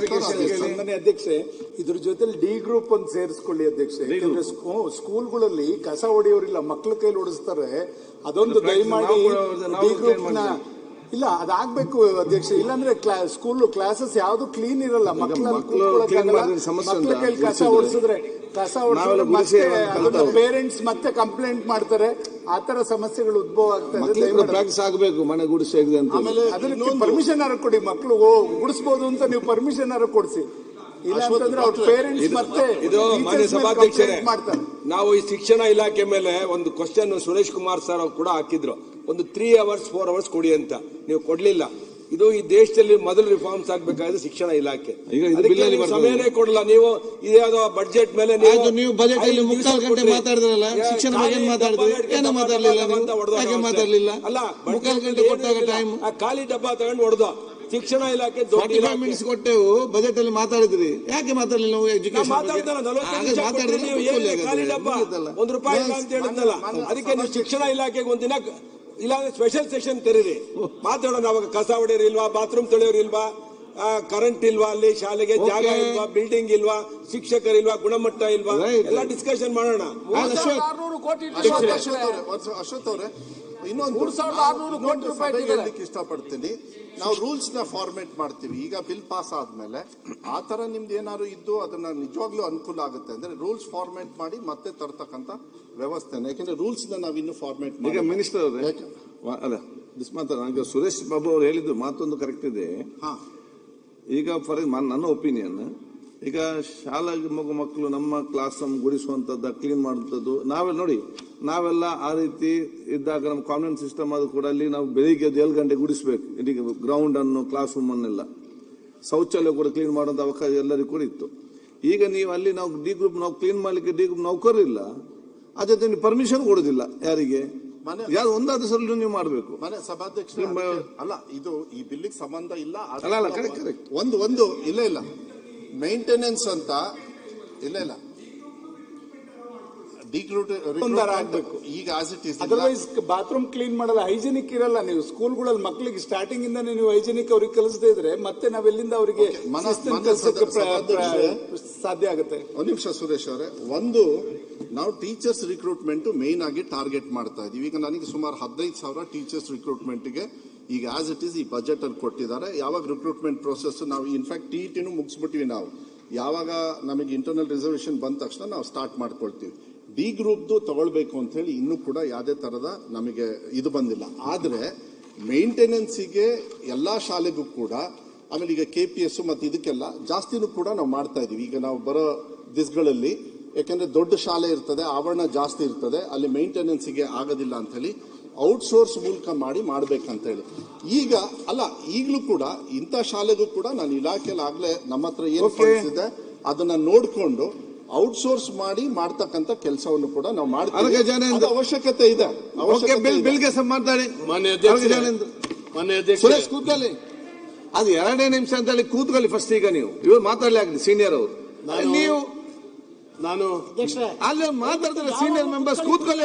ಸನ್ಮಾನ್ಯ ಅಧ್ಯಕ್ಷೆ, ಇದ್ರ ಜೊತೆಲಿ ಡಿ ಗ್ರೂಪ್ ಒಂದು ಸೇರಿಸ್ಕೊಳ್ಳಿ ಅಧ್ಯಕ್ಷೆ. ಯಾಕಂದ್ರೆ ಸ್ಕೂಲ್ಗಳಲ್ಲಿ ಕಸ ಹೊಡೆಯೋರಿಲ್ಲ, ಮಕ್ಳ ಕೈಲಿ ಹೊಡಿಸ್ತಾರೆ. ಅದೊಂದು ದಯಮಾಡಿ ಡಿ ಗ್ರೂಪ್ ನ ಇಲ್ಲ ಅದಾಗಬೇಕು ಅಧ್ಯಕ್ಷ. ಇಲ್ಲಾಂದ್ರೆ ಸ್ಕೂಲ್ ಕ್ಲಾಸಸ್ ಯಾವ್ದು ಕ್ಲೀನ್ ಇರಲ್ಲ, ಮಕ್ಳ ಕೈಲಿ ಕಸ ಹೊಡಿಸಿದ್ರೆ ಪೇರೆಂಟ್ಸ್ ಮತ್ತೆ ಕಂಪ್ಲೇಂಟ್ ಮಾಡ್ತಾರೆ. ಆತರ ಸಮಸ್ಯೆಗಳು ಉದ್ಭವ ಆಗ್ತದೆ. ಪ್ರಾಕ್ಟೀಸ್ ಆಗಬೇಕು ಮನೆ ಗುಡಿಸಿ ಅಂತ. ಆಮೇಲೆ ಅದಕ್ಕೆ ಪರ್ಮಿಷನ್ ಆರ ಕೊಡಿ, ಮಕ್ಕಳು ಗುಡಿಸಬಹುದು ಅಂತ ನೀವು ಪರ್ಮಿಷನ್ ಆರ ಕೊಡಿಸಿ. ಇಲ್ಲ ಅಂತಂದ್ರೆ ಅವ್ರ ಪೇರೆಂಟ್ಸ್ ಮತ್ತೆ ಇದು ಮಾನ್ಯ ಸಭಾಧ್ಯಕ್ಷರೇ, ನಾವು ಈ ಶಿಕ್ಷಣ ಇಲಾಖೆ ಮೇಲೆ ಒಂದು ಕ್ವಶನ್ ಸುರೇಶ್ ಕುಮಾರ್ ಸರ್ ಕೂಡ ಹಾಕಿದ್ರು, ಒಂದು 3 hours 4 hours ಕೊಡಿ ಅಂತ. ನೀವು ಕೊಡ್ಲಿಲ್ಲ. ಇದು ಈ ದೇಶದಲ್ಲಿ ಮೊದಲು ರಿಫಾರ್ಮ್ಸ್ ಆಗ್ಬೇಕಾದ್ರೆ ಶಿಕ್ಷಣ ಇಲಾಖೆ ಸಮಯನೇ ಕೊಡಲ್ಲ. ನೀವು ಇದ್ಯಾವುದೋ ಬಜೆಟ್ ಮೇಲೆ ನೀವು ಬಜೆಟ್ ಅಲ್ಲಿ 3 ಗಂಟೆ ಮಾತಾಡಿದ್ರಲ್ಲ, ಶಿಕ್ಷಣ ಬಗ್ಗೆ ಮಾತಾಡಿದ್ರಿ, ಏನೋ ಮಾತಾಡಲಿಲ್ಲ. ಅಲ್ಲ 3 ಗಂಟೆ ಕೊಟ್ಟಾಗ ಟೈಮ್ ಖಾಲಿ ಡಬ್ಬ ತಗೊಂಡು ಹೊಡೆದು ಶಿಕ್ಷಣ ಇಲಾಖೆ ಮಿನಿಟ್ಸ್ ಕೊಟ್ಟೆವು. ಬಜೆಟ್ ಅಲ್ಲಿ ಮಾತಾಡಿದ್ರಿ, ಯಾಕೆ ಮಾತಾಡಲಿಲ್ಲ? ನಾವು ಎಜುಕೇಶನ್ ಖಾಲಿ ಡಬ್ಬ ₹1 ಇಲ್ಲ ಅಂತ ಹೇಳಿದ್ನಲ್ಲ. ಅದಕ್ಕೆ ನೀವು ಶಿಕ್ಷಣ ಇಲಾಖೆಗೆ ಒಂದಿನ ಇಲ್ಲಾಂದ್ರೆ ಸ್ಪೆಷಲ್ ಸೆಷನ್ ತೆರೀರಿ, ಮಾತಾಡೋಣ. ಅವಾಗ ಕಸ ಹೊಡೆಯೋರು ಇಲ್ವಾ, ಬಾತ್ರೂಮ್ ತೊಳೆಯೋರು ಇಲ್ವಾ, ಕರೆಂಟ್ ಇಲ್ವಾ, ಅಲ್ಲಿ ಶಾಲೆಗೆ ಜಾಗ ಇಲ್ವಾ, ಬಿಲ್ಡಿಂಗ್ ಇಲ್ವಾ, ಶಿಕ್ಷಕರಿಲ್ವಾ, ಗುಣಮಟ್ಟ ಇಲ್ವಾ, ಎಲ್ಲ ಡಿಸ್ಕಷನ್ ಮಾಡೋಣ. ಅಶ್ವಥ್ ಅವರೇ, ಇನ್ನೊಂದು 3600 ಕೋಟಿ ರೂಪಾಯಿ ಹೇಳಲಿಕ್ಕೆ ಇಷ್ಟಪಡ್ತೀನಿ. ನಾವು ರೂಲ್ಸ್ ನ ಫಾರ್ಮೇಟ್ ಮಾಡ್ತೀವಿ. ಈಗ ಬಿಲ್ ಪಾಸ್ ಆದ್ಮೇಲೆ ಆ ತರ ನಿಮ್ದು ಏನಾದ್ರು ಇದ್ದು ಅದನ್ನ ನಿಜವಾಗ್ಲೂ ಅನುಕೂಲ ಆಗುತ್ತೆ ಅಂದ್ರೆ ರೂಲ್ಸ್ ಫಾರ್ಮೇಟ್ ಮಾಡಿ ಮತ್ತೆ ತರ್ತಕ್ಕಂತ ವ್ಯವಸ್ಥೆನ. ಯಾಕಂದ್ರೆ ರೂಲ್ಸ್ ನ ನಾವು ಇನ್ನು ಫಾರ್ಮೇಟ್ ಮಾಡಿ. ಈಗ ಮಿನಿಸ್ಟರ್ ಅಲ್ಲ ಮಾತಾಡ, ಸುರೇಶ್ ಬಾಬು ಅವರು ಹೇಳಿದ್ದು ಮಾತೊಂದು ಕರೆಕ್ಟ್ ಇದೆ. ಈಗ ಫಾರ್ ನನ್ನ ಒಪಿನಿಯನ್, ಈಗ ಶಾಲೆಗೆ ಮಕ್ಕಳು ನಮ್ಮ ಕ್ಲಾಸ್ ಗುಡಿಸುವಂತದ್ದು, ಕ್ಲೀನ್ ಮಾಡುವಂಥದ್ದು ನಾವೆಲ್ಲ ನೋಡಿ, ನಾವೆಲ್ಲ ಆ ರೀತಿ ಇದ್ದಾಗ ನಮ್ಮ ಕಾನ್ವೆಂಟ್ ಸಿಸ್ಟಮ್ ಅದು ಕೂಡ ಅಲ್ಲಿ ನಾವು ಬೆಳಿಗ್ಗೆ 7 ಗಂಟೆ ಗುಡಿಸ್ಬೇಕು. ಇಡೀ ಗ್ರೌಂಡ್ ಅನ್ನು, ಕ್ಲಾಸ್ ರೂಮ್ ಅನ್ನೆಲ್ಲ, ಶೌಚಾಲಯ ಕೂಡ ಕ್ಲೀನ್ ಮಾಡುವಂತ ಅವಕಾಶ ಎಲ್ಲರಿಗೂ ಕೂಡ ಇತ್ತು. ಈಗ ನೀವು ಅಲ್ಲಿ ನಾವು ಡಿ ಗ್ರೂಪ್ ನಾವು ಕ್ಲೀನ್ ಮಾಡ್ಲಿಕ್ಕೆ ಡಿ ಗ್ರೂಪ್ ನೌಕರರಿಲ್ಲ, ಅದೇ ನೀವು ಪರ್ಮಿಷನ್ ಕೊಡುದಿಲ್ಲ ಯಾರಿಗೆ, ಯಾರು ಒಂದಾದ ಸಲ ನೀವು ಮಾಡಬೇಕು. ಮನೆ ಸಭಾಧ್ಯಕ್ಷ ಅಲ್ಲ, ಇದು ಈ ಬಿಲ್ಲಿಗೆ ಸಂಬಂಧ ಇಲ್ಲ. ಕರೆಕ್ಟ್. ಒಂದು ಇಲ್ಲ ಮೇಂಟೆನೆನ್ಸ್ ಅಂತ ಇಲ್ಲ ಆಗ್ಬೇಕು. ಈಗ as it is otherwise bathroom clean ಮಾಡಲ್ಲ, ಹೈಜಿನಿಕ್ ಇರಲ್ಲ. ನೀವು ಸ್ಕೂಲ್ಗಳಲ್ಲಿ ಮಕ್ಕಳಿಗೆ ಸ್ಟಾರ್ಟಿಂಗ್ ಇಂದಾನೆ ನೀವು ಹೈಜಿನಿಕ್ ಅವ್ರಿಗೆ ಕಲಿಸದೇ ಇದ್ರೆ ಮತ್ತೆ ನಾವೆಲ್ಲಿಂದ ಅವರಿಗೆ ಸಾಧ್ಯ ಆಗುತ್ತೆ. ಒಂದು ನಿಮಿಷ ಸುರೇಶ್ ಅವರೇ, ಒಂದು ನಾವು ಟೀಚರ್ಸ್ ರಿಕ್ರೂಟ್ಮೆಂಟ್ ಮೇನ್ ಆಗಿ ಟಾರ್ಗೆಟ್ ಮಾಡ್ತಾ ಇದೀವಿ. ಈಗ ನನಗೆ ಸುಮಾರು 15,000 ಟೀಚರ್ಸ್ ರಿಕ್ರೂಟ್ಮೆಂಟ್ಗೆ ಈಗ ಆಸ್ ಇಟ್ ಈಸ್ ಈ ಬಜೆಟ್ ಅಲ್ಲಿ ಕೊಟ್ಟಿದ್ದಾರೆ. ಯಾವಾಗ ರಿಕ್ರೂಟ್ಮೆಂಟ್ ಪ್ರೋಸೆಸ್ ನಾವು ಇನ್ಫ್ಯಾಕ್ಟ್ ಟಿಇಟಿನೂ ಮುಗಿಸ್ಬಿಟ್ಟಿವಿ. ನಾವು ಯಾವಾಗ ನಮಗೆ ಇಂಟರ್ನಲ್ ರಿಸರ್ವೇಶನ್ ಬಂದ ತಕ್ಷಣ ನಾವು ಸ್ಟಾರ್ಟ್ ಮಾಡ್ಕೊಳ್ತೀವಿ. ಡಿ ಗ್ರೂಪ್ದು ತಗೊಳ್ಬೇಕು ಅಂತ ಹೇಳಿ ಇನ್ನೂ ಕೂಡ ಯಾವುದೇ ತರದ ನಮಗೆ ಇದು ಬಂದಿಲ್ಲ. ಆದ್ರೆ ಮೇಂಟೆನೆನ್ಸಿಗೆ ಎಲ್ಲಾ ಶಾಲೆಗೂ ಕೂಡ, ಆಮೇಲೆ ಈಗ KPS ಮತ್ತು ಇದಕ್ಕೆಲ್ಲ ಜಾಸ್ತಿನೂ ಕೂಡ ನಾವು ಮಾಡ್ತಾ ಇದೀವಿ. ಈಗ ನಾವು ಬರೋ ದಿಸ್ಗಳಲ್ಲಿ, ಯಾಕಂದ್ರೆ ದೊಡ್ಡ ಶಾಲೆ ಇರ್ತದೆ, ಆವರಣ ಜಾಸ್ತಿ ಇರ್ತದೆ, ಅಲ್ಲಿ ಮೇಂಟೆನೆನ್ಸಿಗೆ ಆಗೋದಿಲ್ಲ ಅಂತ ಹೇಳಿ ಔಟ್ಸೋರ್ಸ್ ಮೂಲಕ ಮಾಡ್ಬೇಕಂತ ಹೇಳಿ. ಈಗ ಅಲ್ಲ, ಈಗಲೂ ಕೂಡ ಇಂಥ ಶಾಲೆಗೂ ಕೂಡ ನಾನು ಇಲಾಖೆಯಲ್ಲಿ ಆಗ್ಲೇ ನಮ್ಮ ಹತ್ರ ಏನು ಫಂಡ್ಸ್ ಇದೆ ಅದನ್ನ ನೋಡ್ಕೊಂಡು ಔಟ್ಸೋರ್ಸ್ ಮಾಡಿ ಮಾಡ್ತಕ್ಕಂಥ ಕೆಲಸವನ್ನು ಕೂಡ ನಾವು ಮಾಡ್ತೀವಿ. ಅವಶ್ಯಕತೆ ಇದೆ. ಸುರೇಶ್ ಕೂತ್ಕೊಳ್ಳಿ, ಅದು 2 ನಿಮಿಷ ಅಂತ ಹೇಳಿ ಕೂತ್ಕೊಳ್ಳಿ ಫಸ್ಟ್. ಈಗ ನೀವು ಇವ್ರು ಮಾತಾಡ್ಲಿ ಆಗಲಿ, ಸೀನಿಯರ್ ಅವರು, ನೀವು ನಾನು ಅಲ್ಲೇ ಮಾತಾಡ್ತಾರೆ. ಸೀನಿಯರ್ ಮೆಂಬರ್ಸ್ ಕೂತ್ಕೊಳ್ಳಿ,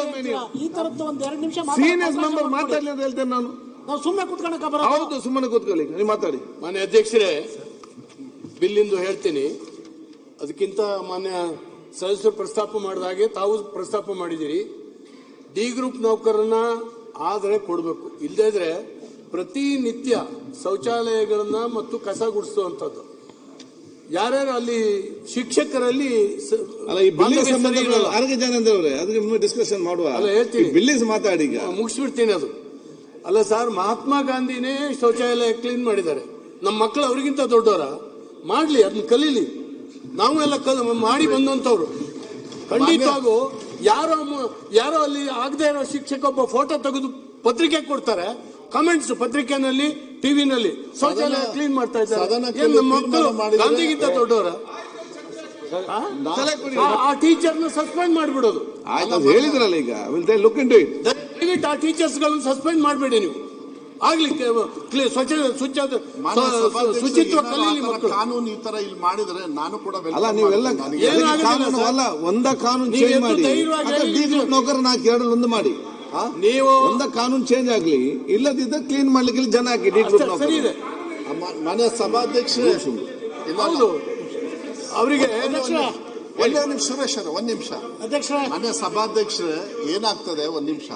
ಈ ತರದ್ದು ಒಂದ್ 2 ನಿಮಿಷ ಸೀನಿಯರ್ ಮೆಂಬರ್ ಮಾತಾಡ್ಲಿ ಅಂತ ಹೇಳ್ತೇನೆ ನಾನು. ನಾವು ಸುಮ್ಮನೆ ಕೂತ್ಕೊಳ್ಳೋಕೆ ಬರೋದು? ಹೌದು, ಸುಮ್ಮನೆ ಕೂತ್ಕೊಳ್ಳಿ, ನೀವು ಮಾತಾಡಿ. ಮಾನ್ಯ ಅಧ್ಯಕ್ಷರೇ, ಬಿಲ್ಲಿಂದು ಹೇಳ್ತೀನಿ. ಅದಕ್ಕಿಂತ ಮಾನ್ಯ ಸದಸ್ಯರು ಪ್ರಸ್ತಾಪ ಮಾಡಿದಾಗೆ ತಾವು ಪ್ರಸ್ತಾಪ ಮಾಡಿದಿರಿ. ಡಿ ಗ್ರೂಪ್ ನೌಕರನ್ನ ಆದರೆ ಕೊಡಬೇಕು, ಇಲ್ಲದಿದ್ರೆ ಪ್ರತಿನಿತ್ಯ ಶೌಚಾಲಯಗಳನ್ನ ಮತ್ತು ಕಸ ಗುಡಿಸುವಂಥದ್ದು. ಯಾರ್ಯಾರು ಅಲ್ಲಿ ಶಿಕ್ಷಕರಲ್ಲಿ ಆರೋಗ್ಯ ಜನ ಅವರೇ, ಅದಕ್ಕೆ ಡಿಸ್ಕಷನ್ ಮಾಡುವ. ಅಲ್ಲ ಹೇಳ್ತೀನಿ, ಬಿಲ್ಲಿಸ್ ಮಾತಾಡಿ, ಈಗ ಮುಗಿಸ್ಬಿಡ್ತೀನಿ. ಅದು ಅಲ್ಲ ಸರ್, ಮಹಾತ್ಮ ಗಾಂಧಿನೇ ಶೌಚಾಲಯ ಕ್ಲೀನ್ ಮಾಡಿದ್ದಾರೆ. ನಮ್ಮ ಮಕ್ಕಳು ಅವ್ರಿಗಿಂತ ದೊಡ್ಡವರ, ಮಾಡ್ಲಿ, ಅದನ್ನ ಕಲೀಲಿ. ನಾವು ಎಲ್ಲ ಮಾಡಿ ಬಂದಂತವ್ರು. ಖಂಡಿತವಾಗೂ ಯಾರೋ ಅಲ್ಲಿ ಆಗದೆ ಇರೋ ಶಿಕ್ಷಕ ಒಬ್ಬ ಫೋಟೋ ತೆಗೆದು ಪತ್ರಿಕೆ ಕೊಡ್ತಾರೆ, ಕಮೆಂಟ್ಸ್ ಪತ್ರಿಕೆನಲ್ಲಿ, ಟಿವಿನಲ್ಲಿ, ಶೌಚಾಲಯ ಕ್ಲೀನ್ ಮಾಡ್ತಾ ಇದ್ದಾರೆ. ನಮ್ಮ ಮಕ್ಕಳು ಗಾಂಧಿಗಿಂತ ದೊಡ್ಡವರ? ಆ ಟೀಚರ್ನ ಸಸ್ಪೆಂಡ್ ಮಾಡಿಬಿಡೋದು. ಹೇಳಿದ್ರಲ್ಲ, ಈಗ ಲುಕ್ ಇಂಟು ಇಟ್. ದಯವಿಟ್ಟು ಆ ಟೀಚರ್ಸ್ ಗಳನ್ನ ಸಸ್ಪೆಂಡ್ ಮಾಡಬೇಡಿ ನೀವು. ಆಗ್ಲಿ ಶುಚಿತ್ವ ಕಲೀಲಿ ಮಕ್ಕಳು. ಕಾನೂನು ಈ ತರ ಇಲ್ಲಿ ಮಾಡಿದ್ರೆ ನಾನು ಕೂಡ ಅಲ್ಲ, ನೀವೆಲ್ಲ ಒಂದ ಕಾನೂನು ಚೇಂಜ್ ಮಾಡಿ, ನೌಕರನ್ನ ಹಾಕಿ 2 ಒಂದು ಮಾಡಿ. ನೀವು ಒಂದ ಕಾನೂನು ಚೇಂಜ್ ಆಗ್ಲಿ, ಇಲ್ಲದಿದ್ದ ಕ್ಲೀನ್ ಮಾಡ್ಲಿಕ್ಕೆ ಇಲ್ಲಿ ಜನ ಹಾಕಿ ಸರಿ ಇದೆ. ಮನೆ ಸಭಾಧ್ಯಕ್ಷರೇ ಹೌದು, ಅವರಿಗೆ ಒಂದೇ ನಿಮಿಷ ಸುರೇಶ್ ಅವರೇ, ಒಂದ್ ನಿಮಿಷ ಮನೆ ಸಭಾಧ್ಯಕ್ಷರೇ, ಏನಾಗ್ತದೆ ಒಂದ್ ನಿಮಿಷ,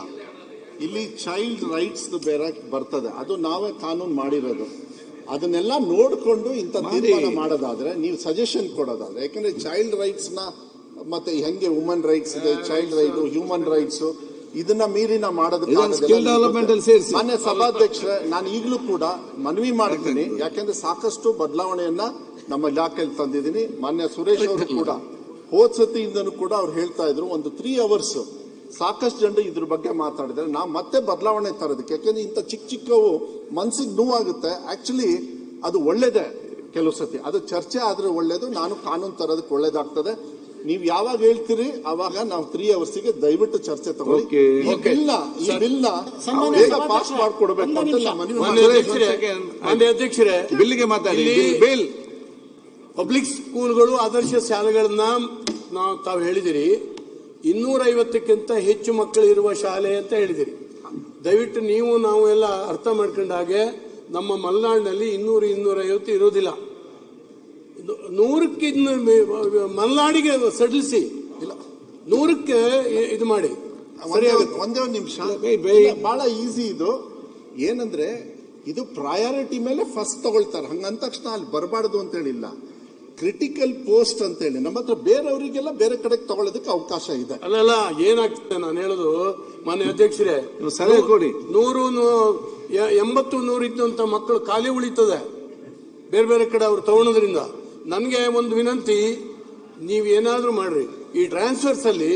ಇಲ್ಲಿ ಚೈಲ್ಡ್ ರೈಟ್ಸ್ ಬೇರೆ ಬರ್ತದೆ, ಅದು ನಾವೇ ಕಾನೂನು ಮಾಡಿರೋದು. ಅದನ್ನೆಲ್ಲ ನೋಡಿಕೊಂಡು ಇಂಥ ತೀರ್ಮಾನ ಮಾಡೋದಾದ್ರೆ, ನೀವು ಸಜೆಷನ್ ಕೊಡೋದಾದ್ರೆ, ಯಾಕಂದ್ರೆ ಚೈಲ್ಡ್ ರೈಟ್ಸ್ ನ ಮತ್ತೆ ಹೆಂಗೆ ವುಮನ್ ರೈಟ್ಸ್ ಇದೆ, ಚೈಲ್ಡ್ ರೈಟ್, ಹ್ಯೂಮನ್ ರೈಟ್ಸ್, ಇದನ್ನ ಮೀರಿನ ಮಾಡೋದಕ್ಕೆ ಮಾನ್ಯ ಸಭಾಧ್ಯಕ್ಷರೇ, ನಾನು ಈಗಲೂ ಕೂಡ ಮನವಿ ಮಾಡ್ತೀನಿ. ಯಾಕಂದ್ರೆ ಸಾಕಷ್ಟು ಬದಲಾವಣೆಯನ್ನ ನಮ್ಮ ಇಲಾಖೆಯಲ್ಲಿ ತಂದಿದ್ದೀನಿ. ಮಾನ್ಯ ಸುರೇಶ್ ಅವರು ಕೂಡ ಹೋದ್ ಸತಿಯಿಂದನೂ ಕೂಡ ಅವ್ರು ಹೇಳ್ತಾ ಇದ್ರು, ಒಂದು 3 hours ಸಾಕಷ್ಟು ಜನರು ಇದ್ರ ಬಗ್ಗೆ ಮಾತಾಡಿದ್ರೆ ನಾವು ಮತ್ತೆ ಬದಲಾವಣೆ ತರೋದಕ್ಕೆ. ಯಾಕಂದ್ರೆ ಇಂಥ ಚಿಕ್ಕ ಚಿಕ್ಕವು ಮನ್ಸಿಗೆ ನೋವಾಗುತ್ತೆ. ಆಕ್ಚುಲಿ ಅದು ಒಳ್ಳೇದೇ, ಕೆಲವು ಸತಿ ಅದು ಚರ್ಚೆ ಆದ್ರೆ ಒಳ್ಳೇದು. ನಾನು ಕಾನೂನು ತರೋದಕ್ಕೆ ಒಳ್ಳೇದಾಗ್ತದೆ. ನೀವು ಯಾವಾಗ ಹೇಳ್ತೀರಿ ಅವಾಗ ನಾವು 3 hours ದಯವಿಟ್ಟು ಚರ್ಚೆ ತಗೊಳ್ಳಿ. ಈ ಬಿಲ್ ನ ಬೇಗ ಪಾಸ್ ಮಾಡ್ಕೊಡ್ಬೇಕು ಅಂತ ಮಾನ್ಯ ಅಧ್ಯಕ್ಷರೇ, ಬಿಲ್ಗೆ ಮಾತಾಡಿ. ಬಿಲ್ ಪಬ್ಲಿಕ್ ಸ್ಕೂಲ್ಗಳು, ಆದರ್ಶ ಶಾಲೆಗಳನ್ನ ತಾವು ಹೇಳಿದಿರಿ, 250ಕ್ಕಿಂತ ಹೆಚ್ಚು ಮಕ್ಕಳು ಇರುವ ಶಾಲೆ ಅಂತ ಹೇಳಿದಿರಿ. ದಯವಿಟ್ಟು ನೀವು ನಾವು ಎಲ್ಲ ಅರ್ಥ ಮಾಡ್ಕೊಂಡ ಹಾಗೆ ನಮ್ಮ ಮಲೆನಾಡಿನಲ್ಲಿ 200-250 ಇರೋದಿಲ್ಲ. 100ಕ್ಕೆ ಮಲೆನಾಡಿಗೆ ಸಡಿಲಿಸಿ, 100ಕ್ಕೆ ಇದು ಮಾಡಿ. ಒಂದೇ ಒಂದು ನಿಮಿಷ, ಬಹಳ ಈಸಿ ಇದು. ಏನಂದ್ರೆ ಇದು ಪ್ರಯಾರಿಟಿ ಮೇಲೆ ಫಸ್ಟ್ ತಗೊಳ್ತಾರೆ. ಹಂಗಂದ ತಕ್ಷಣ ಅಲ್ಲಿ ಬರಬಾರ್ದು ಅಂತ ಹೇಳಿಲ್ಲ. ಕ್ರಿಟಿಕಲ್ ಪೋಸ್ಟ್ ಅಂತ ಹೇಳಿ ನಮ್ಮ ಹತ್ರ ಬೇರೆಯವರಿಗೆಲ್ಲ ಬೇರೆ ಕಡೆಗೆ ತಗೊಳ್ಳೋದಕ್ಕೆ ಅವಕಾಶ ಇದೆ. ಅಲ್ಲ, ಏನಾಗ್ತದೆ ನಾನು ಹೇಳೋದು ಮಾನ್ಯ ಅಧ್ಯಕ್ಷರೇ, ಸಲಹೆ ಕೊಡಿ. 100-180 ಇದ್ದಂತ ಮಕ್ಕಳು ಖಾಲಿ ಉಳಿತದೆ ಬೇರೆ ಬೇರೆ ಕಡೆ ಅವ್ರು ತಗೊಳೋದ್ರಿಂದ. ನನಗೆ ಒಂದು ವಿನಂತಿ, ನೀವೇನಾದ್ರೂ ಮಾಡ್ರಿ, ಈ ಟ್ರಾನ್ಸ್ಫರ್ಸ್ ಅಲ್ಲಿ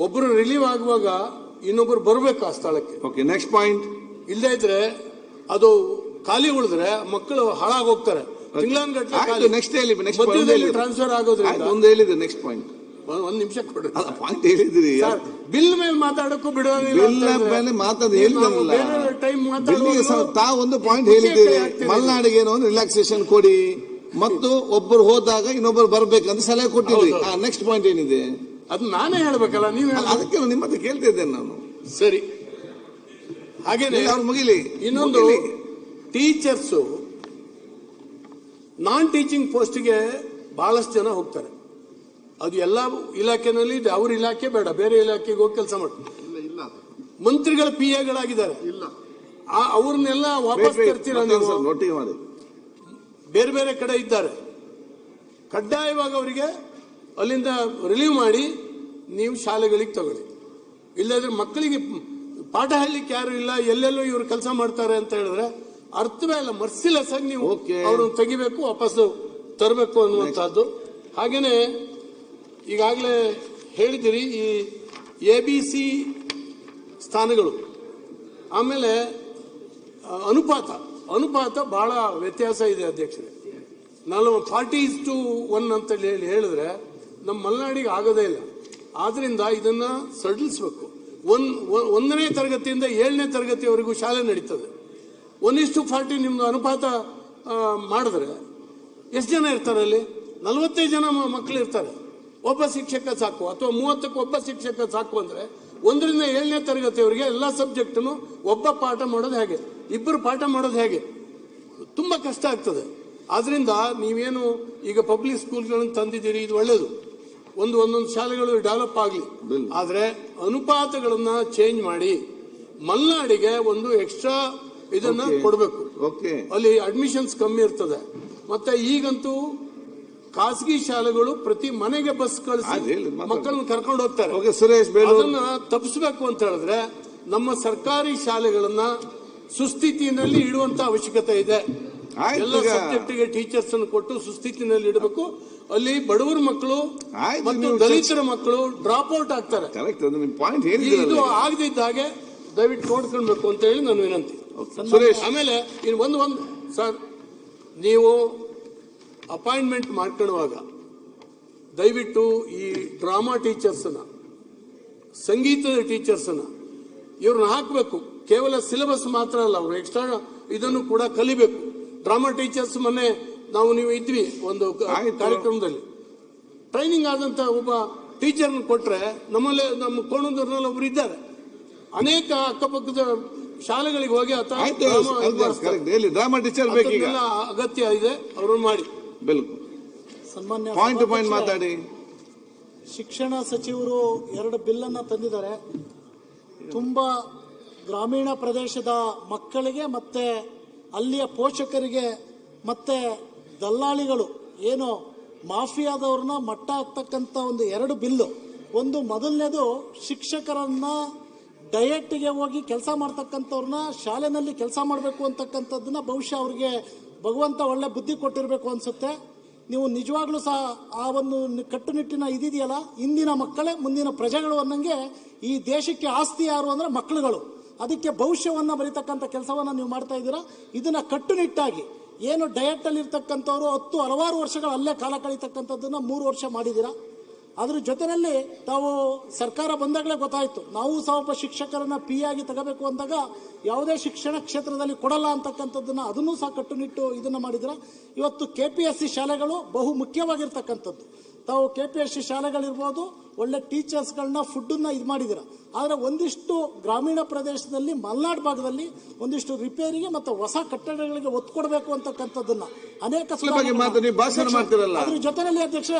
ಒಬ್ರು ರಿಲೀವ್ ಆಗುವಾಗ ಇನ್ನೊಬ್ರು ಬರ್ಬೇಕು ಆ ಸ್ಥಳಕ್ಕೆ. Okay, next point. ಇಲ್ಲದೇ ಇದ್ರೆ ಅದು ಖಾಲಿ ಉಳಿದ್ರೆ ಮಕ್ಕಳು ಹಾಳಾಗೋಗ್ತಾರೆ. ತಿಂಗಳಾನ್ಗಟ್ಟಲೆ ಟ್ರಾನ್ಸ್ಫರ್ ಆಗೋದ್ರಿಂದ ಒಂದು ಹೇಳಿದ್ರೆ ನೆಕ್ಸ್ಟ್ ಪಾಯಿಂಟ್. ಒಂದ್ ನಿಮಿಷ ಕೊಡ್ರಿ, ಪಾಯಿಂಟ್ ಹೇಳಿದ್ರಿ. ಬಿಲ್ ಮೇಲೆ ಮಾತಾಡಕ್ಕೂ ಬಿಡೋದಿಲ್ಲ. ತಾವು ಒಂದು ಪಾಯಿಂಟ್ ಹೇಳಿದ್ದೀರಿ, ಮಲೆನಾಡಿಗೆ ಏನೋ ಒಂದು ರಿಲ್ಯಾಕ್ಸೇಷನ್ ಕೊಡಿ ಮತ್ತು ಒಬ್ಬರು ಹೋದಾಗ ಇನ್ನೊಬ್ಬರು ಬರ್ಬೇಕಂತ ಸಲಹೆ ಕೊಟ್ಟಿದ್ರಿ. ನೆಕ್ಸ್ಟ್ ಪಾಯಿಂಟ್ ಏನಿದೆ ಅದು ನಾನೇ ಹೇಳ್ಬೇಕಲ್ಲ, ನೀವು ಅದಕ್ಕೆ ನಿಮ್ಮ ಹತ್ರ ಕೇಳ್ತಿದ್ದೇನೆ ನಾನು. ಸರಿ, ಹಾಗೇನೆ ಅವ್ರು ಮುಗಿಲಿ. ಇನ್ನೊಂದು, ಟೀಚರ್ಸ್ ನಾನ್ ಟೀಚಿಂಗ್ ಪೋಸ್ಟ್ಗೆ ಬಹಳಷ್ಟು ಜನ ಹೋಗ್ತಾರೆ. ಅದು ಎಲ್ಲ ಇಲಾಖೆನಲ್ಲಿ ಇದೆ. ಅವ್ರ ಇಲಾಖೆ ಬೇಡ, ಬೇರೆ ಇಲಾಖೆಗೆ ಹೋಗಿ ಕೆಲಸ ಮಾಡ್ತಾರೆ. ಮಂತ್ರಿಗಳ PAಗಳಾಗಿದ್ದಾರೆ, ಅವ್ರನ್ನೆಲ್ಲ ವಾಪಸ್ ತರ್ತೀರ ನೀವು? ಬೇರೆ ಬೇರೆ ಕಡೆ ಇದ್ದಾರೆ, ಕಡ್ಡಾಯವಾಗಿ ಅವರಿಗೆ ಅಲ್ಲಿಂದ ರಿಲೀವ್ ಮಾಡಿ ನೀವು ಶಾಲೆಗಳಿಗೆ ತಗೊಳ್ಳಿ. ಇಲ್ಲದ್ರೆ ಮಕ್ಕಳಿಗೆ ಪಾಠ ಹೇಳಲಿಕ್ಕೆ ಯಾರು ಇಲ್ಲ, ಎಲ್ಲೆಲ್ಲೋ ಇವ್ರು ಕೆಲಸ ಮಾಡ್ತಾರೆ ಅಂತ ಹೇಳಿದ್ರೆ ಅರ್ಥವೇ ಇಲ್ಲ. ಮರ್ಸಿಲೆಸ್ ಆಗಿ ನೀವು ಅವ್ರನ್ನ ತೆಗಿಬೇಕು, ವಾಪಸ್ಸು ತರಬೇಕು ಅನ್ನುವಂಥದ್ದು. ಹಾಗೇನೆ ಈಗಾಗಲೇ ಹೇಳಿದಿರಿ, ಈ ABC ಸ್ಥಾನಗಳು, ಆಮೇಲೆ ಅನುಪಾತ ಬಹಳ ವ್ಯತ್ಯಾಸ ಇದೆ ಅಧ್ಯಕ್ಷರೇ. 40:1 ಅಂತ ಹೇಳಿದ್ರೆ ನಮ್ಮ ಮಲೆನಾಡಿಗೆ ಆಗೋದೇ ಇಲ್ಲ. ಆದ್ರಿಂದ ಇದನ್ನ ಸಡಿಲಿಸಬೇಕು. 1ನೇ ತರಗತಿಯಿಂದ 7ನೇ ತರಗತಿವರೆಗೂ ಶಾಲೆ ನಡೀತದೆ. 1:40 ನಿಮ್ದು ಅನುಪಾತ ಮಾಡಿದ್ರೆ ಎಷ್ಟು ಜನ ಇರ್ತಾರೆ ಅಲ್ಲಿ? 45 ಜನ ಮಕ್ಕಳು ಇರ್ತಾರೆ. ಒಬ್ಬ ಶಿಕ್ಷಕ ಸಾಕು, ಅಥವಾ 30ಕ್ಕೆ ಒಬ್ಬ ಶಿಕ್ಷಕ ಸಾಕು. ಅಂದ್ರೆ 1ರಿಂದ 7ನೇ ತರಗತಿಯವರೆಗೆ ಎಲ್ಲ ಸಬ್ಜೆಕ್ಟ್ನು ಒಬ್ಬ ಪಾಠ ಮಾಡೋದು ಹೇಗೆ, ಇಬ್ಬರು ಪಾಠ ಮಾಡೋದು ಹೇಗೆ? ತುಂಬಾ ಕಷ್ಟ ಆಗ್ತದೆ. ಆದ್ರಿಂದ ನೀವೇನು ಈಗ ಪಬ್ಲಿಕ್ ಸ್ಕೂಲ್ಗಳನ್ನು ತಂದಿದ್ದೀರಿ, ಇದು ಒಳ್ಳೇದು. ಒಂದೊಂದು ಶಾಲೆಗಳು ಡೆವಲಪ್ ಆಗಲಿ. ಆದ್ರೆ ಅನುಪಾತಗಳನ್ನ ಚೇಂಜ್ ಮಾಡಿ ಮಲೆನಾಡಿಗೆ ಒಂದು ಎಕ್ಸ್ಟ್ರಾ ಇದನ್ನ ಕೊಡಬೇಕು. ಅಲ್ಲಿ ಅಡ್ಮಿಷನ್ಸ್ ಕಮ್ಮಿ ಇರ್ತದೆ. ಮತ್ತೆ ಈಗಂತೂ ಖಾಸಗಿ ಶಾಲೆಗಳು ಪ್ರತಿ ಮನೆಗೆ ಬಸ್ ಕಳಿಸಿ ಮಕ್ಕಳನ್ನ ಕರ್ಕೊಂಡು ಹೋಗ್ತಾರೆ. ಅದನ್ನ ತಪ್ಪಿಸಬೇಕು ಅಂತ ಹೇಳಿದ್ರೆ ನಮ್ಮ ಸರ್ಕಾರಿ ಶಾಲೆಗಳನ್ನ ಸುಸ್ಥಿತಿನಲ್ಲಿ ಇಡುವಂತ ಅವಶ್ಯಕತೆ ಇದೆ. ಎಲ್ಲ ಸಬ್ಜೆಕ್ಟ್ಗೆ ಟೀಚರ್ಸ್ ಅನ್ನು ಕೊಟ್ಟು ಸುಸ್ಥಿತಿನಲ್ಲಿ ಇಡಬೇಕು. ಅಲ್ಲಿ ಬಡವರ ಮಕ್ಕಳು ಮತ್ತು ದಲಿತರ ಮಕ್ಕಳು ಡ್ರಾಪ್ ಔಟ್ ಆಗ್ತಾರೆ. ಇದು ಆಗದಿದ್ದ ಹಾಗೆ ದಯವಿಟ್ಟು ನೋಡ್ಕೊಳ್ಬೇಕು ಅಂತ ಹೇಳಿ ನಾನು ವಿನಂತಿ. ಆಮೇಲೆ ಒಂದು ಸರ್, ನೀವು ಅಪಾಯಿಂಟ್ಮೆಂಟ್ ಮಾಡ್ಕೊಳ್ಳುವಾಗ ದಯವಿಟ್ಟು ಈ ಡ್ರಾಮಾ ಟೀಚರ್ಸ್ನ, ಸಂಗೀತದ ಟೀಚರ್ಸ್ನ ಇವ್ರನ್ನ ಹಾಕಬೇಕು. ಕೇವಲ ಸಿಲೆಬಸ್ ಮಾತ್ರ ಅಲ್ಲ, ಅವರು ಎಕ್ಸ್ಟ್ರಾ ಇದನ್ನು ಕೂಡ ಕಲಿಬೇಕು. ಡ್ರಾಮಾ ಟೀಚರ್ಸ್ ಮೊನ್ನೆ ನೀವು ಇದ್ವಿ ಒಂದು ಕಾರ್ಯಕ್ರಮದಲ್ಲಿ, ಟ್ರೈನಿಂಗ್ ಆದಂತ ಒಬ್ಬ ಟೀಚರ್ನ ಕೊಟ್ರೆ ನಮ್ಮ ಕೋಣದೂರಿನಲ್ಲಿ ಒಬ್ರು ಇದ್ದಾರೆ, ಅನೇಕ ಅಕ್ಕಪಕ್ಕದ ಶಾಲೆಗಳಿಗೆ ಹೋಗಿ ಡ್ರಾಮಾ ಟೀಚರ್ ಬೇಕೀಗ ಅಗತ್ಯ ಇದೆ, ಅವ್ರನ್ನ ಮಾಡಿ. ಸನ್ಮಾನ್ಯ ಪಾಯಿಂಟ್ ಪಾಯಿಂಟ್ ಮಾತಾಡಿ. ಶಿಕ್ಷಣ ಸಚಿವರು 2 ಬಿಲ್ಲನ್ನು ತಂದಿದ್ದಾರೆ. ತುಂಬಾ ಗ್ರಾಮೀಣ ಪ್ರದೇಶದ ಮಕ್ಕಳಿಗೆ ಮತ್ತೆ ಅಲ್ಲಿಯ ಪೋಷಕರಿಗೆ ಮತ್ತೆ ದಲ್ಲಾಳಿಗಳು ಏನು ಮಾಫಿಯಾದವ್ರನ್ನ ಮಟ್ಟ ಹಾಕ್ತಕ್ಕಂಥ ಒಂದು 2 ಬಿಲ್ಲು. ಒಂದು ಮೊದಲನೇದು ಶಿಕ್ಷಕರನ್ನ ಡಯಟ್ಗೆ ಹೋಗಿ ಕೆಲಸ ಮಾಡ್ತಕ್ಕಂಥವ್ರನ್ನ ಶಾಲೆನಲ್ಲಿ ಕೆಲಸ ಮಾಡಬೇಕು ಅಂತಕ್ಕಂಥದ್ದನ್ನ ಬಹುಶಃ ಅವ್ರಿಗೆ ಭಗವಂತ ಒಳ್ಳೆ ಬುದ್ಧಿ ಕೊಟ್ಟಿರಬೇಕು ಅನ್ಸುತ್ತೆ. ನೀವು ನಿಜವಾಗ್ಲೂ ಸಹ ಆ ಒಂದು ಕಟ್ಟುನಿಟ್ಟಿನ ಇದಿದೆಯಲ್ಲ, ಇಂದಿನ ಮಕ್ಕಳೇ ಮುಂದಿನ ಪ್ರಜೆಗಳು ಅನ್ನಂಗೆ ಈ ದೇಶಕ್ಕೆ ಆಸ್ತಿ ಯಾರು ಅಂದ್ರೆ ಮಕ್ಕಳುಗಳು. ಅದಕ್ಕೆ ಭವಿಷ್ಯವನ್ನು ಬರೀತಕ್ಕಂಥ ಕೆಲಸವನ್ನು ನೀವು ಮಾಡ್ತಾ ಇದ್ದೀರಾ. ಇದನ್ನ ಕಟ್ಟುನಿಟ್ಟಾಗಿ ಏನು ಡಯಟ್ ಅಲ್ಲಿ ಇರ್ತಕ್ಕಂಥವ್ರು ಹಲವಾರು ವರ್ಷಗಳು ಅಲ್ಲೇ ಕಾಲ ಕಳೀತಕ್ಕಂಥದ್ದನ್ನ 3 ವರ್ಷ ಮಾಡಿದ್ದೀರಾ. ಅದ್ರ ಜೊತೆಯಲ್ಲಿ ತಾವು ಸರ್ಕಾರ ಬಂದಾಗಲೇ ಗೊತ್ತಾಯ್ತು, ನಾವು ಸಹ ಒಬ್ಬ ಶಿಕ್ಷಕರನ್ನ ಆಗಿ ತಗೋಬೇಕು ಅಂದಾಗ ಯಾವುದೇ ಶಿಕ್ಷಣ ಕ್ಷೇತ್ರದಲ್ಲಿ ಕೊಡಲ್ಲ ಅಂತಕ್ಕಂಥದ್ದನ್ನ ಅದನ್ನೂ ಸಹ ಕಟ್ಟುನಿಟ್ಟು ಇದನ್ನ ಮಾಡಿದ್ರ. ಇವತ್ತು KPSC ಶಾಲೆಗಳು ಬಹು ಮುಖ್ಯವಾಗಿರ್ತಕ್ಕಂಥದ್ದು. ತಾವು KPSC ಶಾಲೆಗಳಿರ್ಬೋದು, ಒಳ್ಳೆ ಟೀಚರ್ಸ್ಗಳನ್ನ ಫುಡ್ಡನ್ನ ಇದು ಮಾಡಿದಿರ. ಆದರೆ ಒಂದಿಷ್ಟು ಗ್ರಾಮೀಣ ಪ್ರದೇಶದಲ್ಲಿ ಮಲೆನಾಡು ಭಾಗದಲ್ಲಿ ಒಂದಿಷ್ಟು ರಿಪೇರಿಗೆ ಮತ್ತು ಹೊಸ ಕಟ್ಟಡಗಳಿಗೆ ಒತ್ತು ಕೊಡಬೇಕು ಅಂತಕ್ಕಂಥದ್ದನ್ನ ಅನೇಕ ಭಾಷಣ ಮಾಡ್ತಿರಲ್ಲ. ಅದ್ರ ಜೊತೆಯಲ್ಲಿ ಅಧ್ಯಕ್ಷೆ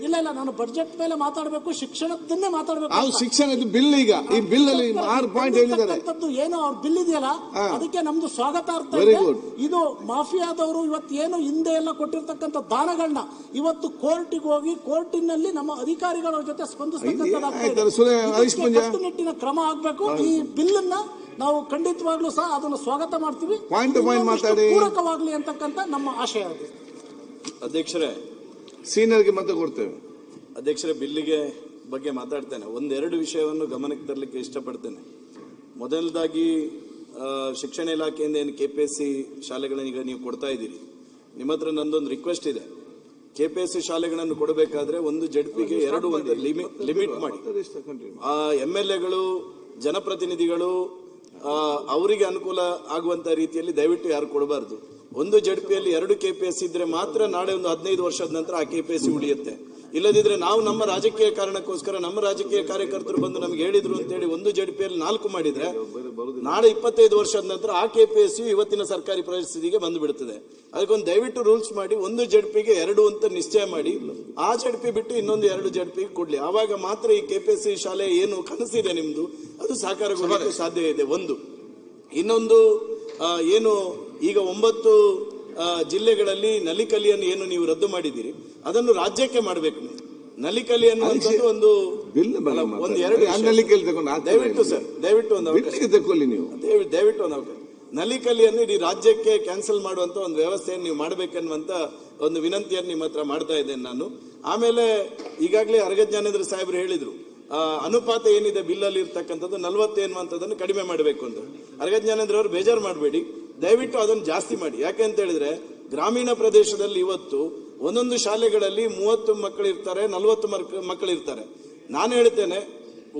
ಇಲ್ಲ ನಾನು ಬಜೆಟ್ ಮೇಲೆ ಮಾತಾಡಬೇಕು, ಶಿಕ್ಷಣದನ್ನೇ ಮಾತಾಡಬೇಕು. ಶಿಕ್ಷಣದ ಬಿಲ್ ಈಗ ಈ ಬಿಲ್ ಅಲ್ಲಿ 6 ಪಾಯಿಂಟ್ ಹೇಳಿದ್ದಾರೆ. ಏನು ಅವ್ರ ಬಿಲ್ ಇದೆಯಲ್ಲ ಅದಕ್ಕೆ ನಮ್ದು ಸ್ವಾಗತಾರ್ಥ ಇದೆ. ಇದು ಮಾಫಿಯಾದವರು ಇವತ್ತು ಏನು ಹಿಂದೆ ಎಲ್ಲ ಕೊಟ್ಟಿರ್ತಕ್ಕಂಥ ದಾನಗಳನ್ನ ಇವತ್ತು ಕೋರ್ಟಿಗೆ ಹೋಗಿ ಕೋರ್ಟಿನಲ್ಲಿ ನಮ್ಮ ಅಧಿಕಾರಿಗಳ ಜೊತೆ ಕಟ್ಟುನಿಟ್ಟಿನ ಕ್ರಮ ಆಗಬೇಕು. ಈ ಬಿಲ್ ಅನ್ನ ನಾವು ಖಂಡಿತವಾಗ್ಲೂ ಸಹ ಅದನ್ನು ಸ್ವಾಗತ ಮಾಡ್ತೀವಿ. ಪೂರಕವಾಗಲಿ ಅಂತಕ್ಕಂಥ ನಮ್ಮ ಆಶಯ ಇದೆ. ಅಧ್ಯಕ್ಷರೇ, ಸೀನಿಯರ್ಗೆ ಮತ್ತೆ ಕೊಡ್ತೇವೆ. ಅಧ್ಯಕ್ಷರೇ, ಬಿಲ್ಲಿಗೆ ಬಗ್ಗೆ ಮಾತಾಡ್ತೇನೆ. 1-2 ವಿಷಯವನ್ನು ಗಮನಕ್ಕೆ ತರಲಿಕ್ಕೆ ಇಷ್ಟಪಡ್ತೇನೆ. ಮೊದಲದಾಗಿ ಶಿಕ್ಷಣ ಇಲಾಖೆಯಿಂದ ಏನು KPSC ಶಾಲೆಗಳನ್ನ ಈಗ ನೀವು ಕೊಡ್ತಾ ಇದ್ದೀರಿ, ನಿಮ್ಮ ಹತ್ರ ನಂದೊಂದು ರಿಕ್ವೆಸ್ಟ್ ಇದೆ. KPSC ಶಾಲೆಗಳನ್ನು ಕೊಡಬೇಕಾದ್ರೆ ಒಂದು ಜಡ್ಪಿಗೆ 2 ಅಂತ ಲಿಮಿಟ್ ಮಾಡಿ. MLAಗಳು, ಜನಪ್ರತಿನಿಧಿಗಳು ಅವರಿಗೆ ಅನುಕೂಲ ಆಗುವಂತ ರೀತಿಯಲ್ಲಿ ದಯವಿಟ್ಟು ಯಾರು ಕೊಡಬಾರ್ದು. ಒಂದು ಜಡ್ಪಿಯಲ್ಲಿ 2 KPSC ಇದ್ರೆ ಮಾತ್ರ ನಾಳೆ ಒಂದು 15 ವರ್ಷದ ನಂತರ ಆ KPSC ಉಳಿಯುತ್ತೆ. ಇಲ್ಲದಿದ್ರೆ ನಾವು ನಮ್ಮ ರಾಜಕೀಯ ಕಾರಣಕ್ಕೋಸ್ಕರ ನಮ್ಮ ರಾಜಕೀಯ ಕಾರ್ಯಕರ್ತರು ಬಂದು ನಮ್ಗೆ ಹೇಳಿದ್ರು ಅಂತೇಳಿ ಒಂದು ಜಡ್ಪಿಯಲ್ಲಿ 4 ಮಾಡಿದ್ರೆ ನಾಳೆ 25 ವರ್ಷದ ನಂತರ ಆ KPSC ಇವತ್ತಿನ ಸರ್ಕಾರಿ ಪರಿಸ್ಥಿತಿಗೆ ಬಂದು ಬಿಡುತ್ತದೆ. ಅದಕ್ಕೊಂದು ದಯವಿಟ್ಟು ರೂಲ್ಸ್ ಮಾಡಿ, ಒಂದು ಜಡ್ಪಿಗೆ 2 ಅಂತ ನಿಶ್ಚಯ ಮಾಡಿ, ಆ ಜಡ್ಪಿ ಬಿಟ್ಟು ಇನ್ನೊಂದು 2 ಜಡ್ಪಿ ಕೊಡ್ಲಿ. ಆವಾಗ ಮಾತ್ರ ಈ KPSC ಶಾಲೆ ಏನು ಕನಸಿದೆ ನಿಮ್ದು ಅದು ಸಾಕಾರಗೊಳ್ಳಲು ಸಾಧ್ಯ ಇದೆ. ಒಂದು ಇನ್ನೊಂದು ಏನು ಈಗ 9 ಜಿಲ್ಲೆಗಳಲ್ಲಿ ನಲಿಕಲಿಯನ್ನು ಏನು ನೀವು ರದ್ದು ಮಾಡಿದ್ದೀರಿ ಅದನ್ನು ರಾಜ್ಯಕ್ಕೆ ಮಾಡಬೇಕು. ನಲಿಕಲಿ ಅನ್ನುವಂಥದ್ದು ಒಂದು ದಯವಿಟ್ಟು ಸರ್ ದಯವಿಟ್ಟು ಒಂದು ನಲಿಕಲಿಯನ್ನು ಇಡೀ ರಾಜ್ಯಕ್ಕೆ ಕ್ಯಾನ್ಸಲ್ ಮಾಡುವಂತ ಒಂದು ವ್ಯವಸ್ಥೆಯನ್ನು ನೀವು ಮಾಡಬೇಕನ್ನುವಂತ ಒಂದು ವಿನಂತಿಯನ್ನು ನಿಮ್ಮ ಹತ್ರ ಮಾಡ್ತಾ ಇದ್ದೇನೆ ನಾನು. ಆಮೇಲೆ ಈಗಾಗಲೇ ಅರಗಜ್ಞಾನೇಂದ್ರ ಸಾಹೇಬರು ಹೇಳಿದ್ರು, ಅನುಪಾತ ಏನಿದೆ ಬಿಲ್ಲಲ್ಲಿ ಇರ್ತಕ್ಕಂಥದ್ದು 40 ಎನ್ನುವಂಥದ್ದನ್ನು ಕಡಿಮೆ ಮಾಡಬೇಕು ಅಂತ. ಅರಗಜ್ಞಾನೇಂದ್ರ ಅವರು ಬೇಜಾರು ಮಾಡಬೇಡಿ, ದಯವಿಟ್ಟು ಅದನ್ನು ಜಾಸ್ತಿ ಮಾಡಿ. ಯಾಕೆ ಅಂತ ಹೇಳಿದ್ರೆ ಗ್ರಾಮೀಣ ಪ್ರದೇಶದಲ್ಲಿ ಇವತ್ತು ಒಂದೊಂದು ಶಾಲೆಗಳಲ್ಲಿ 30 ಮಕ್ಕಳಿರ್ತಾರೆ, 40 ಮಕ್ಕಳಿರ್ತಾರೆ. ನಾನು ಹೇಳ್ತೇನೆ,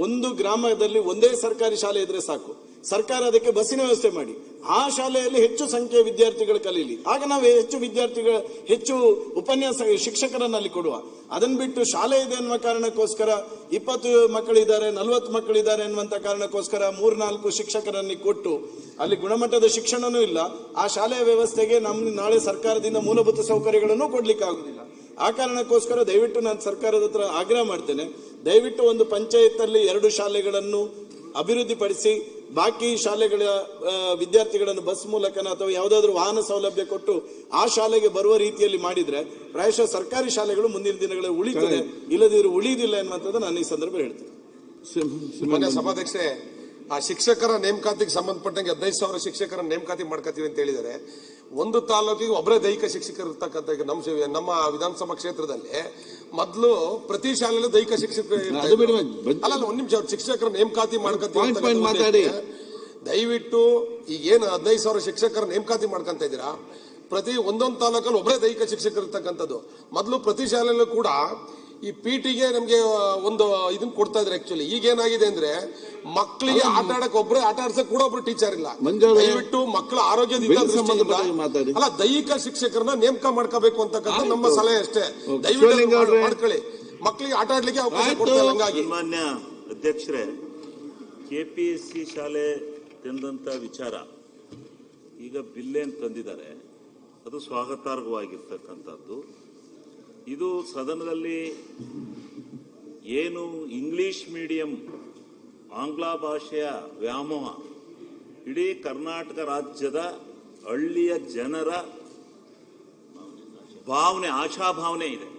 ಒಂದು ಗ್ರಾಮದಲ್ಲಿ ಒಂದೇ ಸರ್ಕಾರಿ ಶಾಲೆ ಇದ್ರೆ ಸಾಕು. ಸರ್ಕಾರ ಅದಕ್ಕೆ ಬಸ್ಸಿನ ವ್ಯವಸ್ಥೆ ಮಾಡಿ, ಆ ಶಾಲೆಯಲ್ಲಿ ಹೆಚ್ಚು ಸಂಖ್ಯೆಯ ವಿದ್ಯಾರ್ಥಿಗಳು ಕಲೀಲಿ. ಆಗ ನಾವು ಹೆಚ್ಚು ಉಪನ್ಯಾಸ ಶಿಕ್ಷಕರನ್ನ ಅಲ್ಲಿ ಕೊಡುವ. ಅದನ್ನ ಬಿಟ್ಟು ಶಾಲೆ ಇದೆ ಅನ್ನುವ ಕಾರಣಕ್ಕೋಸ್ಕರ 20 ಮಕ್ಕಳಿದ್ದಾರೆ, 40 ಮಕ್ಕಳಿದ್ದಾರೆ ಅನ್ನುವಂತ ಕಾರಣಕ್ಕೋಸ್ಕರ 3-4 ಶಿಕ್ಷಕರನ್ನು ಕೊಟ್ಟು ಅಲ್ಲಿ ಗುಣಮಟ್ಟದ ಶಿಕ್ಷಣನೂ ಇಲ್ಲ. ಆ ಶಾಲೆಯ ವ್ಯವಸ್ಥೆಗೆ ನಾಳೆ ಸರ್ಕಾರದಿಂದ ಮೂಲಭೂತ ಸೌಕರ್ಯಗಳನ್ನು ಕೊಡ್ಲಿಕ್ಕೆ ಆಗುದಿಲ್ಲ. ಆ ಕಾರಣಕ್ಕೋಸ್ಕರ ದಯವಿಟ್ಟು ನಾನು ಸರ್ಕಾರದ ಹತ್ರ ಆಗ್ರಹ ಮಾಡ್ತೇನೆ, ದಯವಿಟ್ಟು ಒಂದು ಪಂಚಾಯತ್ ಅಲ್ಲಿ 2 ಶಾಲೆಗಳನ್ನು ಅಭಿವೃದ್ಧಿಪಡಿಸಿ ಬಾಕಿ ಶಾಲೆಗಳ ವಿದ್ಯಾರ್ಥಿಗಳನ್ನು ಬಸ್ ಮೂಲಕ ಅಥವಾ ಯಾವುದಾದ್ರೂ ವಾಹನ ಸೌಲಭ್ಯ ಕೊಟ್ಟು ಆ ಶಾಲೆಗೆ ಬರುವ ರೀತಿಯಲ್ಲಿ ಮಾಡಿದ್ರೆ ಪ್ರಾಯಶಃ ಸರ್ಕಾರಿ ಶಾಲೆಗಳು ಮುಂದಿನ ದಿನಗಳಲ್ಲಿ ಉಳಿತದೆ, ಇಲ್ಲದಿದ್ರೂ ಉಳಿಯುವುದಿಲ್ಲ ಎನ್ನುವಂಥದ್ದು ನಾನು ಈ ಸಂದರ್ಭ ಹೇಳ್ತೇನೆ. ಸಭಾಧ್ಯಕ್ಷೆ, ಆ ಶಿಕ್ಷಕರ ನೇಮಕಾತಿಗೆ ಸಂಬಂಧಪಟ್ಟಂಗೆ 15,000 ಶಿಕ್ಷಕರ ನೇಮಕಾತಿ ಮಾಡ್ಕೋತೀವಿ ಅಂತ ಹೇಳಿದ್ದಾರೆ. ಒಂದು ತಾಲೂಕಿಗೆ ಒಬ್ಬರೇ ದೈಹಿಕ ಶಿಕ್ಷಕರು ಇರ್ತಕ್ಕಂಥ ನಮ್ಮ ವಿಧಾನಸಭಾ ಕ್ಷೇತ್ರದಲ್ಲಿ ಮೊದಲು ಪ್ರತಿ ಶಾಲೆಯಲ್ಲೂ ದೈಹಿಕ ಶಿಕ್ಷಕರು ಅಲ್ಲ, ಒಂದ್ ನಿಮಿಷ, ಶಿಕ್ಷಕರ ನೇಮಕಾತಿ ಮಾಡ್ಕೊತೀವಿ. ದಯವಿಟ್ಟು ಈಗೇನು 15,000 ಶಿಕ್ಷಕರ ನೇಮಕಾತಿ ಮಾಡ್ಕೊಂತ ಇದ್ದೀರಾ, ಪ್ರತಿ ಒಂದೊಂದು ತಾಲೂಕಲ್ಲಿ ಒಬ್ಬರೇ ದೈಹಿಕ ಶಿಕ್ಷಕರು ಇರ್ತಕ್ಕಂಥದ್ದು. ಮೊದಲು ಪ್ರತಿ ಶಾಲೆಯಲ್ಲೂ ಕೂಡ ಈ PT ನಮ್ಗೆ ಒಂದು ಇದನ್ನ ಕೊಡ್ತಾ ಇದ್ರೆ. ಆಕ್ಚುಲಿ ಈಗ ಏನಾಗಿದೆ ಅಂದ್ರೆ ಮಕ್ಕಳಿಗೆ ಆಟ ಆಡಕ್ ಒಬ್ರು, ಆಟ ಆಡ್ಸಕ್ ಕೂಡ ಒಬ್ರು ಟೀಚರ್ ಇಲ್ಲ. ದಯವಿಟ್ಟು ಮಕ್ಕಳ ಆರೋಗ್ಯದ ಅಲ್ಲ, ದೈಹಿಕ ಶಿಕ್ಷಕರನ್ನ ನೇಮಕ ಮಾಡ್ಕೋಬೇಕು ಅಂತಕ್ಕಂಥ ನಮ್ಮ ಸಲಹೆ ಅಷ್ಟೇ. ದಯವಿಟ್ಟು ಮಾಡ್ಕೊಳ್ಳಿ, ಮಕ್ಕಳಿಗೆ ಆಟ ಆಡ್ಲಿಕ್ಕೆ ಅವಕಾಶ ಕೊಡ್ತಾರೆ. ಹಂಗಾಗಿ ಮಾನ್ಯ ಅಧ್ಯಕ್ಷರೇ, KPSC ಶಾಲೆ ತಂದಂಥ ವಿಚಾರ ಈಗ ಬಿಲ್ ಏನು ತಂದಿದ್ದಾರೆ ಅದು ಸ್ವಾಗತಾರ್ಹವಾಗಿರ್ತಕ್ಕಂಥದ್ದು. ಇದು ಸದನದಲ್ಲಿ ಏನು ಇಂಗ್ಲಿಷ್ ಮೀಡಿಯಂ ಆಂಗ್ಲ ಭಾಷೆಯ ವ್ಯಾಮೋಹ ಇಡೀ ಕರ್ನಾಟಕ ರಾಜ್ಯದ ಹಳ್ಳಿಯ ಜನರ ಭಾವನೆ, ಆಶಾಭಾವನೆ ಇದೆ.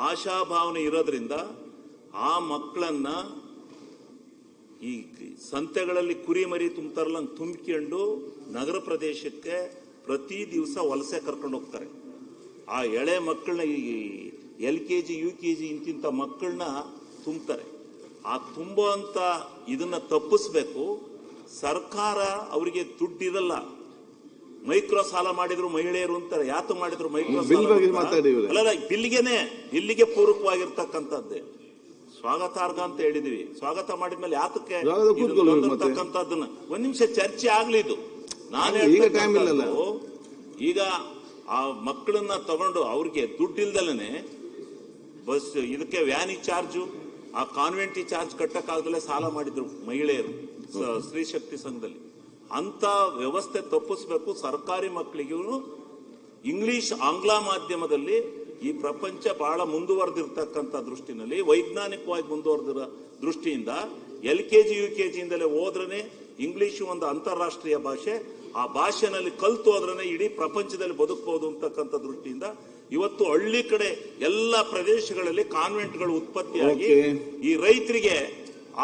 ಆಶಾಭಾವನೆ ಇರೋದ್ರಿಂದ ಆ ಮಕ್ಕಳನ್ನ ಈ ಸಂತೆಗಳಲ್ಲಿ ಕುರಿ ಮರಿ ತುಂಬ್ತಾರಲ್ಲ ತುಂಬಿಕೊಂಡು ನಗರ ಪ್ರದೇಶಕ್ಕೆ ಪ್ರತಿ ದಿವಸ ವಲಸೆ ಕರ್ಕೊಂಡು ಹೋಗ್ತಾರೆ. ಆ ಎಳೆ ಮಕ್ಕಳನ್ನ ಈ LKG UKG ಇಂತಿಂಥ ಮಕ್ಕಳನ್ನ ತುಂಬ್ತಾರೆ. ಆ ತುಂಬುವಂತ ಇದನ್ನ ತಪ್ಪಿಸ್ಬೇಕು. ಸರ್ಕಾರ ಅವರಿಗೆ ದುಡ್ಡಿರಲ್ಲ. ಮೈಕ್ರೋ ಸಾಲ ಮಾಡಿದ್ರು ಮಹಿಳೆಯರು ಅಂತಾರೆ. ಯಾತು ಮಾಡಿದ್ರು ಮೈಕ್ರೋ ಅಲ್ಲ, ಬಿಲ್ಲಿಗೆ ಪೂರಕವಾಗಿರ್ತಕ್ಕಂಥದ್ದೇ ಸ್ವಾಗತಾರ್ಹ ಅಂತ ಹೇಳಿದೀವಿ. ಸ್ವಾಗತ ಮಾಡಿದ್ಮೇಲೆ ಯಾತಕ್ಕೆ ಅಂತಕ್ಕಂಥದ್ದನ್ನ ಒಂದ್ ನಿಮಿಷ ಚರ್ಚೆ ಆಗ್ಲಿ. ಇದು ನಾನು ಈಗ ಆ ಮಕ್ಕಳನ್ನ ತಗೊಂಡು ಅವ್ರಿಗೆ ದುಡ್ಡಿಲ್ದಲೇ ಬಸ್ ಇದಕ್ಕೆ ವ್ಯಾನಿ ಚಾರ್ಜು, ಆ ಕಾನ್ವೆಂಟಿ ಚಾರ್ಜ್ ಕಟ್ಟಕ್ಕಾಗದಲ್ಲೇ ಸಾಲ ಮಾಡಿದ್ರು ಮಹಿಳೆಯರು ಸ್ತ್ರೀ ಶಕ್ತಿ ಸಂಘದಲ್ಲಿ. ಅಂತ ವ್ಯವಸ್ಥೆ ತಪ್ಪಿಸ್ಬೇಕು. ಸರ್ಕಾರಿ ಮಕ್ಕಳಿಗೂ ಇಂಗ್ಲಿಷ್ ಆಂಗ್ಲ ಮಾಧ್ಯಮದಲ್ಲಿ ಈ ಪ್ರಪಂಚ ಬಹಳ ಮುಂದುವರೆದಿರ್ತಕ್ಕಂಥ ದೃಷ್ಟಿನಲ್ಲಿ, ವೈಜ್ಞಾನಿಕವಾಗಿ ಮುಂದುವರೆದಿರೋ ದೃಷ್ಟಿಯಿಂದ LKG UKG ಇಂದಲೇ ಹೋದ್ರನೆ ಇಂಗ್ಲಿಷು ಒಂದು ಅಂತಾರಾಷ್ಟ್ರೀಯ ಭಾಷೆ. ಆ ಭಾಷೆನಲ್ಲಿ ಕಲ್ತು ಹೋದ್ರನೆ ಇಡೀ ಪ್ರಪಂಚದಲ್ಲಿ ಬದುಕಬಹುದು ಅಂತಕ್ಕಂಥ ದೃಷ್ಟಿಯಿಂದ ಇವತ್ತು ಹಳ್ಳಿ ಕಡೆ ಎಲ್ಲ ಪ್ರದೇಶಗಳಲ್ಲಿ ಕಾನ್ವೆಂಟ್ಗಳು ಉತ್ಪತ್ತಿಯಾಗಿ ಈ ರೈತರಿಗೆ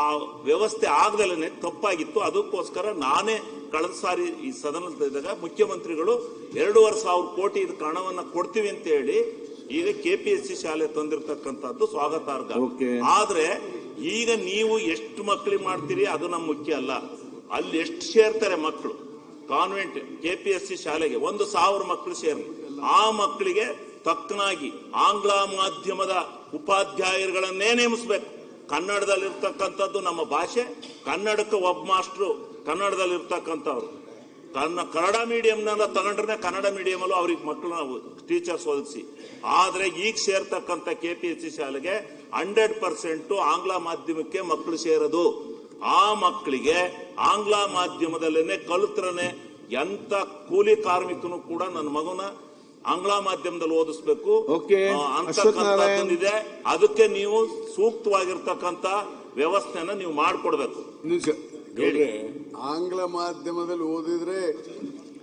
ಆ ವ್ಯವಸ್ಥೆ ಆಗದಲ್ಲೇ ತಪ್ಪಾಗಿತ್ತು. ಅದಕ್ಕೋಸ್ಕರ ನಾನೇ ಕಳೆದ ಸಾರಿ ಈ ಸದನದಾಗ ಮುಖ್ಯಮಂತ್ರಿಗಳು 2,500 ಕೋಟಿ ಇದಕ್ಕೆ ಹಣವನ್ನ ಕೊಡ್ತೀವಿ ಅಂತ ಹೇಳಿ ಈಗ KPSC ಶಾಲೆ ತಂದಿರತಕ್ಕಂಥದ್ದು ಸ್ವಾಗತಾರ್ಹ. ಆದ್ರೆ ಈಗ ನೀವು ಎಷ್ಟು ಮಕ್ಕಳಿಗೆ ಮಾಡ್ತೀರಿ ಅದು ನಮ್ಮ ಮುಖ್ಯ ಅಲ್ಲ. ಅಲ್ಲಿ ಎಷ್ಟು ಸೇರ್ತಾರೆ ಮಕ್ಕಳು ಕಾನ್ವೆಂಟ್ KPSC ಶಾಲೆಗೆ 1,000 ಮಕ್ಕಳು ಸೇರಲಿ. ಆ ಮಕ್ಕಳಿಗೆ ತಕ್ಕನಾಗಿ ಆಂಗ್ಲ ಮಾಧ್ಯಮದ ಉಪಾಧ್ಯಾಯರುಗಳನ್ನೇ ನೇಮಿಸಬೇಕು. ಕನ್ನಡದಲ್ಲಿರ್ತಕ್ಕಂಥದ್ದು ನಮ್ಮ ಭಾಷೆ. ಕನ್ನಡಕ್ಕೆ ಒಬ್ಬ ಮಾಸ್ಟ್ರು ಕನ್ನಡದಲ್ಲಿರ್ತಕ್ಕಂಥವ್ರು. ಕನ್ನಡ ಮೀಡಿಯಂನ ತಗೊಂಡ್ರೆ ಕನ್ನಡ ಮೀಡಿಯಂ ಅಲ್ಲೂ ಅವ್ರಿಗೆ ಮಕ್ಕಳನ್ನ ಟೀಚರ್ಸ್ ಒದಗಿಸಿ. ಆದ್ರೆ ಈಗ ಸೇರ್ತಕ್ಕಂಥ KPSC ಶಾಲೆಗೆ 100% ಆಂಗ್ಲ ಮಾಧ್ಯಮಕ್ಕೆ ಮಕ್ಕಳು ಸೇರೋದು. ಆ ಮಕ್ಕಳಿಗೆ ಆಂಗ್ಲ ಮಾಧ್ಯಮದಲ್ಲೇನೆ ಕಲಿತ್ರನೆ ಎಂತ ಕೂಲಿ ಕಾರ್ಮಿಕನು ಕೂಡ ನನ್ನ ಮಗುನ ಆಂಗ್ಲ ಮಾಧ್ಯಮದಲ್ಲಿ ಓದಿಸ್ಬೇಕು ಅಂತಕ್ಕಂಥದ್ದಿದೆ. ಅದಕ್ಕೆ ನೀವು ಸೂಕ್ತವಾಗಿರ್ತಕ್ಕಂಥ ವ್ಯವಸ್ಥೆನ ನೀವು ಮಾಡಿಕೊಡ್ಬೇಕು. ಆಂಗ್ಲ ಮಾಧ್ಯಮದಲ್ಲಿ ಓದಿದ್ರೆ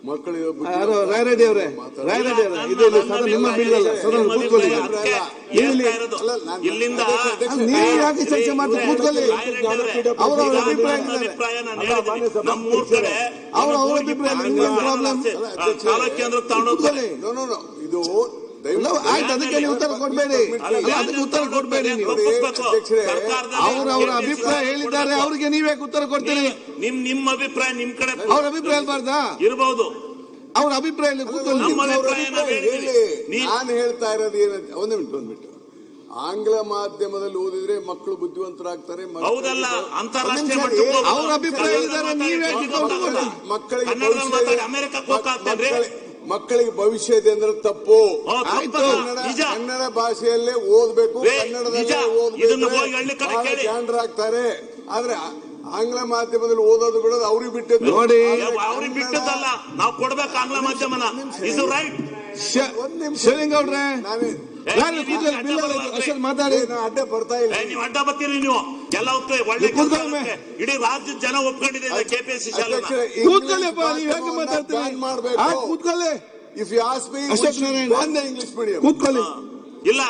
ಮಕ್ಕಳಿಗೆ ಇಲ್ಲಿಂದ ನಮ್ಮೂರ್ ಕಡೆ ತಾಲೂಕು ಕೇಂದ್ರ ತಗೊಂಡೋಗ್ತಾರೆ. ಇದು ಅದಕ್ಕೆ ನೀವು ಉತ್ತರ ಕೊಡ್ಬೇಡಿ, ಅದಕ್ಕೆ ಉತ್ತರ ಕೊಡ್ಬೇಡಿ. ನೀವು ಅವ್ರ ಅಭಿಪ್ರಾಯ ಹೇಳಿದ್ದಾರೆ, ಅವ್ರಿಗೆ ನೀವೇ ಉತ್ತರ ಕೊಡ್ತೀರಿ. ನಿಮ್ಮ ಅಭಿಪ್ರಾಯ ನಿಮ್ ಕಡೆ ಅವ್ರ ಅಭಿಪ್ರಾಯ ಇರಬಾರ್ದಾ? ಇರಬಹುದು. ಅವ್ರ ಅಭಿಪ್ರಾಯ ನಾನು ಹೇಳ್ತಾ ಇರೋದು ಏನಂತ ಒಂದು ಮಿನಿಟ್ ಆಂಗ್ಲ ಮಾಧ್ಯಮದಲ್ಲಿ ಓದಿದ್ರೆ ಮಕ್ಕಳು ಬುದ್ಧಿವಂತರಾಗ್ತಾರೆ. ಹೌದಲ್ಲ, ಅಂತಾರಾಷ್ಟ್ರೀಯ ಮಟ್ಟಕ್ಕೆ ಅವ್ರ ಅಭಿಪ್ರಾಯ ಹೇಳಿದ್ದಾರೆ, ನೀವೇ ಮಕ್ಕಳಿಗೆ ಭವಿಷ್ಯ ಇದೆ ಅಂದ್ರೆ ತಪ್ಪು. ಕನ್ನಡ ಭಾಷೆಯಲ್ಲೇ ಓದ್ಬೇಕು, ಕನ್ನಡದಲ್ಲೇ ಓದ್ಬೇಕು, ಜಾಣರಾಗ್ತಾರೆ. ಆದ್ರೆ ಆಂಗ್ಲ ಮಾಧ್ಯಮದಲ್ಲಿ ಓದೋದು ಬಿಡೋದು ಅವ್ರಿಗೆ ಬಿಟ್ಟಿದ್ದು. ನೋಡಿ, ಅವ್ರಿಗೆ ಬಿಟ್ಟದಲ್ಲ, ನಾವು ಕೊಡ್ಬೇಕು ಆಂಗ್ಲ ಮಾಧ್ಯಮನ. ಇದು ರೈಟ್. ಶಿವಲಿಂಗೌಡ್ರೆ ಮಾತಾಡಿ. ಅಡ್ಡ ಬರ್ತಾ ಇಲ್ಲ, ನೀವು ಅಡ್ಡ ಬರ್ತೀರಿ. ನೀವು ಎಲ್ಲ ಒಳ್ಳೆ ಇಡೀ ರಾಜ್ಯದ ಜನ ಒಪ್ಕೊಂಡಿದೆ KPSC ಶಾಲೆ. ಕೂತ್ಕೊಳ್ಳಿ. If you ask me English medium ಕೂತ್ಕೊಳ್ಳಿ. ಇಲ್ಲ,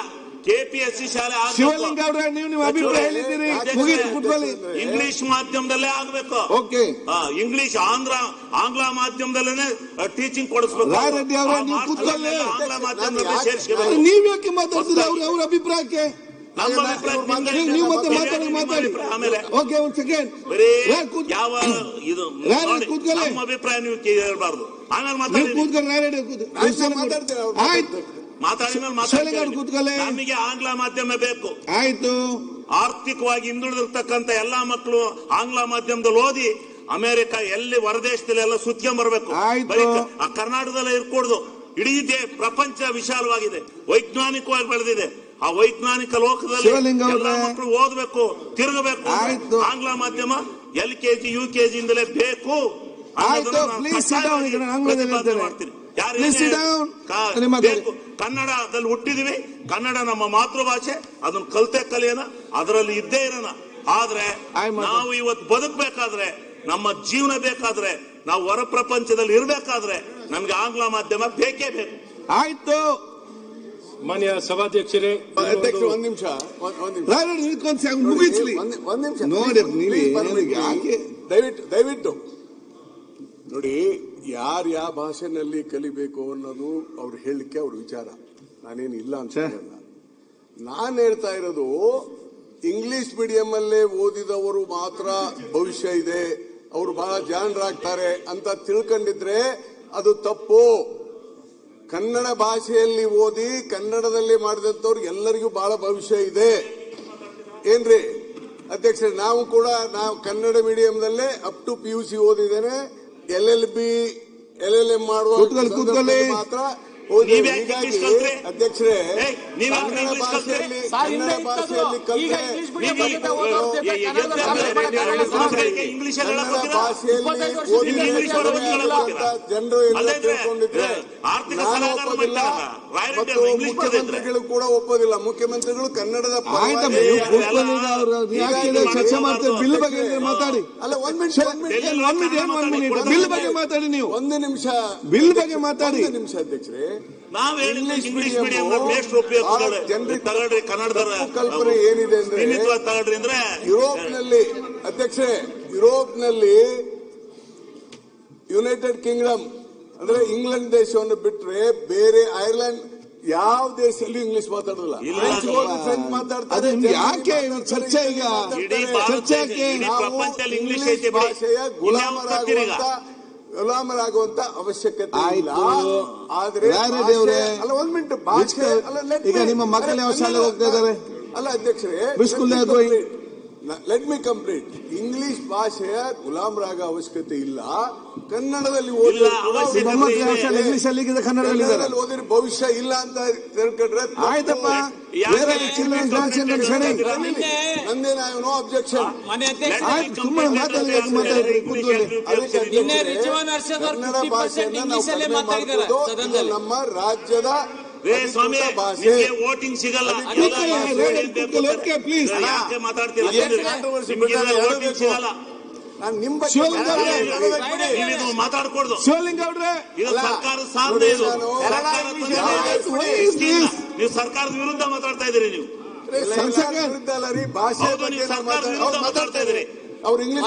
KPSC ಶಾಲೆ ಶಿವಲಿಂಗೌಡ್ರೆ ನೀವು ಅಭಿಪ್ರಾಯ ಹೇಳಿದ್ದೀರಿ, ಕೂತ್ಕೊಳ್ಳಿ. ಇಂಗ್ಲಿಷ್ ಮಾಧ್ಯಮದಲ್ಲೇ ಆಗ್ಬೇಕು. ಓಕೆ, ಇಂಗ್ಲಿಷ್ ಆಂಗ್ಲ ಮಾಧ್ಯಮದಲ್ಲೇ ಟೀಚಿಂಗ್ ಕೊಡಿಸ್ಬೇಕು. ರಾಯರೆಡ್ಡಿ ಅವರೇ ನೀವು ಕೂತ್ಕೊಳ್ಳಿ. ಆಂಗ್ಲ ಮಾಧ್ಯಮದಲ್ಲಿ ಸೇರಿಸಬೇಕು. ನೀವ್ಯಾಕೆ ಮಾತಾಡ್ತೀರಿ ಅವ್ರ ಅಭಿಪ್ರಾಯಕ್ಕೆ? ನೀವು ಮತ್ತೆ ಮಾತಾಡಿ. ಆಮೇಲೆ ಓಕೆ, ಒಂದು ಸೆಕೆಂಡ್. ಯಾವ ಇದು ನಮ್ಮ ಅಭಿಪ್ರಾಯ ನೀವು ಹೇಳ್ಬಾರ್ದು. ಆಮೇಲೆ ಮಾತಾಡಿ. ನಮಗೆ ಆಂಗ್ಲ ಮಾಧ್ಯಮ ಬೇಕು. ಆಯ್ತು. ಆರ್ಥಿಕವಾಗಿ ಹಿಂದುಳಿದಿರ್ತಕ್ಕಂಥ ಎಲ್ಲಾ ಮಕ್ಕಳು ಆಂಗ್ಲ ಮಾಧ್ಯಮದಲ್ಲಿ ಓದಿ ಅಮೆರಿಕ ಎಲ್ಲಿ ಹೊರದೇಶದಲ್ಲಿ ಎಲ್ಲ ಸುತ್ಕೊಂಡ್ ಬರ್ಬೇಕು. ಕರ್ನಾಟಕದಲ್ಲೇ ಇರ್ಕೊಡ್ದು. ಇಡೀ ಪ್ರಪಂಚ ವಿಶಾಲವಾಗಿದೆ, ವೈಜ್ಞಾನಿಕವಾಗಿ ಬೆಳೆದಿದೆ. ಆ ವೈಜ್ಞಾನಿಕ ಲೋಕದಲ್ಲಿ ಮಕ್ಕಳು ಓದಬೇಕು, ತಿರುಗಬೇಕು. ಆಂಗ್ಲ ಮಾಧ್ಯಮ LKG UKG ಇಂದಲೇ ಬೇಕು ಆಯ್ತು, please sit down. ಈಗ ನಾನು ಆಂಗ್ಲದಲ್ಲಿ ಹೇಳ್ತೇನೆ. ಮಾಡ್ತೀನಿ. Please sit down. ಬೇಕು. ಕನ್ನಡದಲ್ಲಿ ಹುಟ್ಟಿದಿವಿ, ಕನ್ನಡ ನಮ್ಮ ಮಾತೃಭಾಷೆ, ಅದನ್ನ ಕಲ್ತೆ ಕಲಿಯೋಣ, ಅದರಲ್ಲಿ ಇದ್ದೇ ಇರೋಣ. ಆದ್ರೆ ನಾವು ಇವತ್ತು ಬದುಕಬೇಕಾದ್ರೆ, ನಮ್ಮ ಜೀವನ ಬೇಕಾದ್ರೆ, ನಾವು ಹೊರ ಪ್ರಪಂಚದಲ್ಲಿ ಇರಬೇಕಾದ್ರೆ ನಮ್ಗೆ ಆಂಗ್ಲ ಮಾಧ್ಯಮ ಬೇಕೇ ಬೇಕು. ಆಯ್ತು ಮಾನ್ಯ ಸಭಾಧ್ಯಕ್ಷರೇ, ಅಧ್ಯಕ್ಷ ಒಂದ್ ನಿಮಿಷ ಮುಗಿಸ್ಲಿ. ಒಂದ್ ನಿಮಿಷ ನೋಡಿ ಯಾಕೆ ದಯವಿಟ್ಟು ನೋಡಿ, ಯಾರು ಯಾವ ಭಾಷೆನಲ್ಲಿ ಕಲಿಬೇಕು ಅನ್ನೋದು ಅವ್ರು ಹೇಳಲಿಕ್ಕೆ ಅವ್ರ ವಿಚಾರ, ನಾನೇನು ಇಲ್ಲ ಅಂತ ಹೇಳಲ್ಲ. ನಾನು ಹೇಳ್ತಾ ಇರೋದು ಇಂಗ್ಲಿಷ್ ಮೀಡಿಯಂ ಅಲ್ಲೇ ಓದಿದವರು ಮಾತ್ರ ಭವಿಷ್ಯ ಇದೆ, ಅವರು ಬಹಳ ಜಾಣರಾಗ್ತಾರೆ ಅಂತ ತಿಳ್ಕೊಂಡಿದ್ರೆ ಅದು ತಪ್ಪು. ಕನ್ನಡ ಭಾಷೆಯಲ್ಲಿ ಓದಿ ಕನ್ನಡದಲ್ಲಿ ಮಾಡಿದಂಥವ್ರು ಎಲ್ಲರಿಗೂ ಬಹಳ ಭವಿಷ್ಯ ಇದೆ. ಏನ್ರಿ ಅಧ್ಯಕ್ಷರೇ, ನಾವು ಕನ್ನಡ ಮೀಡಿಯಂದಲ್ಲೇ ಅಪ್ ಟು PUC ಓದಿದ್ದೇನೆ, LLB LLM ಮಾಡುವ ಮಾತ್ರ ಅಧ್ಯಕ್ಷರೇ ಕನ್ನಡ ಭಾಷೆಯಲ್ಲಿ ಜನರು ತಿಳ್ಕೊಂಡಿದ್ರೆ ಮುಖ್ಯಮಂತ್ರಿಗಳು ಕೂಡ ಒಪ್ಪೋದಿಲ್ಲ. ಮುಖ್ಯಮಂತ್ರಿಗಳು ಕನ್ನಡದ ಚರ್ಚೆ ಮಾಡ್ತಾರೆ. ಬಿಲ್ ಬಗ್ಗೆ ಮಾತಾಡಿ. ಅಲ್ಲ, ಒಂದ್ ಮಿನಿಟ್ ಬಿಲ್ ಬಗ್ಗೆ ಮಾತಾಡಿ. ನೀವು ಒಂದು ನಿಮಿಷ ಬಿಲ್ ಬಗ್ಗೆ ಮಾತಾಡಿ. ನಿಮಿಷ ಅಧ್ಯಕ್ಷರೇ, ನಾವು ಇಂಗ್ಲಿಷ್ ಮೀಡಿಯಂ ತಗೊಳ್ರಿ, ಕನ್ನಡದ ಕಲ್ಪನೆ ಏನಿದೆ ತಗೊಳ್ರಿ ಅಂದ್ರೆ ಯುರೋಪ್ನಲ್ಲಿ ಅಧ್ಯಕ್ಷರೇ, ಯುರೋಪ್ನಲ್ಲಿ ಯುನೈಟೆಡ್ ಕಿಂಗ್ಡಮ್ ಅಂದ್ರೆ ಇಂಗ್ಲೆಂಡ್ ದೇಶವನ್ನು ಬಿಟ್ರೆ ಬೇರೆ ಐರ್ಲೆಂಡ್ ಯಾವ ದೇಶದಲ್ಲಿ ಇಂಗ್ಲಿಷ್ ಮಾತಾಡೋದಿಲ್ಲ. ಫ್ರೆಂಚ್ ಮಾತಾಡ್ತಾರೆ. ಯಾಕೆ ಚರ್ಚೆ? ಈಗ ಚರ್ಚೆ ಇಂಗ್ಲಿಷ್ ಭಾಷೆಯ ಗುಲಾಮರಾಗುವಂತ ಅವಶ್ಯಕತೆ ಇಲ್ಲ. ಆದ್ರೆ ಅಲ್ಲ, ಒಂದ್ ಮಿನಿಟ್, ಭಾಷೆ ಈಗ ನಿಮ್ಮ ಮಕ್ಕಳು ಯಾವ ಶಾಲೆ ಹೋಗ್ತಾ ಇದ್ದಾರೆ? ಅಲ್ಲ ಅಧ್ಯಕ್ಷರೇ, ಲೆಟ್ ಮಿ ಕಂಪ್ಲೀಟ್. ಇಂಗ್ಲಿಷ್ ಭಾಷೆಯ ಗುಲಾಮರಾಗ ಅವಶ್ಯಕತೆ ಇಲ್ಲ. ಕನ್ನಡದಲ್ಲಿ ಓದಿದ್ರೆ ಕನ್ನಡದಲ್ಲಿ ಓದಿದ್ರೆ ಭವಿಷ್ಯ ಇಲ್ಲ ಅಂತ ತಿಳ್ಕೊಂಡ್ರೆ ಆಯ್ತಪ್ಪ. ನಂದೇನ ನೋ ಅಬ್ಜೆಕ್ಷನ್. ಸುಮ್ಮನೆ ಮಾತಾಡಿ. ಕನ್ನಡ ಭಾಷೆಯನ್ನ ನಾವು ನಮ್ಮ ರಾಜ್ಯದ ಸ್ವಾಮಿ ವೋಟಿಂಗ್ ಸಿಗಲ್ಲ. ಪ್ಲೀಸ್ ಮಾತಾಡ್ತೀರಾ? ವೋಟಿಂಗ್ ಸಿಗಲ್ಲ. ಮಾತಾಡ್ಕೊಡ್ದು. ಇದು ಸರ್ಕಾರದ ಸಾಧನೆ. ಇದು ನೀವು ಸರ್ಕಾರದ ವಿರುದ್ಧ ಮಾತಾಡ್ತಾ ಇದ್ದೀರಿ. ನೀವು ಭಾಷೆ ಮಾತಾಡ್ತಾ ಇದ್ದೀರಿ. ಅವ್ರು ಇಂಗ್ಲಿಷ್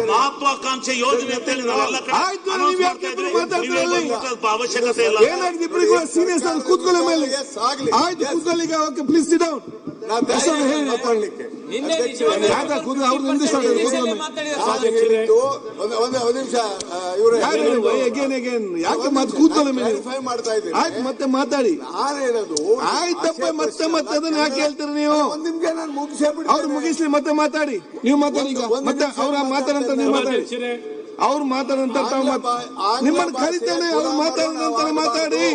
ಮಹತ್ವಾಕಾಂಕ್ಷೆ ಯೋಜನೆ ಅಂತ ಹೇಳಿ ನಾವೆಲ್ಲ ಅವಶ್ಯಕತೆ ಇಲ್ಲ. ಸೀರಿಯಸ್ ಕೂತ್ಕೊಳ್ಳಿ ಮೇಲೆ. ಆಯ್ತು, ಕೂತ್ಕೊಳ್ಳಿ. Okay, please sit down. ಮಾತಾಡ್ಲಿಕ್ಕೆ ಒಂದು ನಿಮಿಷ ಯಾಕೆ ಮತ್ತೆ ಕೂತ್ಕೊಳ್ಳಿ ಮೇಲೆ ಮಾಡ್ತಾ ಇದ್ದೀನಿ. ಆಯ್ತು, ಮತ್ತೆ ಮಾತಾಡಿ. ನಾನು ಹೇಳೋದು ಆಯ್ತಪ್ಪ, ಮತ್ತೆ ಅದನ್ನ ಯಾಕೆ ಹೇಳ್ತೀರಿ ನೀವು? ನಿಮ್ಗೆ ನಾನು ಮುಗಿಸ್ಬಿಟ್ಟು ಅವ್ರು ಮುಗಿಸ್ಲಿ, ಮತ್ತೆ ಮಾತಾಡಿ. ನೀವು ಮಾತಾಡಿ. ಈಗ ಮತ್ತೆ ಅವ್ರ ಮಾತಾಡಂತ ನೀವು ಮಾತಾಡಿ. ಅವ್ರು ಮಾತಾಡಂತ ನಿಮ್ಮನ್ನು ಕರಿತೇನೆ. ಅವ್ರು ಮಾತಾಡಂತ ಮಾತಾಡಿ.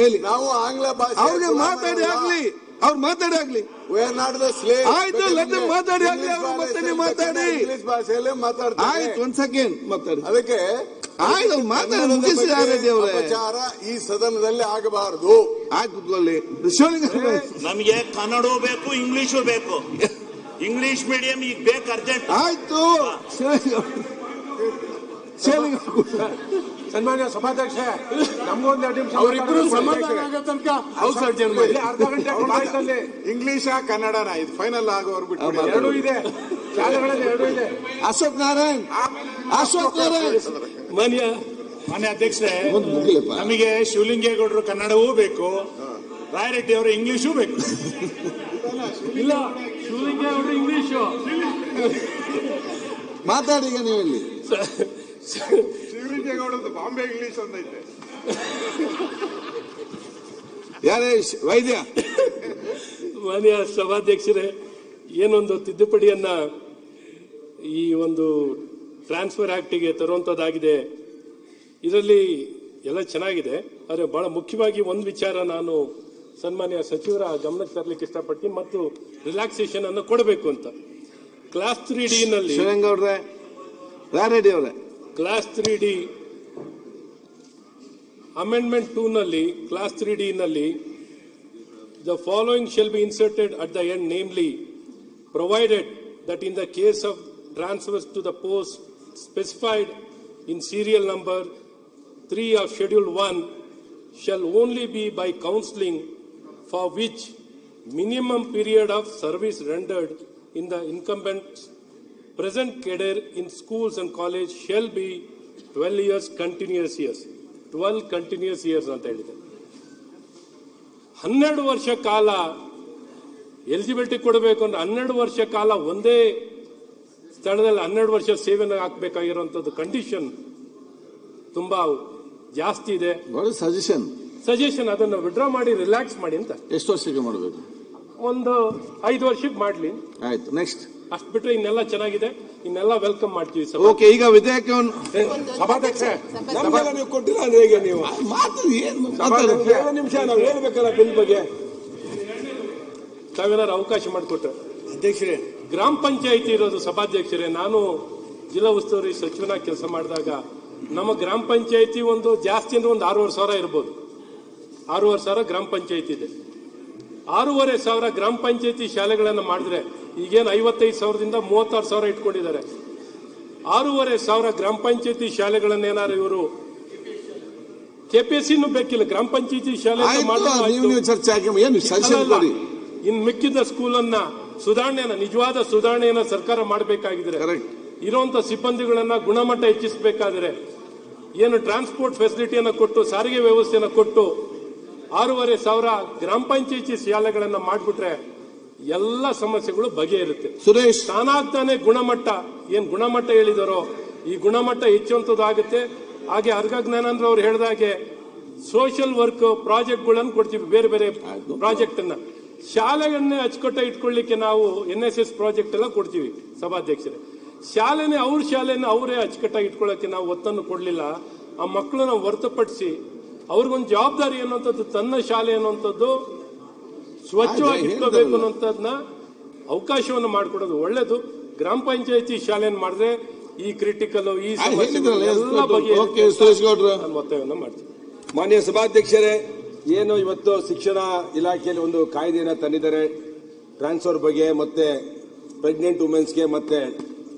ಹೇಳಿ. ನಾವು ಆಂಗ್ಲ ಭಾಷೆ ಅವ್ರಿಗೆ ಮಾತಾಡಿ ಆಗ್ಲಿ. ಅವ್ರು ಮಾತಾಡಿ ಆಗ್ಲಿ. ಆಯ್ತು, ಮಾತಾಡಿ ಆಗ್ಲಿ. ಅವ್ರು ಮತ್ತೆ ನೀವು ಮಾತಾಡಿ. ಇಂಗ್ಲಿಷ್ ಭಾಷೆಯಲ್ಲೇ ಮಾತಾಡ್ತಾರೆ. ಆಯ್ತು, ಒಂದ್ ಸೆಕೆಂಡ್ ಮಾತಾಡಿ. ಅದಕ್ಕೆ ಆಯ್ತು, ಮಾತಾಡಿ. ಮುಗಿಸಿ ಅಪಚಾರ ಈ ಸದನದಲ್ಲಿ ಆಗಬಾರದು. ಆಯ್ತು, ಕೂತ್ಕೊಳ್ಳಿ. ನಮಗೆ ಕನ್ನಡವೂ ಬೇಕು, ಇಂಗ್ಲಿಷು ಬೇಕು. ಇಂಗ್ಲಿಷ್ ಮೀಡಿಯಂ ಈಗ ಬೇಕು, ಅರ್ಜೆಂಟ್. ಆಯ್ತು. ಸನ್ಮಾನ್ಯ ಸಭಾಧ್ಯಕ್ಷ, ನಮಗೊಂದು 2 ನಿಮಿಷ ಅವರಿಬ್ಬರು ಸಮಾಧಾನ ಆಗೋ ತನಕ ಹೌಸ್ ಅರ್ಜೆಂಟ್ ಮಾಡಿ. ಅರ್ಧ ಗಂಟೆ ಇಂಗ್ಲಿಷ್ ಕನ್ನಡನ ಇದು ಫೈನಲ್ ಆಗೋರು ಬಿಟ್ಟು ಎರಡೂ ಇದೆ, ಶಾಲೆಗಳಲ್ಲಿ ಎರಡೂ ಇದೆ. ಅಶೋಕ್ ನಾರಾಯಣ್. ಮಾನ್ಯ ಅಧ್ಯಕ್ಷರೇ, ನಮಗೆ ಶಿವಲಿಂಗೇಗೌಡರು ಕನ್ನಡವೂ ಬೇಕು, ರಾಯರೆಡ್ಡಿ ಅವರು ಇಂಗ್ಲಿಷೂ ಬೇಕು. ಇಲ್ಲ, ಶಿವಲಿಂಗೇಗೌಡರು ಇಂಗ್ಲಿಷು ಮಾತಾಡಿ. ಈಗ ನೀವು ಇಲ್ಲಿ ಶಿವಲಿಂಗೇಗೌಡದ್ದು ಬಾಂಬೆ ಇಂಗ್ಲಿಷ್ ಒಂದೈತೆ. ಯಾರೇ ವೈದ್ಯ? ಮಾನ್ಯ ಸಭಾಧ್ಯಕ್ಷರೇ, ಏನೊಂದು ತಿದ್ದುಪಡಿಯನ್ನ ಈ ಒಂದು ಟ್ರಾನ್ಸ್ಫರ್ ಆಕ್ಟಿಗೆ ತರುವಂತದ್ದಾಗಿದೆ. ಇದರಲ್ಲಿ ಎಲ್ಲ ಚೆನ್ನಾಗಿದೆ, ಆದರೆ ಬಹಳ ಮುಖ್ಯವಾಗಿ ಒಂದು ವಿಚಾರ ನಾನು ಸನ್ಮಾನ್ಯ ಸಚಿವರ ಗಮನಕ್ಕೆ ತರಲಿಕ್ಕೆ ಇಷ್ಟಪಡ್ತೀನಿ, ಮತ್ತು ರಿಲ್ಯಾಕ್ಸೇಷನ್ ಅನ್ನು ಕೊಡಬೇಕು ಅಂತ. ಕ್ಲಾಸ್ 3D ನಲ್ಲಿ ಶಿವಲಿಂಗೌಡ್ರೆ ರೆಡ್ಡಿ ಅವರೇ ಕ್ಲಾಸ್ 3D ಅಮೆಂಡ್ಮೆಂಟ್ 2 ನಲ್ಲಿ ಕ್ಲಾಸ್ 3D ನಲ್ಲಿ the following shall be inserted at the end, namely, provided that in the case of transfers to the post specified in serial number 3 of Schedule 1 shall only be by counseling, for which minimum period of service rendered in the incumbent's present cadre in schools and college shall be 12 years continuous years. 12 continuous years ಅಂತ ಹೇಳಿದೆ. 12 ವರ್ಷ ಕಾಲ ಎಲಿಜಿಬಿಲಿಟಿ ಕೊಡಬೇಕು ಅಂದ್ರೆ 12 ವರ್ಷ ಕಾಲ ಒಂದೇ ಸ್ಥಳದಲ್ಲಿ 12 ವರ್ಷ ಸೇವೆನ ಹಾಕಬೇಕಾಗಿರುವಂತದ್ದು ಕಂಡೀಷನ್ ತುಂಬಾ ಜಾಸ್ತಿ ಇದೆ. ಸಜೆಷನ್ ಅದನ್ನು ವಿಡ್ರಾ ಮಾಡಿ ರಿಲ್ಯಾಕ್ಸ್ ಮಾಡಿ ಅಂತ. ಎಷ್ಟು ವರ್ಷಕ್ಕೆ ಮಾಡಬೇಕು? ಒಂದು 5 ವರ್ಷಕ್ಕೆ ಮಾಡ್ಲಿ. ಆಯ್ತು, ನೆಕ್ಸ್ಟ್. ಅಷ್ಟು ಬಿಟ್ರೆ ಇನ್ನೆಲ್ಲ ಚೆನ್ನಾಗಿದೆ, ಇನ್ನೆಲ್ಲ ವೆಲ್ಕಮ್ ಮಾಡ್ತೀವಿ. ಓಕೆ, ಈಗ ವಿಧೇಯಕವನ್ನು ಸಭಾಧ್ಯಕ್ಷ ನಮಗೆಲ್ಲ ನೀವು ಕೊಟ್ಟಿಲ್ಲ ಅಂದ್ರೆ ಹೇಗೆ? ನೀವು ನಿಮಿಷ ನಾವು ಹೇಳ್ಬೇಕಲ್ಲ ಬಿಲ್ ಬಗ್ಗೆ. ತಾವೇನಾರು ಅವಕಾಶ ಮಾಡಿಕೊಟ್ರೆ. ಅಧ್ಯಕ್ಷರೇ, ಗ್ರಾಮ ಪಂಚಾಯಿತಿ ಇರೋದು ಸಭಾಧ್ಯಕ್ಷರೇ, ನಾನು ಜಿಲ್ಲಾ ಉಸ್ತುವಾರಿ ಸಚಿವನಾಗಿ ಕೆಲಸ ಮಾಡಿದಾಗ ನಮ್ಮ ಗ್ರಾಮ ಪಂಚಾಯಿತಿ ಒಂದು ಜಾಸ್ತಿ ಅಂದ್ರೆ ಒಂದು 6,500 ಇರ್ಬೋದು. 6,500 ಗ್ರಾಮ ಪಂಚಾಯಿತಿ ಇದೆ. 6,500 ಗ್ರಾಮ ಪಂಚಾಯಿತಿ ಶಾಲೆಗಳನ್ನು ಮಾಡಿದ್ರೆ ಈಗೇನು 55,000ದಿಂದ 36,000 ಇಟ್ಕೊಂಡಿದ್ದಾರೆ. 6,500 ಗ್ರಾಮ ಪಂಚಾಯಿತಿ ಶಾಲೆಗಳನ್ನೇನಾರು ಇವರು ಕೆಪಿಎಸ್ಸಿನೂ ಬೇಕಿಲ್ಲ, ಗ್ರಾಮ ಪಂಚಾಯಿತಿ ಶಾಲೆ ಇನ್ನು ಮಿಕ್ಕಿದ ಸ್ಕೂಲನ್ನ ಸುಧಾರಣೆಯನ್ನ, ನಿಜವಾದ ಸುಧಾರಣೆಯನ್ನ ಸರ್ಕಾರ ಮಾಡಬೇಕಾಗಿದ್ರೆ, ಇರುವಂತ ಸಿಬ್ಬಂದಿಗಳನ್ನ ಗುಣಮಟ್ಟ ಹೆಚ್ಚಿಸಬೇಕಾದ್ರೆ ಏನು ಟ್ರಾನ್ಸ್ಪೋರ್ಟ್ ಫೆಸಿಲಿಟಿಯನ್ನು ಕೊಟ್ಟು, ಸಾರಿಗೆ ವ್ಯವಸ್ಥೆಯನ್ನು ಕೊಟ್ಟು 6,500 ಗ್ರಾಮ ಪಂಚಾಯಿತಿ ಶಾಲೆಗಳನ್ನ ಮಾಡಿಬಿಟ್ರೆ ಎಲ್ಲ ಸಮಸ್ಯೆಗಳು ಬಗೆಹರುತ್ತೆ. ಸುರೇಶ್, ತಾನಾಗ್ತಾನೆ ಗುಣಮಟ್ಟ ಏನ್ ಗುಣಮಟ್ಟ ಹೇಳಿದಾರೋ ಈ ಗುಣಮಟ್ಟ ಹೆಚ್ಚುವಂತದ್ದಾಗುತ್ತೆ. ಹಾಗೆ ಅರ್ಗ ಜ್ಞಾನೇಂದ್ರ ಅವ್ರು ಹೇಳಿದಾಗೆ ಸೋಷಿಯಲ್ ವರ್ಕ್ ಪ್ರಾಜೆಕ್ಟ್ಗಳನ್ನು ಕೊಡ್ತೀವಿ, ಬೇರೆ ಬೇರೆ ಪ್ರಾಜೆಕ್ಟ್ ಅನ್ನ ಶಾಲೆಗಳನ್ನೇ ಅಚ್ಚುಕಟ್ಟ ಇಟ್ಕೊಳ್ಳಿಕ್ಕೆ ನಾವು NSS ಪ್ರಾಜೆಕ್ಟ್ ಎಲ್ಲ ಕೊಡ್ತೀವಿ. ಸಭಾಧ್ಯಕ್ಷರೇ, ಶಾಲೆನೇ ಅವ್ರ ಶಾಲೆನ ಅವರೇ ಅಚ್ಚುಕಟ್ಟಾಗಿ ಇಟ್ಕೊಳ್ಳೋಕೆ ನಾವು ಒತ್ತನ್ನು ಕೊಡ್ಲಿಲ್ಲ. ಆ ಮಕ್ಕಳನ್ನ ಹೊರತುಪಡಿಸಿ ಅವ್ರಿಗೊಂದು ಜವಾಬ್ದಾರಿ ಅನ್ನುವಂಥದ್ದು, ತನ್ನ ಶಾಲೆ ಅನ್ನುವಂಥದ್ದು ಸ್ವಚ್ಛವಾಗಿ ಇಟ್ಕೋಬೇಕು ಅನ್ನೋಂಥದ್ದನ್ನ ಅವಕಾಶವನ್ನು ಮಾಡಿಕೊಡೋದು ಒಳ್ಳೇದು. ಗ್ರಾಮ ಪಂಚಾಯಿತಿ ಶಾಲೆಯನ್ನು ಮಾಡಿದ್ರೆ ಈ ಕ್ರಿಟಿಕಲ್ ಈ ಒತ್ತಾಯವನ್ನು ಮಾಡ್ತೀವಿ. ಮಾನ್ಯ ಸಭಾಧ್ಯಕ್ಷರೇ, ಏನು ಇವತ್ತು ಶಿಕ್ಷಣ ಇಲಾಖೆಯಲ್ಲಿ ಒಂದು ಕಾಯ್ದೆಯನ್ನು ತಂದಿದ್ದಾರೆ ಟ್ರಾನ್ಸ್ಫರ್ ಬಗ್ಗೆ ಮತ್ತೆ ಪ್ರೆಗ್ನೆಂಟ್ ವುಮೆನ್ಸ್ಗೆ. ಮತ್ತೆ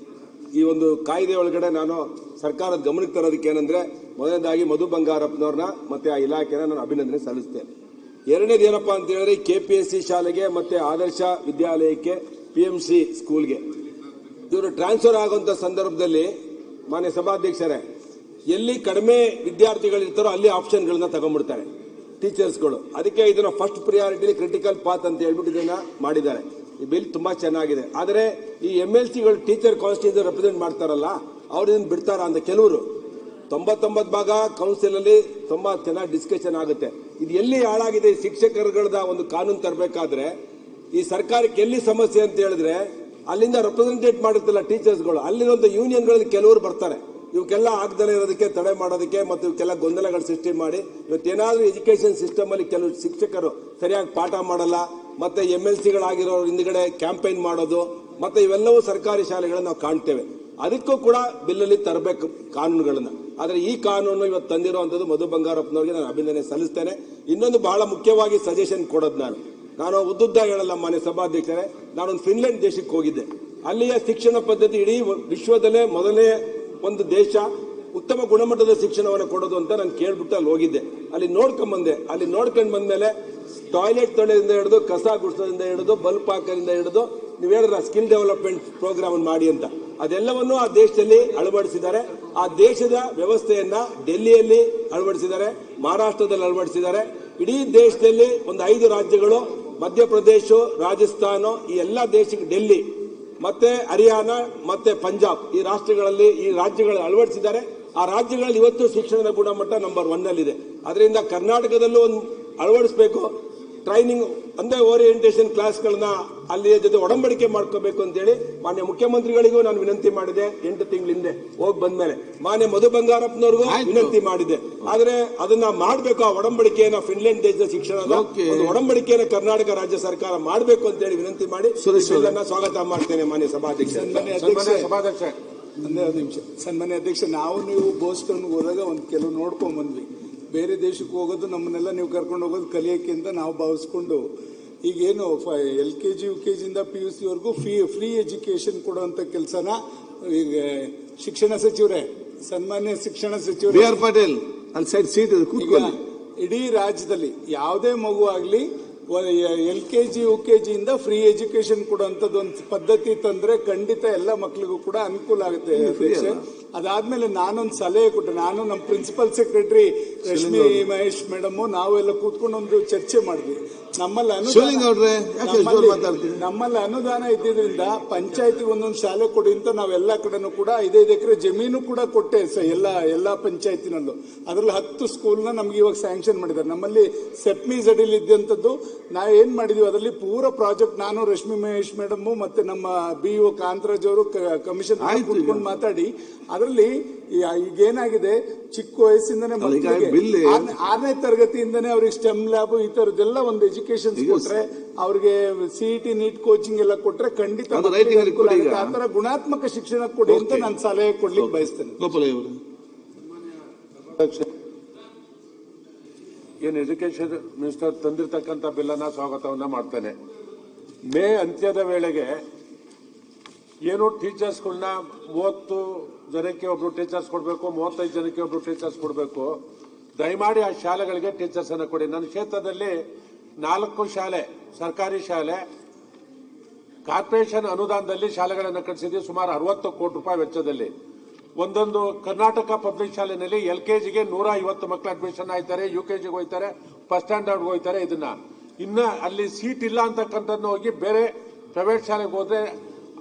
ಈ ಒಂದು ಕಾಯ್ದೆ ಒಳಗಡೆ ನಾನು ಸರ್ಕಾರದ ಗಮನಕ್ಕೆ ತರೋದಕ್ಕೆ ಏನಂದ್ರೆ, ಮೊದಲನೇದಾಗಿ ಮಧು ಬಂಗಾರಪ್ಪನವ್ರನ್ನ ಮತ್ತೆ ಆ ಇಲಾಖೆನ ನಾನು ಅಭಿನಂದನೆ ಸಲ್ಲಿಸ್ತೇನೆ. ಎರಡನೇದು ಏನಪ್ಪಾ ಅಂತ ಹೇಳಿದ್ರೆ, KPSC ಶಾಲೆಗೆ ಮತ್ತೆ ಆದರ್ಶ ವಿದ್ಯಾಲಯಕ್ಕೆ PMC ಸ್ಕೂಲ್ಗೆ ಇವರು ಟ್ರಾನ್ಸ್ಫರ್ ಆಗುವಂತ ಸಂದರ್ಭದಲ್ಲಿ ಮಾನ್ಯ ಸಭಾಧ್ಯಕ್ಷರೇ, ಎಲ್ಲಿ ಕಡಿಮೆ ವಿದ್ಯಾರ್ಥಿಗಳಿರ್ತಾರೋ ಅಲ್ಲಿ ಆಪ್ಷನ್ಗಳನ್ನ ತಗೊಂಡ್ಬಿಡ್ತಾರೆ ಟೀಚರ್ಸ್ಗಳು. ಅದಕ್ಕೆ ಇದನ್ನ ಫಸ್ಟ್ ಪ್ರಿಯಾರಿಟಿ ಕ್ರಿಟಿಕಲ್ ಪಾತ್ ಅಂತ ಹೇಳ್ಬಿಟ್ಟು ಇದನ್ನ ಮಾಡಿದ್ದಾರೆ. ಈ ಬಿಲ್ ತುಂಬಾ ಚೆನ್ನಾಗಿದೆ. ಆದರೆ ಈ MLCಗಳು ಟೀಚರ್ ಕಾನ್ಸ್ಟಿಟ್ಯೂನ್ಸಿ ರೆಪ್ರೆಸೆಂಟ್ ಮಾಡ್ತಾರಲ್ಲ, ಅವ್ರನ್ನ ಬಿಡ್ತಾರ ಅಂತ ಕೆಲವರು 99 ಭಾಗ ಕೌನ್ಸಿಲ್ ಅಲ್ಲಿ ತುಂಬಾ ಚೆನ್ನಾಗಿ ಡಿಸ್ಕಷನ್ ಆಗುತ್ತೆ. ಇದು ಎಲ್ಲಿ ಹಾಳಾಗಿದೆ, ಶಿಕ್ಷಕರುಗಳದ ಒಂದು ಕಾನೂನು ತರಬೇಕಾದ್ರೆ ಈ ಸರ್ಕಾರಕ್ಕೆ ಎಲ್ಲಿ ಸಮಸ್ಯೆ ಅಂತ ಹೇಳಿದ್ರೆ, ಅಲ್ಲಿಂದ ರೆಪ್ರೆಸೆಂಟೇಟ್ ಮಾಡಿರ್ತಲ್ಲ ಟೀಚರ್ಸ್ಗಳು, ಅಲ್ಲಿರುವಂತ ಯೂನಿಯನ್ಗಳಲ್ಲಿ ಕೆಲವರು ಬರ್ತಾರೆ ಇವಕ್ಕೆಲ್ಲ ಆಗದಲ್ಲೇ ಇರೋದಕ್ಕೆ ತಡೆ ಮಾಡೋದಕ್ಕೆ ಮತ್ತು ಇವಕ್ಕೆಲ್ಲ ಗೊಂದಲಗಳು ಸೃಷ್ಟಿ ಮಾಡಿ, ಇವತ್ತೇನಾದ್ರೂ ಎಜುಕೇಶನ್ ಸಿಸ್ಟಮ್ ಅಲ್ಲಿ ಕೆಲವು ಶಿಕ್ಷಕರು ಸರಿಯಾಗಿ ಪಾಠ ಮಾಡಲ್ಲ, ಮತ್ತೆ MLCಗಳಾಗಿರೋ ಹಿಂದ್ಗಡೆ ಕ್ಯಾಂಪೇನ್ ಮಾಡೋದು, ಮತ್ತೆ ಇವೆಲ್ಲವೂ ಸರ್ಕಾರಿ ಶಾಲೆಗಳನ್ನ ನಾವು ಕಾಣ್ತೇವೆ. ಅದಕ್ಕೂ ಕೂಡ ಬಿಲ್ಲಲ್ಲಿ ತರಬೇಕು ಕಾನೂನುಗಳನ್ನ. ಆದರೆ ಈ ಕಾನೂನು ಇವತ್ತು ತಂದಿರುವಂತದ್ದು ಮಧು ಬಂಗಾರಪ್ಪನವರಿಗೆ ನಾನು ಅಭಿನಂದನೆ ಸಲ್ಲಿಸ್ತೇನೆ. ಇನ್ನೊಂದು ಬಹಳ ಮುಖ್ಯವಾಗಿ ಸಜೆಷನ್ ಕೊಡೋದು, ನಾನು ಉದ್ದುದ್ದ ಹೇಳಲ್ಲ ಮಾನ್ಯ ಸಭಾಧ್ಯಕ್ಷರೇ, ನಾನೊಂದು ಫಿನ್ಲೆಂಡ್ ದೇಶಕ್ಕೆ ಹೋಗಿದ್ದೆ. ಅಲ್ಲಿಯ ಶಿಕ್ಷಣ ಪದ್ಧತಿ ಇಡೀ ವಿಶ್ವದಲ್ಲೇ ಮೊದಲನೇ ಒಂದು ದೇಶ ಉತ್ತಮ ಗುಣಮಟ್ಟದ ಶಿಕ್ಷಣವನ್ನು ಕೊಡೋದು ಅಂತ ನಾನು ಕೇಳ್ಬಿಟ್ಟು ಅಲ್ಲಿ ಹೋಗಿದ್ದೆ. ಅಲ್ಲಿ ನೋಡ್ಕೊಂಡ್ ಬಂದ್ಮೇಲೆ ಟಾಯ್ಲೆಟ್ ತೊಳೆಯಿಂದ ಹಿಡಿದು, ಕಸ ಗುಡಿಸೋದ್ರಿಂದ ಹಿಡಿದು, ಬಲ್ಪ್ ಹಾಕೋದ್ರಿಂದ ಹಿಡಿದು, ನೀವು ಹೇಳಿದ್ರ ಸ್ಕಿಲ್ ಡೆವಲಪ್ಮೆಂಟ್ ಪ್ರೋಗ್ರಾಮ್ ಮಾಡಿ ಅಂತ, ಅದೆಲ್ಲವನ್ನೂ ಆ ದೇಶದಲ್ಲಿ ಅಳವಡಿಸಿದ್ದಾರೆ. ಆ ದೇಶದ ವ್ಯವಸ್ಥೆಯನ್ನ ಡೆಲ್ಲಿಯಲ್ಲಿ ಅಳವಡಿಸಿದ್ದಾರೆ, ಮಹಾರಾಷ್ಟ್ರದಲ್ಲಿ ಅಳವಡಿಸಿದ್ದಾರೆ. ಇಡೀ ದೇಶದಲ್ಲಿ ಒಂದು 5 ರಾಜ್ಯಗಳು, ಮಧ್ಯಪ್ರದೇಶ, ರಾಜಸ್ಥಾನ, ಈ ಎಲ್ಲಾ ದೇಶಕ್ಕೆ ಡೆಲ್ಲಿ ಮತ್ತೆ ಹರಿಯಾಣ ಮತ್ತೆ ಪಂಜಾಬ್, ಈ ರಾಜ್ಯಗಳಲ್ಲಿ ಅಳವಡಿಸಿದ್ದಾರೆ. ಆ ರಾಜ್ಯಗಳಲ್ಲಿ ಇವತ್ತು ಶಿಕ್ಷಣದ ಗುಣಮಟ್ಟ ನಂಬರ್ 1 ಇದೆ. ಅದರಿಂದ ಕರ್ನಾಟಕದಲ್ಲೂ ಒಂದು ಅಳವಡಿಸಬೇಕು. ಟ್ರೈನಿಂಗ್ ಅಂದ್ರೆ ಓರಿಯೆಂಟೇಷನ್ ಕ್ಲಾಸ್ಗಳನ್ನ ಅಲ್ಲಿಯ ಜೊತೆ ಒಡಂಬಡಿಕೆ ಮಾಡ್ಕೋಬೇಕು ಅಂತೇಳಿ ಮಾನ್ಯ ಮುಖ್ಯಮಂತ್ರಿಗಳಿಗೂ ನಾನು ವಿನಂತಿ ಮಾಡಿದೆ 8 ತಿಂಗಳ ಹಿಂದೆ ಹೋಗಿ ಬಂದ್ಮೇಲೆ. ಮಾನ್ಯ ಮಧು ಬಂಗಾರಪ್ಪನವ್ರಿಗೂ ವಿನಂತಿ ಮಾಡಿದೆ. ಆದ್ರೆ ಅದನ್ನ ಮಾಡಬೇಕು, ಆ ಒಡಂಬಡಿಕೆಯನ್ನ ಫಿನ್ಲೆಂಡ್ ದೇಶದ ಶಿಕ್ಷಣದ ಒಂದು ಒಡಂಬಡಿಕೆಯನ್ನ ಕರ್ನಾಟಕ ರಾಜ್ಯ ಸರ್ಕಾರ ಮಾಡಬೇಕು ಅಂತ ಹೇಳಿ ವಿನಂತಿ ಮಾಡಿ ಸ್ವಾಗತ ಮಾಡ್ತೇನೆ ಮಾನ್ಯ ಸಭಾಧ್ಯಕ್ಷ. ಸನ್ಮಾನ್ಯ ಅಧ್ಯಕ್ಷ, ನಾವು ನೀವು ಬೋಸ್ಟನ್ಗೆ ಹೋದಾಗ ಒಂದು ಕೆಲವು ನೋಡ್ಕೊಂಡ್ ಬಂದ್ವಿ. ಬೇರೆ ದೇಶಕ್ಕೆ ಹೋಗೋದು ನಮ್ಮನ್ನೆಲ್ಲ ನೀವು ಕರ್ಕೊಂಡು ಹೋಗೋದು ಕಲಿಯೋಕೆ ಅಂತ ನಾವು ಭಾವಿಸ್ಕೊಂಡು ಈಗೇನು LKG UKG ಇಂದ PUC ವರೆಗೂ ಫ್ರೀ ಎಜುಕೇಶನ್ ಕೊಡುವಂತ ಕೆಲಸನ ಈಗ ಶಿಕ್ಷಣ ಸಚಿವರೇ, ಸನ್ಮಾನ್ಯ ಶಿಕ್ಷಣ ಸಚಿವರು ಬಿ ಆರ್ ಪಾಟೀಲ್ ಅಲ್ಲಿ ಸೈಡ್ ಸೀಟ್ ಇಡೀ ರಾಜ್ಯದಲ್ಲಿ ಯಾವುದೇ ಮಗು ಆಗ್ಲಿ LKG UKG ಇಂದ ಫ್ರೀ ಎಜುಕೇಶನ್ ಕೊಡುವಂತದ್ದು ಒಂದು ಪದ್ಧತಿ ತಂದ್ರೆ ಖಂಡಿತ ಎಲ್ಲ ಮಕ್ಕಳಿಗೂ ಕೂಡ ಅನುಕೂಲ ಆಗುತ್ತೆ ಅಧ್ಯಕ್ಷ. ಅದಾದ್ಮೇಲೆ ನಾನೊಂದು ಸಲಹೆ ಕೊಟ್ಟೆ. ನಾನು ನಮ್ಮ principal secretary Rashmi Mahesh madam ನಾವೆಲ್ಲ ಕೂತ್ಕೊಂಡು ಒಂದು ಚರ್ಚೆ ಮಾಡಿದ್ವಿ. ನಮ್ಮಲ್ಲಿ ಅನುದಾನ ಇದ್ದಿದ್ರಿಂದ ಪಂಚಾಯತಿ ಒಂದೊಂದು ಶಾಲೆ ಕೊಡಿ ಅಂತ ನಾವೆಲ್ಲ ಕಡೆನೂ ಕೂಡ 5 ಎಕರೆ ಜಮೀನು ಕೂಡ ಕೊಟ್ಟೆ ಎಲ್ಲಾ ಪಂಚಾಯತಿನಲ್ಲೂ. ಅದ್ರಲ್ಲಿ 10 ಸ್ಕೂಲ್ನ ನಮ್ಗೆ ಇವಾಗ ಸ್ಯಾಂಕ್ಷನ್ ಮಾಡಿದ್ದಾರೆ. ನಮ್ಮಲ್ಲಿ ಸೆಪ್ಮೀಸ್ ಅಡಿಲಿ ಇದ್ದಂಥದ್ದು ನಾವು ಏನ್ ಮಾಡಿದ್ವಿ, ಅದರಲ್ಲಿ ಪೂರ ಪ್ರಾಜೆಕ್ಟ್ ನಾನು ರಶ್ಮಿ ಮಹೇಶ್ ಮೇಡಮ್ ಮತ್ತೆ ನಮ್ಮ BO ಕಾಂತರಾಜ್ ಅವರು ಕಮಿಷನ್ ಕೂತ್ಕೊಂಡು ಮಾತಾಡಿ ಅದರಲ್ಲಿ ಈಗೇನಾಗಿದೆ, ಚಿಕ್ಕ ವಯಸ್ಸಿಂದನೇ ಮಕ್ಕಳಿಗೆ 6ನೇ ತರಗತಿಯಿಂದನೇ ಅವ್ರಿಗೆ ಸ್ಟೆಮ್ ಲ್ಯಾಬ್ ಈ ತರದ್ದೆಲ್ಲ ಒಂದು ಎಜುಕೇಶನ್ ಕೊಟ್ರೆ, ಅವ್ರಿಗೆ CET ನೀಟ್ ಕೋಚಿಂಗ್ ಎಲ್ಲ ಕೊಟ್ರೆ ಖಂಡಿತ ಆ ತರ ಗುಣಾತ್ಮಕ ಶಿಕ್ಷಣ ಕೊಡಿ ಅಂತ ನಾನು ಸಲಹೆ ಕೊಡ್ಲಿಕ್ಕೆ ಬಯಸ್ತೇನೆ. ಏನು ಎಜುಕೇಶನ್ ಮಿನಿಸ್ಟರ್ ತಂದಿರತಕ್ಕಂಥ ಬಿಲ್ಲನ್ನ ಸ್ವಾಗತವನ್ನ ಮಾಡ್ತೇನೆ. ಮೇ ಅಂತ್ಯದ ವೇಳೆಗೆ ಏನು ಟೀಚರ್ಸ್ಗಳನ್ನ 30 ಜನಕ್ಕೆ ಒಬ್ರು ಟೀಚರ್ಸ್ ಕೊಡಬೇಕು, 35 ಜನಕ್ಕೆ ಒಬ್ರು ಟೀಚರ್ಸ್ ಕೊಡಬೇಕು. ದಯಮಾಡಿ ಆ ಶಾಲೆಗಳಿಗೆ ಟೀಚರ್ಸ್ ಅನ್ನ ಕೊಡಿ. ನನ್ನ ಕ್ಷೇತ್ರದಲ್ಲಿ 4 ಶಾಲೆ, ಸರ್ಕಾರಿ ಶಾಲೆ ಕಾರ್ಪೊರೇಷನ್ ಅನುದಾನದಲ್ಲಿ ಶಾಲೆಗಳನ್ನು ಕಟ್ಟಿಸಿದ್ವಿ, ಸುಮಾರು 60 ಕೋಟಿ ರೂಪಾಯಿ ವೆಚ್ಚದಲ್ಲಿ. ಒಂದೊಂದು ಕರ್ನಾಟಕ ಪಬ್ಲಿಕ್ ಶಾಲೆಯಲ್ಲಿ LKGಗೆ 150 ಮಕ್ಕಳು ಅಡ್ಮಿಷನ್ ಆಯ್ತಾರೆ, UKGಗೆ ಹೋಗ್ತಾರೆ, ಫಸ್ಟ್ ಸ್ಟ್ಯಾಂಡರ್ಡ್ ಹೋಗ್ತಾರೆ. ಇನ್ನ ಅಲ್ಲಿ ಸೀಟ್ ಇಲ್ಲ ಅಂತಕ್ಕಂಥದ್ದು ಹೋಗಿ ಬೇರೆ ಪ್ರೈವೇಟ್ ಶಾಲೆಗೆ ಹೋದ್ರೆ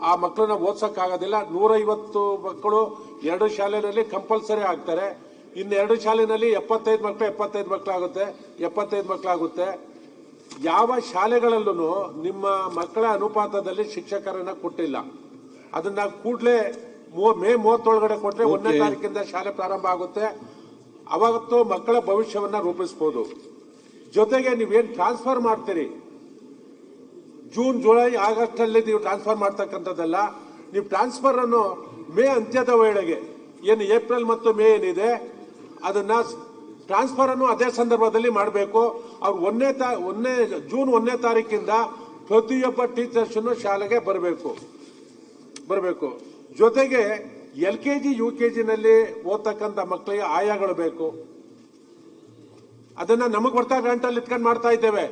ಆ ಮಕ್ಕಳನ್ನ ಓದ್ಸಕ್ಕಾಗೋದಿಲ್ಲ. 150 ಮಕ್ಕಳು 2 ಶಾಲೆಯಲ್ಲಿ ಕಂಪಲ್ಸರಿ ಆಗ್ತಾರೆ. ಇನ್ನು 2 ಶಾಲೆಯಲ್ಲಿ 75 ಮಕ್ಕಳಾಗುತ್ತೆ. ಯಾವ ಶಾಲೆಗಳಲ್ಲೂ ನಿಮ್ಮ ಮಕ್ಕಳ ಅನುಪಾತದಲ್ಲಿ ಶಿಕ್ಷಕರನ್ನ ಕೊಟ್ಟಿಲ್ಲ. ಅದನ್ನ ಕೂಡಲೇ ಮೇ 30 ಕೊಟ್ರೆ 1ನೇ ತಾರೀಕಿಂದ ಶಾಲೆ ಪ್ರಾರಂಭ ಆಗುತ್ತೆ. ಅವತ್ತು ಮಕ್ಕಳ ಭವಿಷ್ಯವನ್ನ ರೂಪಿಸಬಹುದು. ಜೊತೆಗೆ ನೀವೇನ್ ಟ್ರಾನ್ಸ್ಫರ್ ಮಾಡ್ತೀರಿ, ಜೂನ್ ಜುಲೈ ಆಗಸ್ಟ್ ಅಲ್ಲಿ ನೀವು ಟ್ರಾನ್ಸ್ಫರ್ ಮಾಡ್ತಕ್ಕಂಥದ್ದಲ್ಲ. ನೀವು ಟ್ರಾನ್ಸ್ಫರ್ ಅನ್ನು ಮೇ ಅಂತ್ಯದ ವೇಳೆಗೆ, ಏನು ಏಪ್ರಿಲ್ ಮತ್ತು ಮೇ ಏನಿದೆ ಅದನ್ನ ಟ್ರಾನ್ಸ್ಫರ್ ಅನ್ನು ಅದೇ ಸಂದರ್ಭದಲ್ಲಿ ಮಾಡಬೇಕು. ಅವ್ರು ಜೂನ್ 1ನೇ ತಾರೀಕಿಂದ ಪ್ರತಿಯೊಬ್ಬ ಟೀಚರ್ಸ್ ಶಾಲೆಗೆ ಬರಬೇಕು. ಜೊತೆಗೆ LKG UKGನಲ್ಲಿ ಓದ್ತಕ್ಕಂಥ ಮಕ್ಕಳಿಗೆ ಆಯಾಗಳು ಬೇಕು. ಅದನ್ನ ನಮಗ್ ಬರ್ತಾ ಗ್ರಾಂಟಲ್ಲಿ ಇಟ್ಕೊಂಡು ಮಾಡ್ತಾ ಇದ್ದೇವೆ.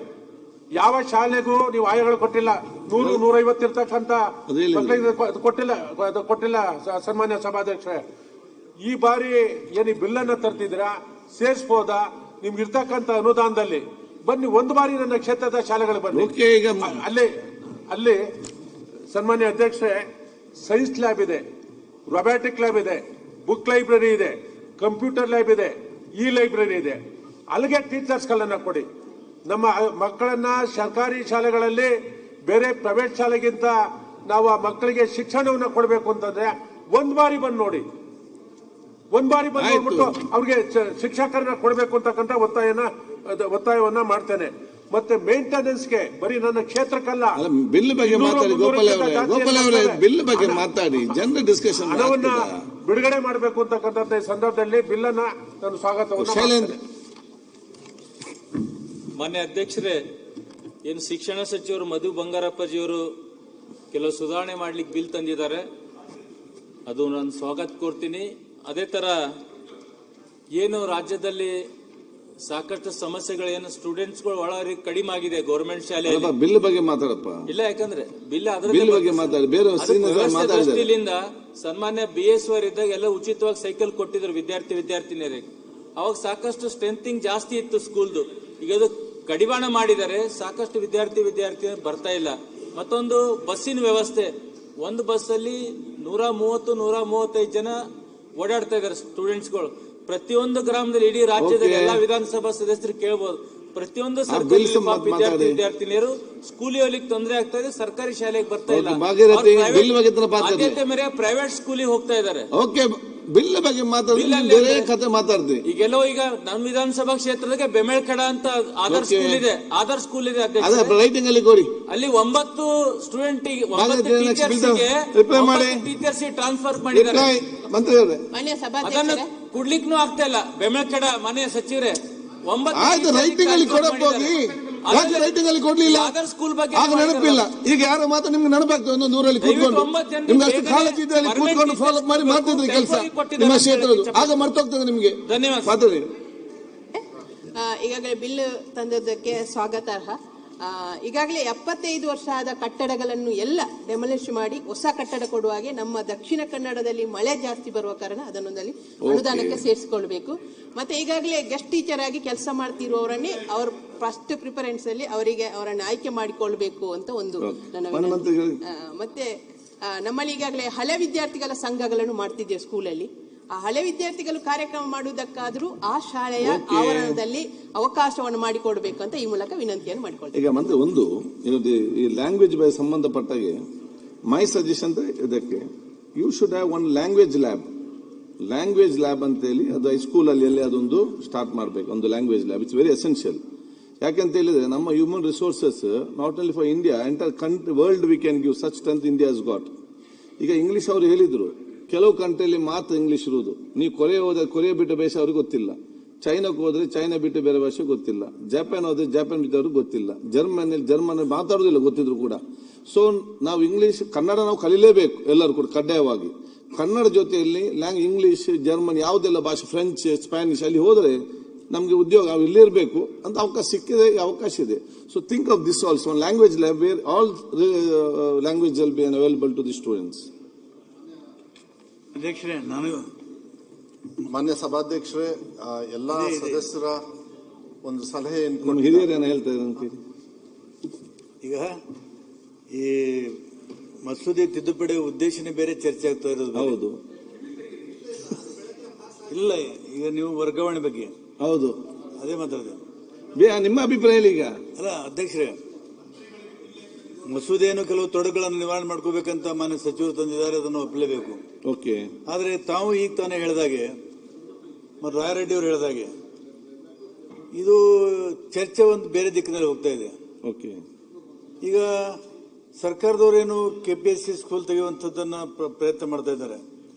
ಯಾವ ಶಾಲೆಗೂ ನೀವು ಆಯಾಗಳು ಕೊಟ್ಟಿಲ್ಲ. 100-150 ಇರ್ತಕ್ಕಂಥ ಮಕ್ಕಳಿಗೆ ಕೊಟ್ಟಿಲ್ಲ. ಸನ್ಮಾನ್ಯ ಸಭಾಧ್ಯಕ್ಷರೇ, ಈ ಬಾರಿ ಏನು ಬಿಲ್ ಅನ್ನ ತರ್ತಿದ್ದೀರಾ, ಸೇರಿಸಬಹುದಾ? ನಿಮ್ಗೆ ಇರ್ತಕ್ಕಂಥ ಅನುದಾನದಲ್ಲಿ ಬನ್ನಿ, ಒಂದು ಬಾರಿ ನನ್ನ ಕ್ಷೇತ್ರದ ಶಾಲೆಗಳು ಬನ್ನಿ. ಅಲ್ಲಿ ಸನ್ಮಾನ್ಯ ಅಧ್ಯಕ್ಷರೇ, ಸೈನ್ಸ್ ಲ್ಯಾಬ್ ಇದೆ, ರೊಬ್ಯಾಟಿಕ್ ಲ್ಯಾಬ್ ಇದೆ, ಬುಕ್ ಲೈಬ್ರರಿ ಇದೆ, ಕಂಪ್ಯೂಟರ್ ಲ್ಯಾಬ್ ಇದೆ, ಲೈಬ್ರರಿ ಇದೆ. ಅಲ್ಲಿಗೆ ಟೀಚರ್ಸ್ಗಳನ್ನ ಕೊಡಿ. ನಮ್ಮ ಮಕ್ಕಳನ್ನ ಸರ್ಕಾರಿ ಶಾಲೆಗಳಲ್ಲಿ ಬೇರೆ ಪ್ರೈವೇಟ್ ಶಾಲೆಗಿಂತ ನಾವು ಆ ಮಕ್ಕಳಿಗೆ ಶಿಕ್ಷಣವನ್ನು ಕೊಡಬೇಕು ಅಂತಂದ್ರೆ ಒಂದ್ ಬಾರಿ ಬಂದು ನೋಡಿ, ನೋಡ್ಬಿಟ್ಟು ಅವ್ರಿಗೆ ಶಿಕ್ಷಕರನ್ನ ಕೊಡಬೇಕು ಅಂತಕ್ಕಂಥ ಒತ್ತಾಯವನ್ನ ಮಾಡ್ತೇನೆ. ಮತ್ತೆ ಮೇಂಟೆನೆನ್ಸ್ಗೆ ಬರೀ ನನ್ನ ಕ್ಷೇತ್ರಕ್ಕಲ್ಲ, ಬಿಲ್ ಬಗ್ಗೆ ಮಾತಾಡಿ ಬಿಲ್ ಬಗ್ಗೆ ಮಾತಾಡಿ, ಜನರ ಡಿಸ್ಕಷನ್ ಹಣವನ್ನ ಬಿಡುಗಡೆ ಮಾಡಬೇಕು ಅಂತಕ್ಕಂಥ ಸಂದರ್ಭದಲ್ಲಿ ಬಿಲ್ ಅನ್ನ ನಾನು ಸ್ವಾಗತವನ್ನು. ಮಾನ್ಯ ಅಧ್ಯಕ್ಷರೇ, ಏನು ಶಿಕ್ಷಣ ಸಚಿವರು ಮಧು ಬಂಗಾರಪ್ಪಜಿಯವರು ಕೆಲವು ಸುಧಾರಣೆ ಮಾಡ್ಲಿಕ್ಕೆ ಬಿಲ್ ತಂದಿದ್ದಾರೆ, ಅದು ನಾನು ಸ್ವಾಗತ ಕೊಡ್ತೀನಿ. ಅದೇ ತರ ಏನು ರಾಜ್ಯದಲ್ಲಿ ಸಾಕಷ್ಟು ಸಮಸ್ಯೆಗಳೇನು ಸ್ಟೂಡೆಂಟ್ಸ್ಗಳು ಒಳಗೆ ಕಡಿಮೆ ಆಗಿದೆ ಗೌರ್ಮೆಂಟ್ ಶಾಲೆಯಲ್ಲಿ. ಬಿಲ್ ಬಗ್ಗೆ ಮಾತಾಡಪ್ಪ. ಇಲ್ಲ, ಯಾಕಂದ್ರೆ ಬಿಲ್ ದೃಷ್ಟಿಯಿಂದ ಸನ್ಮಾನ್ಯ BS ಇದ್ದಾಗ ಎಲ್ಲ ಉಚಿತವಾಗಿ ಸೈಕಲ್ ಕೊಟ್ಟಿದ್ರು ವಿದ್ಯಾರ್ಥಿನಿಯರಿಗೆ. ಅವಾಗ ಸಾಕಷ್ಟು ಸ್ಟ್ರೆಂಥಿಂಗ್ ಜಾಸ್ತಿ ಇತ್ತು ಸ್ಕೂಲ್ದು. ಈಗ ಅದು ಕಡಿವಾಣ ಮಾಡಿದ್ದಾರೆ, ಸಾಕಷ್ಟು ವಿದ್ಯಾರ್ಥಿ ಬರ್ತಾ ಇಲ್ಲ. ಮತ್ತೊಂದು ಬಸ್ಸಿನ ವ್ಯವಸ್ಥೆ, ಒಂದು ಬಸ್ಸಲ್ಲಿ 130-135 ಜನ ಓಡಾಡ್ತಾ ಇದಾರೆ ಸ್ಟೂಡೆಂಟ್ಸ್ಗಳು. ಪ್ರತಿಯೊಂದು ಗ್ರಾಮದಲ್ಲಿ, ಇಡೀ ರಾಜ್ಯದಲ್ಲಿ ಎಲ್ಲಾ ವಿಧಾನಸಭಾ ಸದಸ್ಯರು ಕೇಳಬಹುದು, ಪ್ರತಿಯೊಂದು ಸರ್ಕಾರಿ ವಿದ್ಯಾರ್ಥಿನಿಯರು ಸ್ಕೂಲಿಗೆ ಹೋಗ್ಲಿಕ್ಕೆ ತೊಂದರೆ ಆಗ್ತಾ ಇದೆ, ಸರ್ಕಾರಿ ಶಾಲೆಗೆ ಬರ್ತಾ ಇಲ್ಲ, ಪ್ರೈವೇಟ್ ಸ್ಕೂಲಿಗೆ ಹೋಗ್ತಾ ಇದ್ದಾರೆ. ಓಕೆ, ಬಿಲ್ ಬಗ್ಗೆ ಮಾತಾಡ್ತೀವಿ, ಕತೆ ಮಾತಾಡ್ತೀವಿ. ಈಗೆಲ್ಲೋ ಈಗ ನಮ್ಮ ವಿಧಾನಸಭಾ ಕ್ಷೇತ್ರದಾಗೆ ಬೆಮೆಳ್ಕಡ ಅಂತ ಆದರ್ಶ ಸ್ಕೂಲ್ ಇದೆ ರೈಟಿಂಗ್ ಅಲ್ಲಿ ಕೊಡಿ. ಅಲ್ಲಿ 9 ಸ್ಟೂಡೆಂಟ್ ಟೀಚರ್ಸ್ ಟ್ರಾನ್ಸ್ಫರ್ ಮಾಡಿದ್ದಾರೆ. ಅದನ್ನು ಕೊಡ್ಲಿಕ್ಕೂ ಆಗ್ತಾ ಇಲ್ಲ. ಬೆಮೆಳ್ಕಡ ಮನೆ ಸಚಿವರೇ 9 ರೈಟಿಂಗ್ ಅಲ್ಲಿ ಕೊಡಕ್ ಹೋಗಿ ರೈಟಿಂಗ್ ಅಲ್ಲಿ ಕೊಡ್ಲಿಲ್ಲ, ಸ್ಕೂಲ್ ಬಗ್ಗೆ ಆಗ ನೆನಪಿಲ್ಲ. ಈಗ ಯಾರ ಮಾತ್ರ ನಿಮ್ಗೆ ನೆನಪಾಗ್ತದೆ, ಒಂದೊಂದು ಊರಲ್ಲಿ ಕೂತ್ಕೊಂಡು ನಿಮ್ಗೆ ಅಷ್ಟು ಕಾಲೇಜ್ ಇದೆ ಅಲ್ಲಿ ಕೂತ್ಕೊಂಡು ಫಾಲೋ ಮಾಡಿ ಮಾಡ್ತಿದ್ರಿ ಕೆಲಸ ನಿಮ್ಮ ಕ್ಷೇತ್ರದ್ದು, ಆಗ ಮರ್ತೋಗ್ತದೆ ನಿಮ್ಗೆ. ಧನ್ಯವಾದ. ಮಾತಾಡಿ. ಈಗಾಗಲೇ ಬಿಲ್ ತಂದದ್ದಕ್ಕೆ ಸ್ವಾಗತಾರ್ಹ. ಈಗಾಗಲೇ 75 ವರ್ಷ ಆದ ಕಟ್ಟಡಗಳನ್ನು ಎಲ್ಲ ಡೆಮೊಲಿಷ್ ಮಾಡಿ ಹೊಸ ಕಟ್ಟಡ ಕೊಡುವ ಹಾಗೆ ನಮ್ಮ ದಕ್ಷಿಣ ಕನ್ನಡದಲ್ಲಿ ಮಳೆ ಜಾಸ್ತಿ ಬರುವ ಕಾರಣ ಅದನ್ನೊಂದಲ್ಲಿ ಅನುದಾನಕ್ಕೆ ಸೇರಿಸಿಕೊಳ್ಬೇಕು. ಮತ್ತೆ ಈಗಾಗಲೇ ಗೆಸ್ಟ್ ಟೀಚರ್ ಆಗಿ ಕೆಲಸ ಮಾಡ್ತಿರುವವರನ್ನೇ ಅವ್ರ ಫಸ್ಟ್ ಪ್ರಿಫರೆನ್ಸ್ ಅಲ್ಲಿ ಅವರನ್ನು ಆಯ್ಕೆ ಮಾಡಿಕೊಳ್ಬೇಕು ಅಂತ ಒಂದು ನನ್ನ ಮತ್ತೆ ನಮ್ಮಲ್ಲಿ ಈಗಾಗಲೇ ಹಳೆ ವಿದ್ಯಾರ್ಥಿಗಳ ಸಂಘಗಳನ್ನು ಮಾಡ್ತಿದ್ದೇವೆ ಸ್ಕೂಲಲ್ಲಿ. ಆ ಹಳೆ ವಿದ್ಯಾರ್ಥಿಗಳು ಕಾರ್ಯಕ್ರಮ ಮಾಡುವುದಕ್ಕಾದ್ರೂ ಆ ಶಾಲೆಯ ಆವರಣದಲ್ಲಿ ಅವಕಾಶವನ್ನು ಮಾಡಿಕೊಡ್ಬೇಕು ಅಂತ ಈ ಮೂಲಕ ವಿನಂತಿಯನ್ನು ಮಾಡಿಕೊಳ್ತೀವಿ. ಈಗ ಮತ್ತೆ ಒಂದು ಈ ಲ್ಯಾಂಗ್ವೇಜ್ ಬಗ್ಗೆ ಸಂಬಂಧಪಟ್ಟಾಗೆ ಮೈ ಸಜೆಷನ್ ಇದಕ್ಕೆ you should have one language lab ಅಂತ ಹೇಳಿ ಅದು ಹೈಸ್ಕೂಲ್ ಅಲ್ಲಿ ಅದೊಂದು ಸ್ಟಾರ್ಟ್ ಮಾಡಬೇಕು, ಒಂದು language lab. It's very essential. ಯಾಕಂತ ಹೇಳಿದ್ರೆ ನಮ್ಮ human resources not only for India, entire country world we can give such strength India has got. ಈಗ ಇಂಗ್ಲಿಷ್ ಅವರು ಹೇಳಿದ್ರು, ಕೆಲವು ಕಂಟ್ರಿಯಲ್ಲಿ ಮಾತ್ರ ಇಂಗ್ಲಿಷ್ ಇರುವುದು. ನೀವು ಕೊರಿಯಾ ಹೋದ್ರೆ ಕೊರಿಯಾ ಬಿಟ್ಟು ಭಾಷೆ ಅವ್ರಿಗೆ ಗೊತ್ತಿಲ್ಲ, ಚೈನಾಕ್ಕೆ ಹೋದ್ರೆ ಚೈನಾ ಬಿಟ್ಟು ಬೇರೆ ಭಾಷೆ ಗೊತ್ತಿಲ್ಲ, ಜಪಾನ್ ಹೋದ್ರೆ ಜಪಾನ್ ಬಿಟ್ಟು ಅವ್ರಿಗೆ ಗೊತ್ತಿಲ್ಲ, ಜರ್ಮನ್ ಮಾತಾಡೋದಿಲ್ಲ ಗೊತ್ತಿದ್ರು ಕೂಡ. ಸೊ ನಾವು ಇಂಗ್ಲಿಷ್ ಕನ್ನಡ ನಾವು ಕಲಿಲೇಬೇಕು ಎಲ್ಲರೂ ಕೂಡ ಕಡ್ಡಾಯವಾಗಿ. ಕನ್ನಡ ಜೊತೆಯಲ್ಲಿ ಇಂಗ್ಲಿಷ್, ಜರ್ಮನ್ ಯಾವುದೆಲ್ಲ ಭಾಷೆ, ಫ್ರೆಂಚ್, ಸ್ಪ್ಯಾನಿಷ್ ಅಲ್ಲಿ ಹೋದ್ರೆ ನಮಗೆ ಉದ್ಯೋಗ ಇಲ್ಲಿರಬೇಕು ಅಂತ ಅವಕಾಶ ಸಿಕ್ಕಿದೆ, ಅವಕಾಶ ಇದೆ. So think of this also, one language lab where all language will be available to the students. ಅಧ್ಯಕ್ಷರೇ, ನಾನು ಮಾನ್ಯ ಸಭಾಧ್ಯಕ್ಷರೇ, ಎಲ್ಲಾ ಸದಸ್ಯರ ಒಂದು ಸಲಹೆ ಹಿರಿಯರೇನು ಹೇಳ್ತಾ ಇದ್ದಾರೆ. ಈಗ ಈ ಮಸೂದೆ ತಿದ್ದುಪಡಿ ಉದ್ದೇಶನೇ ಬೇರೆ ಚರ್ಚೆ ಆಗ್ತಾ ಇರೋದು. ಹೌದು, ಇಲ್ಲ ಈಗ ನೀವು ವರ್ಗಾವಣೆ ಬಗ್ಗೆ ಹೌದು ಅದೇ ಮಾತಾಡಿದೆ. ನಿಮ್ಮ ಅಭಿಪ್ರಾಯ ಈಗ ಅಲ್ಲ ಅಧ್ಯಕ್ಷರೇ, ಮಸೂದೆಯನ್ನು ಕೆಲವು ತೊಡಕುಗಳನ್ನು ನಿವಾರಣೆ ಮಾಡ್ಕೋಬೇಕಂತ ಮಾನ್ಯ ಸಚಿವರು ತಂದಿದ್ದಾರೆ, ಅದನ್ನು ಒಪ್ಪಲೇಬೇಕು. ಓಕೆ. ಆದರೆ ತಾವು ಈಗ ತಾನೇ ಹೇಳಿದಾಗೆ ಮತ್ತು ರಾಯರೆಡ್ಡಿ ಅವರು ಹೇಳಿದಾಗೆ ಇದು ಚರ್ಚೆ ಒಂದು ಬೇರೆ ದಿಕ್ಕಿನಲ್ಲಿ ಹೋಗ್ತಾ ಇದೆ. ಓಕೆ. ಈಗ ಸರ್ಕಾರದವರೇನು KPSC ಸ್ಕೂಲ್ ತೆಗೆಯುವಂಥದ್ದನ್ನು ಪ್ರಯತ್ನ ಮಾಡ್ತಾ ಇದ್ದಾರೆ.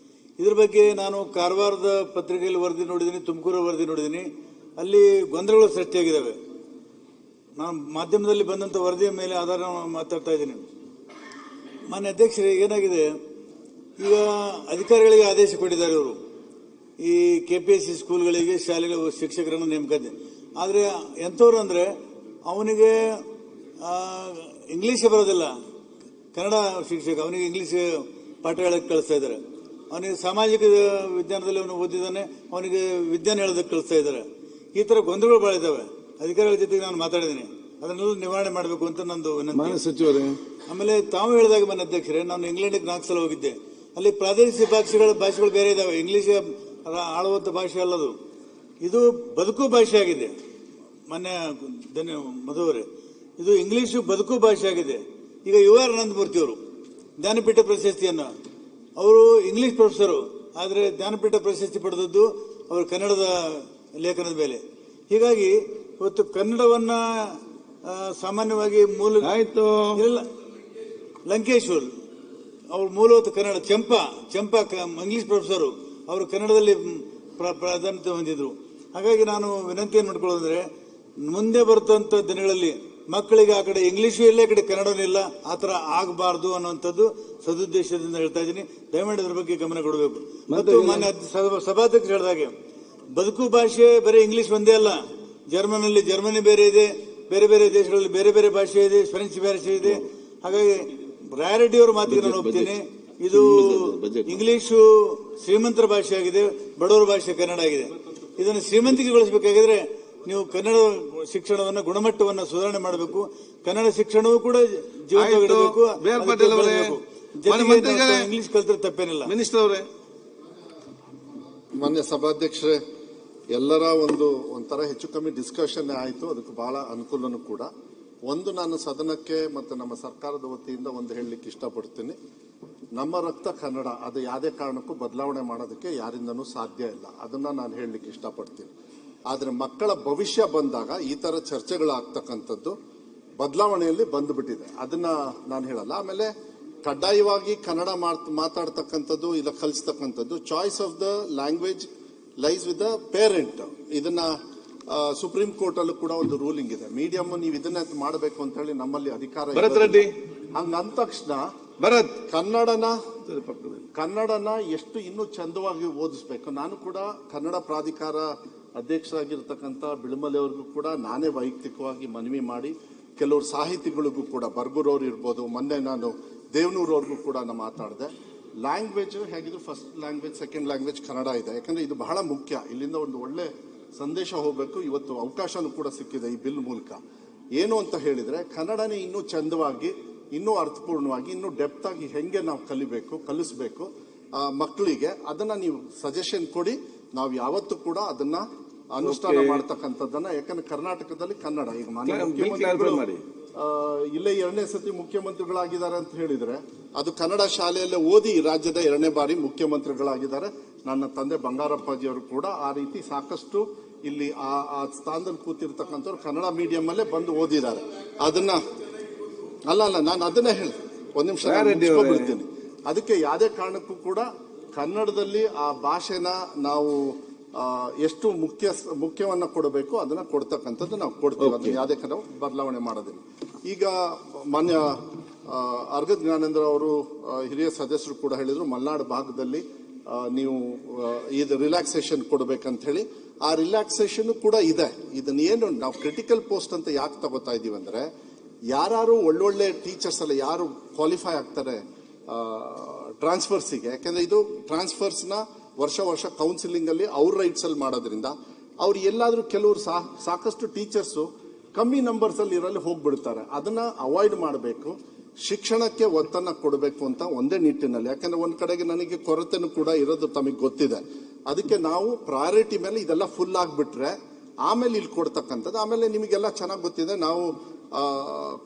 ಇದ್ರ ಬಗ್ಗೆ ನಾನು ಕಾರವಾರದ ಪತ್ರಿಕೆಯಲ್ಲಿ ವರದಿ ನೋಡಿದ್ದೀನಿ, ತುಮಕೂರು ವರದಿ ನೋಡಿದ್ದೀನಿ, ಅಲ್ಲಿ ಗೊಂದಲಗಳು ಸೃಷ್ಟಿಯಾಗಿದ್ದಾವೆ. ನಾನು ಮಾಧ್ಯಮದಲ್ಲಿ ಬಂದಂಥ ವರದಿಯ ಮೇಲೆ ಆಧಾರ ಮಾತಾಡ್ತಾ ಇದ್ದೀನಿ. ಮಾನ್ಯ ಅಧ್ಯಕ್ಷರೇ, ಏನಾಗಿದೆ, ಈಗ ಅಧಿಕಾರಿಗಳಿಗೆ ಆದೇಶ ಕೊಟ್ಟಿದ್ದಾರೆ ಇವರು ಈ KPSC ಸ್ಕೂಲ್ಗಳಿಗೆ, ಶಾಲೆಗಳ ಶಿಕ್ಷಕರನ್ನು ನೇಮಕಾತಿ. ಆದರೆ ಎಂಥವ್ರು ಅಂದರೆ ಅವನಿಗೆ ಇಂಗ್ಲೀಷ್ ಬರೋದಿಲ್ಲ, ಕನ್ನಡ ಶಿಕ್ಷಕ, ಅವನಿಗೆ ಇಂಗ್ಲೀಷ್ ಪಾಠ ಹೇಳಕ್ಕೆ ಕಳಿಸ್ತಾ ಇದ್ದಾರೆ. ಅವನಿಗೆ ಸಾಮಾಜಿಕ ವಿಜ್ಞಾನದಲ್ಲಿ ಅವನು ಓದಿದ್ದಾನೆ, ಅವನಿಗೆ ವಿಜ್ಞಾನ ಹೇಳೋದಕ್ಕೆ ಕಳಿಸ್ತಾ ಇದ್ದಾರೆ. ಈ ಥರ ಗೊಂದಲಗಳು ಭಾಳ ಇದ್ದಾವೆ. ಅಧಿಕಾರಿಗಳ ಜೊತೆಗೆ ನಾನು ಮಾತಾಡಿದ್ದೀನಿ, ಅದನ್ನೆಲ್ಲ ನಿವಾರಣೆ ಮಾಡಬೇಕು ಅಂತ ನಂದು ವಿನಂತಿ. ಸಚಿವರೇ, ಆಮೇಲೆ ತಾವು ಹೇಳಿದಾಗ ಮಾನ್ಯ ಅಧ್ಯಕ್ಷರೇ, ನಾನು ಇಂಗ್ಲೆಂಡಿಗೆ 4 ಸಲ ಹೋಗಿದ್ದೆ. ಅಲ್ಲಿ ಪ್ರಾದೇಶಿಕ ಭಾಷೆಗಳು ಬೇರೆ ಇದಾವೆ, ಇಂಗ್ಲಿಷ್ ಆಳುವಂಥ ಭಾಷೆ ಅಲ್ಲದು, ಇದು ಬದುಕು ಭಾಷೆ ಆಗಿದೆ. ಮಾನ್ಯ ಮಧುವರೇ, ಇದು ಇಂಗ್ಲಿಷು ಬದುಕು ಭಾಷೆ ಆಗಿದೆ. ಈಗ UR ಅನಂತಮೂರ್ತಿ ಅವರು ಜ್ಞಾನಪೀಠ ಪ್ರಶಸ್ತಿಯನ್ನು, ಅವರು ಇಂಗ್ಲಿಷ್ ಪ್ರೊಫೆಸರು, ಆದರೆ ಜ್ಞಾನಪೀಠ ಪ್ರಶಸ್ತಿ ಪಡೆದದ್ದು ಅವರು ಕನ್ನಡದ ಲೇಖನದ ಮೇಲೆ. ಹೀಗಾಗಿ ಇವತ್ತು ಕನ್ನಡವನ್ನ ಸಾಮಾನ್ಯವಾಗಿ ಮೂಲ ಆಯ್ತು ಇಲ್ಲ, ಲಂಕೇಶ್ವರ್ ಅವ್ರ ಮೂಲವತ್ತು ಕನ್ನಡ, ಚಂಪಾ ಇಂಗ್ಲಿಷ್ ಪ್ರೊಫೆಸರು, ಅವರು ಕನ್ನಡದಲ್ಲಿ ಪ್ರಾಧಾನ್ಯತೆ ಹೊಂದಿದ್ರು. ಹಾಗಾಗಿ ನಾನು ವಿನಂತಿಯನ್ನು ಮಾಡ್ಕೊಳ್ಳೋದಂದ್ರೆ, ಮುಂದೆ ಬರ್ತಂತ ದಿನಗಳಲ್ಲಿ ಮಕ್ಕಳಿಗೆ ಆ ಕಡೆ ಇಂಗ್ಲಿಷು ಇಲ್ಲ, ಈ ಕಡೆ ಕನ್ನಡನೂ ಇಲ್ಲ, ಆ ಥರ ಆಗಬಾರ್ದು ಅನ್ನುವಂಥದ್ದು ಸದುದ್ದೇಶದಿಂದ ಹೇಳ್ತಾ ಇದ್ದೀನಿ. ದಯಮಾಡಿ ಅದ್ರ ಬಗ್ಗೆ ಗಮನ ಕೊಡಬೇಕು. ಮತ್ತು ಮಾನ್ಯ ಸಭಾಧ್ಯಕ್ಷರು ಹೇಳಿದಾಗೆ ಬದುಕು ಭಾಷೆ ಬರೀ ಇಂಗ್ಲಿಷ್ ಒಂದೇ ಅಲ್ಲ, ಜರ್ಮನಿ ಬೇರೆ ಇದೆ, ಬೇರೆ ಬೇರೆ ದೇಶಗಳಲ್ಲಿ ಬೇರೆ ಬೇರೆ ಭಾಷೆ ಇದೆ, ಫ್ರೆಂಚ್ ಭಾಷೆ ಇದೆ. ಹಾಗಾಗಿ ರಾಯರೆಡ್ಡಿ ಅವರ ಮಾತಿಗೆ ನಾನು ಒಪ್ತೀನಿ, ಇದು ಇಂಗ್ಲಿಷು ಶ್ರೀಮಂತರ ಭಾಷೆ ಆಗಿದೆ, ಬಡವರ ಭಾಷೆ ಕನ್ನಡ ಆಗಿದೆ. ಇದನ್ನು ಶ್ರೀಮಂತಿಕೆಗೊಳಿಸಬೇಕಾಗಿದ್ರೆ ನೀವು ಕನ್ನಡ ಶಿಕ್ಷಣವನ್ನು, ಗುಣಮಟ್ಟವನ್ನು ಸುಧಾರಣೆ ಮಾಡಬೇಕು. ಕನ್ನಡ ಶಿಕ್ಷಣವೂ ಕೂಡ ಜೀವಂತವಿಡಬೇಕು. ಇಂಗ್ಲಿಷ್ ಕಲ್ತ್ರೆ ತಪ್ಪೇನಿಲ್ಲ. ಮಿನಿಸ್ಟರ್ ಅವರೇ, ಮಾನ್ಯ ಸಭಾಧ್ಯಕ್ಷರೇ, ಎಲ್ಲರ ಒಂಥರ ಹೆಚ್ಚು ಕಮ್ಮಿ ಡಿಸ್ಕಷನ್ ಆಯಿತು. ಅದಕ್ಕೆ ಬಹಳ ಅನುಕೂಲನೂ ಕೂಡ. ಒಂದು, ನಾನು ಸದನಕ್ಕೆ ಮತ್ತು ನಮ್ಮ ಸರ್ಕಾರದ ವತಿಯಿಂದ ಒಂದು ಹೇಳಲಿಕ್ಕೆ ಇಷ್ಟಪಡ್ತೀನಿ. ನಮ್ಮ ರಕ್ತ ಕನ್ನಡ, ಅದು ಯಾವುದೇ ಕಾರಣಕ್ಕೂ ಬದಲಾವಣೆ ಮಾಡೋದಕ್ಕೆ ಯಾರಿಂದನೂ ಸಾಧ್ಯ ಇಲ್ಲ. ಅದನ್ನ ನಾನು ಹೇಳಲಿಕ್ಕೆ ಇಷ್ಟಪಡ್ತೀನಿ. ಆದರೆ ಮಕ್ಕಳ ಭವಿಷ್ಯ ಬಂದಾಗ ಈ ಥರ ಚರ್ಚೆಗಳಾಗ್ತಕ್ಕಂಥದ್ದು ಬದಲಾವಣೆಯಲ್ಲಿ ಬಂದುಬಿಟ್ಟಿದೆ. ಅದನ್ನ ನಾನು ಹೇಳಲ್ಲ. ಆಮೇಲೆ ಕಡ್ಡಾಯವಾಗಿ ಕನ್ನಡ ಮಾತಾಡ್ತಕ್ಕಂಥದ್ದು, ಇಲ್ಲ ಕಲಿಸ್ತಕ್ಕಂಥದ್ದು, choice of the language lies with the parent. ಇದನ್ನ ಸುಪ್ರೀಂ ಕೋರ್ಟ್ ಅಲ್ಲೂ ಕೂಡ ಒಂದು ರೂಲಿಂಗ್ ಇದೆ. ಮೀಡಿಯಂ ನೀವು ಇದನ್ನ ಮಾಡಬೇಕು ಅಂತ ಹೇಳಿ ನಮ್ಮಲ್ಲಿ ಅಧಿಕಾರ ಹಂಗಂದ ತಕ್ಷಣ ಕನ್ನಡನ ಎಷ್ಟು ಇನ್ನೂ ಚಂದವಾಗಿ ಓದಿಸ್ಬೇಕು. ನಾನು ಕೂಡ ಕನ್ನಡ ಪ್ರಾಧಿಕಾರ ಅಧ್ಯಕ್ಷರಾಗಿರ್ತಕ್ಕಂಥ ಬಿಳುಮಲೆ ಅವ್ರಿಗೂ ಕೂಡ ನಾನೇ ವೈಯಕ್ತಿಕವಾಗಿ ಮನವಿ ಮಾಡಿ, ಕೆಲವರು ಸಾಹಿತಿಗಳಿಗೂ ಕೂಡ, ಬರ್ಗೂರವ್ರು ಇರ್ಬೋದು, ಮೊನ್ನೆ ನಾನು ದೇವನೂರವ್ರಿಗೂ ಕೂಡ ನಾನು ಮಾತಾಡಿದೆ. ಲ್ಯಾಂಗ್ವೇಜ್ ಹೇಗಿದ್ರು first language, second language Kannada ಇದೆ. ಯಾಕಂದ್ರೆ ಇದು ಬಹಳ ಮುಖ್ಯ. ಇಲ್ಲಿಂದ ಒಂದು ಒಳ್ಳೆ ಸಂದೇಶ ಹೋಗಬೇಕು. ಇವತ್ತು ಅವಕಾಶನೂ ಕೂಡ ಸಿಕ್ಕಿದೆ ಈ ಬಿಲ್ ಮೂಲಕ. ಏನು ಅಂತ ಹೇಳಿದ್ರೆ, ಕನ್ನಡನೇ ಇನ್ನೂ ಚಂದವಾಗಿ, ಇನ್ನೂ ಅರ್ಥಪೂರ್ಣವಾಗಿ, ಇನ್ನೂ ಡೆಪ್ತ್ ಆಗಿ ಹೆಂಗೆ ನಾವು ಕಲಿಸ್ಬೇಕು ಮಕ್ಕಳಿಗೆ, ಅದನ್ನ ನೀವು ಸಜೆಷನ್ ಕೊಡಿ. ನಾವು ಯಾವತ್ತೂ ಕೂಡ ಅದನ್ನ ಅನುಷ್ಠಾನ ಮಾಡ್ತಕ್ಕಂಥದ್ದನ್ನ. ಯಾಕಂದ್ರೆ ಕರ್ನಾಟಕದಲ್ಲಿ ಕನ್ನಡ ಈಗ ಮಾನ್ಯ ಇಲ್ಲೇ 2ನೇ ಸತಿ ಮುಖ್ಯಮಂತ್ರಿಗಳಾಗಿದ್ದಾರೆ ಅಂತ ಹೇಳಿದ್ರೆ ಅದು ಕನ್ನಡ ಶಾಲೆಯಲ್ಲೇ ಓದಿ ರಾಜ್ಯದ 2ನೇ ಬಾರಿ ಮುಖ್ಯಮಂತ್ರಿಗಳಾಗಿದ್ದಾರೆ. ನನ್ನ ತಂದೆ ಬಂಗಾರಪ್ಪಾಜಿಯವರು ಕೂಡ ಆ ರೀತಿ ಸಾಕಷ್ಟು ಇಲ್ಲಿ ಆ ಸ್ಥಾನದಲ್ಲಿ ಕೂತಿರ್ತಕ್ಕಂಥವ್ರು ಕನ್ನಡ ಮೀಡಿಯಂ ಅಲ್ಲೇ ಬಂದು ಓದಿದ್ದಾರೆ. ಅದನ್ನ ಅಲ್ಲ ನಾನು ಅದನ್ನೇ ಹೇಳಿ ಒಂದ್ ನಿಮಿಷ ಬಿಡ್ತೀನಿ. ಅದಕ್ಕೆ ಯಾವುದೇ ಕಾರಣಕ್ಕೂ ಕೂಡ ಕನ್ನಡದಲ್ಲಿ ಆ ಭಾಷೆನ ನಾವು ಎಷ್ಟು ಮುಖ್ಯವನ್ನ ಕೊಡಬೇಕು ಅದನ್ನ ಕೊಡ್ತಕ್ಕಂಥದ್ದು ನಾವು ಕೊಡ್ತೀವಿ. ಅದನ್ನ ಯಾವುದೇ ಕಾರಣ ಬದಲಾವಣೆ ಮಾಡೋದಿಲ್ಲ. ಈಗ ಮಾನ್ಯ ಅರ್ಗ ಜ್ಞಾನೇಂದ್ರ ಅವರು ಹಿರಿಯ ಸದಸ್ಯರು ಕೂಡ ಹೇಳಿದ್ರು, ಮಲೆನಾಡು ಭಾಗದಲ್ಲಿ ನೀವು ಇದು ರಿಲ್ಯಾಕ್ಸೇಷನ್ ಕೊಡ್ಬೇಕಂತ ಹೇಳಿ. ಆ ರಿಲ್ಯಾಕ್ಸೇಷನ್ ಕೂಡ ಇದೆ. ಇದನ್ನ ಏನು ನಾವು ಕ್ರಿಟಿಕಲ್ ಪೋಸ್ಟ್ ಅಂತ ಯಾಕೆ ತಗೋತಾ ಇದೀವಿ ಅಂದ್ರೆ, ಯಾರು ಒಳ್ಳೊಳ್ಳೆ ಟೀಚರ್ಸ್ ಅಲ್ಲ ಯಾರು ಕ್ವಾಲಿಫೈ ಆಗ್ತಾರೆ ಟ್ರಾನ್ಸ್ಫರ್ಸಿಗೆ, ಯಾಕಂದ್ರೆ ಇದು ಟ್ರಾನ್ಸ್ಫರ್ಸ್ನ ವರ್ಷ ಕೌನ್ಸಿಲಿಂಗ್ ಅಲ್ಲಿ ಅವ್ರ ರೈಟ್ಸ್ ಅಲ್ಲಿ ಮಾಡೋದ್ರಿಂದ ಅವ್ರು ಎಲ್ಲಾದ್ರೂ ಕೆಲವರು ಸಾಕಷ್ಟು ಟೀಚರ್ಸ್ ಕಮ್ಮಿ ನಂಬರ್ಸ್ ಅಲ್ಲಿ ಇರಲಿ ಹೋಗ್ಬಿಡ್ತಾರೆ. ಅದನ್ನ ಅವಾಯ್ಡ್ ಮಾಡಬೇಕು. ಶಿಕ್ಷಣಕ್ಕೆ ಒತ್ತನ್ನ ಕೊಡಬೇಕು ಅಂತ ಒಂದೇ ನಿಟ್ಟಿನಲ್ಲಿ. ಯಾಕಂದ್ರೆ ಒಂದ್ ಕಡೆಗೆ ನನಗೆ ಕೊರತೆನೂ ಕೂಡ ಇರೋದು ತಮಗೆ ಗೊತ್ತಿದೆ. ಅದಕ್ಕೆ ನಾವು ಪ್ರಯಾರಿಟಿ ಮೇಲೆ ಇದೆಲ್ಲ ಫುಲ್ ಆಗ್ಬಿಟ್ರೆ ಆಮೇಲೆ ಇಲ್ಲಿ ಕೊಡ್ತಕ್ಕಂಥದ್ದು. ಆಮೇಲೆ ನಿಮಗೆಲ್ಲ ಚೆನ್ನಾಗಿ ಗೊತ್ತಿದೆ, ನಾವು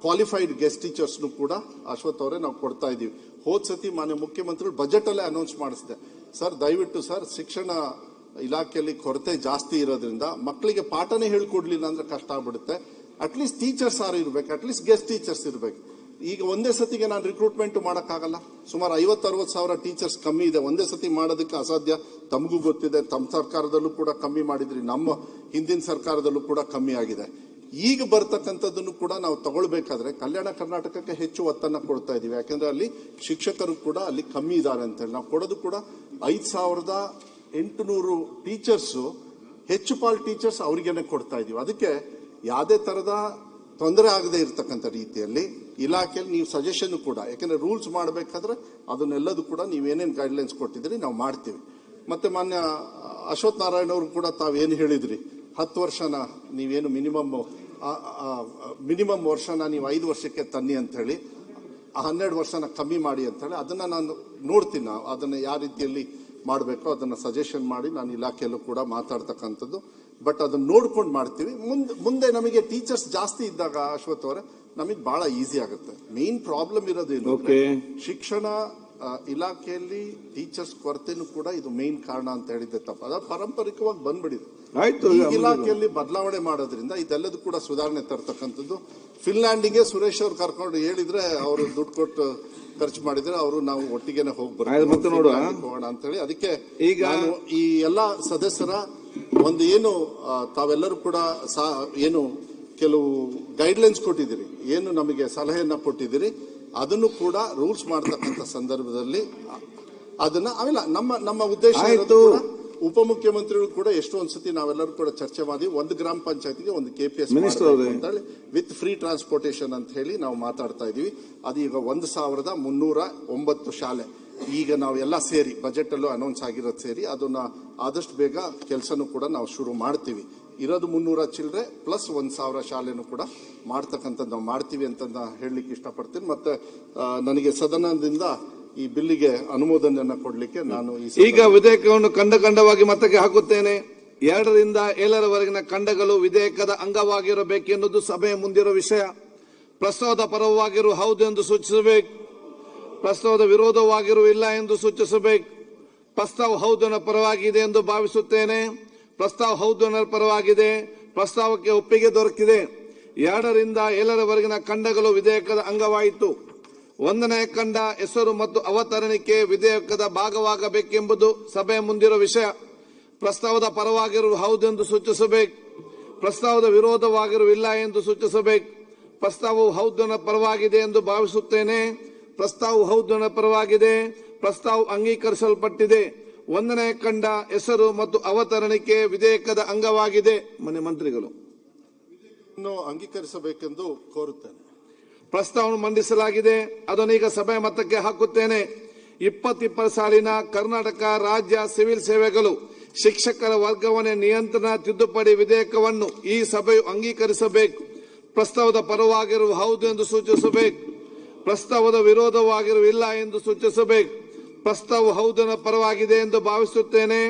ಕ್ವಾಲಿಫೈಡ್ ಗೆಸ್ಟ್ ಟೀಚರ್ಸ್ನು ಕೂಡ ಅಶ್ವಥ್ ಅವರೇ ನಾವು ಕೊಡ್ತಾ ಇದೀವಿ. ಹೋದ್ ಸತಿ ಮಾನ್ಯ ಮುಖ್ಯಮಂತ್ರಿಗಳು ಬಜೆಟ್ ಅಲ್ಲೇ ಅನೌನ್ಸ್ ಮಾಡಿಸಿದೆ. ಸರ್ ದಯವಿಟ್ಟು ಸರ್, ಶಿಕ್ಷಣ ಇಲಾಖೆಯಲ್ಲಿ ಕೊರತೆ ಜಾಸ್ತಿ ಇರೋದ್ರಿಂದ ಮಕ್ಕಳಿಗೆ ಪಾಠನೇ ಹೇಳ್ಕೊಡ್ಲಿಲ್ಲ ಅಂದ್ರೆ ಕಷ್ಟ ಆಗ್ಬಿಡುತ್ತೆ. ಅಟ್ಲೀಸ್ಟ್ ಟೀಚರ್ಸ್ ಯಾರು ಇರ್ಬೇಕು, ಅಟ್ಲೀಸ್ಟ್ ಗೆಸ್ಟ್ ಟೀಚರ್ಸ್ ಇರ್ಬೇಕು. ಈಗ ಒಂದೇ ಸತಿಗೆ ನಾನು ರಿಕ್ರೂಟ್ಮೆಂಟ್ ಮಾಡೋಕ್ಕಾಗಲ್ಲ. ಸುಮಾರು 50-60 ಸಾವಿರ ಟೀಚರ್ಸ್ ಕಮ್ಮಿ ಇದೆ. ಒಂದೇ ಸತಿ ಮಾಡೋದಕ್ಕೆ ಅಸಾಧ್ಯ. ತಮಗೂ ಗೊತ್ತಿದೆ, ತಮ್ಮ ಸರ್ಕಾರದಲ್ಲೂ ಕೂಡ ಕಮ್ಮಿ ಮಾಡಿದ್ರಿ, ನಮ್ಮ ಹಿಂದಿನ ಸರ್ಕಾರದಲ್ಲೂ ಕೂಡ ಕಮ್ಮಿ ಆಗಿದೆ. ಈಗ ಬರ್ತಕ್ಕಂಥದ್ದನ್ನು ಕೂಡ ನಾವು ತಗೊಳ್ಬೇಕಾದ್ರೆ ಕಲ್ಯಾಣ ಕರ್ನಾಟಕಕ್ಕೆ ಹೆಚ್ಚು ಒತ್ತನ್ನ ಕೊಡ್ತಾ ಇದೀವಿ. ಯಾಕಂದ್ರೆ ಅಲ್ಲಿ ಶಿಕ್ಷಕರು ಕೂಡ ಅಲ್ಲಿ ಕಮ್ಮಿ ಇದ್ದಾರೆ ಅಂತ ಹೇಳಿ ನಾವು ಕೊಡೋದು ಕೂಡ 5800 ಟೀಚರ್ಸು, ಹೆಚ್ಚು ಪಾಲ್ ಟೀಚರ್ಸ್ ಅವ್ರಿಗೇನೆ ಕೊಡ್ತಾ ಇದೀವಿ. ಅದಕ್ಕೆ ಯಾವುದೇ ತರದ ತೊಂದರೆ ಆಗದೆ ಇರತಕ್ಕಂಥ ರೀತಿಯಲ್ಲಿ ಇಲಾಖೆಯಲ್ಲಿ ನೀವು ಸಜೆಷನ್ ಕೂಡ, ಯಾಕಂದ್ರೆ ರೂಲ್ಸ್ ಮಾಡಬೇಕಾದ್ರೆ ಅದನ್ನೆಲ್ಲದೂ ಕೂಡ ನೀವೇನೇನು ಗೈಡ್ಲೈನ್ಸ್ ಕೊಟ್ಟಿದ್ರಿ ನಾವು ಮಾಡ್ತೀವಿ. ಮತ್ತೆ ಮಾನ್ಯ ಅಶ್ವಥ್ ನಾರಾಯಣ ಅವರು ಕೂಡ ತಾವೇನು ಹೇಳಿದ್ರಿ, 10 ವರ್ಷನ ನೀವೇನು ಮಿನಿಮಮ್ ವರ್ಷನ ನೀವು 5 ವರ್ಷಕ್ಕೆ ತನ್ನಿ ಅಂತ ಹೇಳಿ, 12 ವರ್ಷನ ಕಮ್ಮಿ ಮಾಡಿ ಅಂತ ಹೇಳಿ, ಅದನ್ನ ನಾನು ನೋಡ್ತೀನಿ. ನಾವು ಅದನ್ನ ಯಾವ ರೀತಿಯಲ್ಲಿ ಮಾಡಬೇಕು ಅದನ್ನ ಸಜೆಷನ್ ಮಾಡಿ ನಾನು ಇಲಾಖೆಯಲ್ಲೂ ಕೂಡ ಮಾತಾಡ್ತಕ್ಕಂಥದ್ದು. ಬಟ್ ಅದನ್ನ ನೋಡ್ಕೊಂಡು ಮಾಡ್ತೀವಿ. ಮುಂದೆ ನಮಗೆ ಟೀಚರ್ಸ್ ಜಾಸ್ತಿ ಇದ್ದಾಗ ಅಶ್ವಥ್ ಅವರೇ ನಮಗೆ ಬಹಳ ಈಸಿ ಆಗುತ್ತೆ. ಮೇನ್ ಪ್ರಾಬ್ಲಮ್ ಇರೋದೇನು, ಶಿಕ್ಷಣ ಇಲಾಖೆಯಲ್ಲಿ ಟೀಚರ್ಸ್ ಕೊರತೆನೂ ಕೂಡ ಇದು ಮೇನ್ ಕಾರಣ ಅಂತ ಹೇಳಿದ್ದೆ ತಪ್ಪ. ಅದ ಪಾರಂಪರಿಕವಾಗಿ ಬಂದ್ಬಿಡಿದೆ. ಇಲಾಖೆಯಲ್ಲಿ ಬದಲಾವಣೆ ಮಾಡೋದ್ರಿಂದ ಇದೆಲ್ಲದೂ ಕೂಡ ಸುಧಾರಣೆ ತರ್ತಕ್ಕಂಥದ್ದು. ಫಿನ್ಲ್ಯಾಂಡಿಗೆ ಸುರೇಶ್ ಅವ್ರು ಕರ್ಕೊಂಡು ಹೇಳಿದ್ರೆ ಅವರು ದುಡ್ಡು ಕೊಟ್ಟು ಖರ್ಚು ಮಾಡಿದ್ರೆ ಅವರು ನಾವು ಒಟ್ಟಿಗೆನೆ ಹೋಗೋಣ ಅಂತ ಹೇಳಿ. ಅದಕ್ಕೆ ಈಗ ಈ ಎಲ್ಲಾ ಸದಸ್ಯರ ಒಂದು ಏನು ತಾವೆಲ್ಲರೂ ಕೂಡ ಏನು ಕೆಲವು ಗೈಡ್ಲೈನ್ಸ್ ಕೊಟ್ಟಿದ್ದೀರಿ, ಏನು ನಮಗೆ ಸಲಹೆಯನ್ನ ಕೊಟ್ಟಿದ್ದೀರಿ, ಅದನ್ನು ಕೂಡ ರೂಲ್ಸ್ ಮಾಡತಕ್ಕಂಥ ಸಂದರ್ಭದಲ್ಲಿ ಅದನ್ನ ಆಮೇಲೆ ನಮ್ಮ ಉದ್ದೇಶ ಉಪಮುಖ್ಯಮಂತ್ರಿಗಳು ಕೂಡ ಎಷ್ಟೊಂದ್ಸತಿ ನಾವೆಲ್ಲರೂ ಕೂಡ ಚರ್ಚೆ ಮಾಡಿ 1 ಗ್ರಾಮ ಪಂಚಾಯತ್ಗೆ 1 KPS ಅಂತ ಹೇಳಿ ವಿತ್ ಫ್ರೀ ಟ್ರಾನ್ಸ್ಪೋರ್ಟೇಷನ್ ಅಂತ ಹೇಳಿ ನಾವು ಮಾತಾಡ್ತಾ ಇದೀವಿ. ಅದು ಈಗ 1309 ಶಾಲೆ ಈಗ ನಾವೆಲ್ಲ ಸೇರಿ ಬಜೆಟ್ ಅಲ್ಲೂ ಅನೌನ್ಸ್ ಆಗಿರೋದು ಸೇರಿ ಅದನ್ನ ಆದಷ್ಟು ಬೇಗ ಕೆಲಸನೂ ಕೂಡ ನಾವು ಶುರು ಮಾಡ್ತೀವಿ. ಇರೋದು 300 ಚಿಲ್ಲರೆ ಪ್ಲಸ್ 1000 ಶಾಲೆನೂ ಕೂಡ ಮಾಡ್ತಕ್ಕಂಥದ್ದು ನಾವು ಮಾಡ್ತೀವಿ ಅಂತ ಹೇಳಲಿಕ್ಕೆ ಇಷ್ಟಪಡ್ತೀನಿ. ಮತ್ತೆ ನನಗೆ ಸದನದಿಂದ ಈ ಬಿಲ್ಲಿಗೆ ಅನುಮೋದನೆಯನ್ನ ಕೊಡ್ಲಿಕ್ಕೆ ನಾನು ಈಗ ವಿಧೇಯಕವನ್ನು ಖಂಡವಾಗಿ ಮತಕ್ಕೆ ಹಾಕುತ್ತೇನೆ. 2ರಿಂದ 7ರವರೆಗಿನ ಖಂಡಗಳು ವಿಧೇಯಕದ ಅಂಗವಾಗಿರಬೇಕೆನ್ನುವುದು ಸಭೆಯ ಮುಂದಿರುವ ವಿಷಯ. ಪ್ರಸ್ತಾವದ ಪರವಾಗಿರುವ ಹೌದು ಎಂದು ಸೂಚಿಸಬೇಕು. ಪ್ರಸ್ತಾವದ ವಿರೋಧವಾಗಿರುವ ಇಲ್ಲ ಎಂದು ಸೂಚಿಸಬೇಕು. ಪ್ರಸ್ತಾವ ಹೌದನ ಪರವಾಗಿದೆ ಎಂದು ಭಾವಿಸುತ್ತೇನೆ. ಪ್ರಸ್ತಾವ ಹೌದನ ಪರವಾಗಿದೆ. ಪ್ರಸ್ತಾವಕ್ಕೆ ಒಪ್ಪಿಗೆ ದೊರಕಿದೆ. 2ರಿಂದ 7ರವರೆಗಿನ ಖಂಡಗಳು ವಿಧೇಯಕದ ಅಂಗವಾಯಿತು. 1ನೇ ಖಂಡ ಹೆಸರು ಮತ್ತು ಅವತರಣಿಕೆ ವಿಧೇಯಕದ ಭಾಗವಾಗಬೇಕೆಂಬುದು ಸಭೆಯ ಮುಂದಿರುವ ವಿಷಯ. ಪ್ರಸ್ತಾವದ ಪರವಾಗಿರುವ ಹೌದು ಎಂದು ಸೂಚಿಸಬೇಕು. ಪ್ರಸ್ತಾವದ ವಿರೋಧವಾಗಿರುವ ಇಲ್ಲ ಎಂದು ಸೂಚಿಸಬೇಕು. ಪ್ರಸ್ತಾವವು ಹೌದನ ಪರವಾಗಿದೆ ಎಂದು ಭಾವಿಸುತ್ತೇನೆ. ಪ್ರಸ್ತಾವವು ಹೌದನ ಪರವಾಗಿದೆ. ಪ್ರಸ್ತಾವ ಅಂಗೀಕರಿಸಲ್ಪಟ್ಟಿದೆ. 1ನೇ ಖಂಡ ಹೆಸರು ಮತ್ತು ಅವತರಣಿಕೆ ವಿಧೇಯಕದ ಅಂಗವಾಗಿದೆ. ಮನೆ ಮಂತ್ರಿಗಳು ಅಂಗೀಕರಿಸಬೇಕೆಂದು ಕೋರುತ್ತೇನೆ. ಪ್ರಸ್ತಾವವನ್ನು ಮಂಡಿಸಲಾಗಿದೆ. ಅದನ್ನೀಗ ಸಭೆ ಮತಕ್ಕೆ ಹಾಕುತ್ತೇನೆ. 2020 ಸಾಲಿನ ಕರ್ನಾಟಕ ರಾಜ್ಯ ಸಿವಿಲ್ ಸೇವೆಗಳು ಶಿಕ್ಷಕರ ವರ್ಗಾವಣೆ ನಿಯಂತ್ರಣ ತಿದ್ದುಪಡಿ ವಿಧೇಯಕವನ್ನು ಈ ಸಭೆಯು ಅಂಗೀಕರಿಸಬೇಕು. ಪ್ರಸ್ತಾವದ ಪರವಾಗಿರುವ ಹೌದು ಎಂದು ಸೂಚಿಸಬೇಕು. ಪ್ರಸ್ತಾವದ ವಿರೋಧವಾಗಿರುವ ಇಲ್ಲ ಎಂದು ಸೂಚಿಸಬೇಕು. ಪ್ರಸ್ತಾವ ಹೌದನ ಪರವಾಗಿದೆ ಎಂದು ಭಾವಿಸುತ್ತೇನೆ.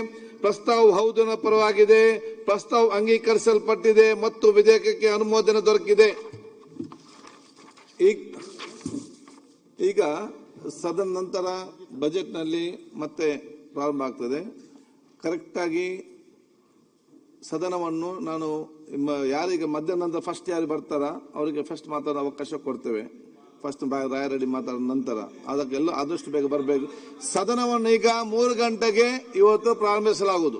ಪ್ರಸ್ತಾವ ಹೌದನ ಪರವಾಗಿದೆ. ಪ್ರಸ್ತಾವ ಅಂಗೀಕರಿಸಲ್ಪಟ್ಟಿದೆ ಮತ್ತು ವಿಧೇಯಕಕ್ಕೆ ಅನುಮೋದನೆ ದೊರಕಿದೆ. ಈಗ ಸದನ ನಂತರ ಬಜೆಟ್ನಲ್ಲಿ ಮತ್ತೆ ಪ್ರಾರಂಭ ಆಗ್ತದೆ. ಕರೆಕ್ಟಾಗಿ ಸದನವನ್ನು ನಾನು ಯಾರಿಗೆ ಮಧ್ಯಾಹ್ನ ನಂತರ ಫಸ್ಟ್ ಯಾರು ಬರ್ತಾರ ಅವರಿಗೆ ಫಸ್ಟ್ ಮಾತಾಡೋ ಅವಕಾಶ ಕೊಡ್ತೇವೆ. ಫಸ್ಟ್ ರಾಯರೆಡ್ಡಿ ಮಾತಾಡಿದ ನಂತರ ಅದಕ್ಕೆಲ್ಲ ಆದಷ್ಟು ಬೇಗ ಬರಬೇಕು. ಸದನವನ್ನು ಈಗ 3 ಗಂಟೆಗೆ ಇವತ್ತು ಪ್ರಾರಂಭಿಸಲಾಗುವುದು.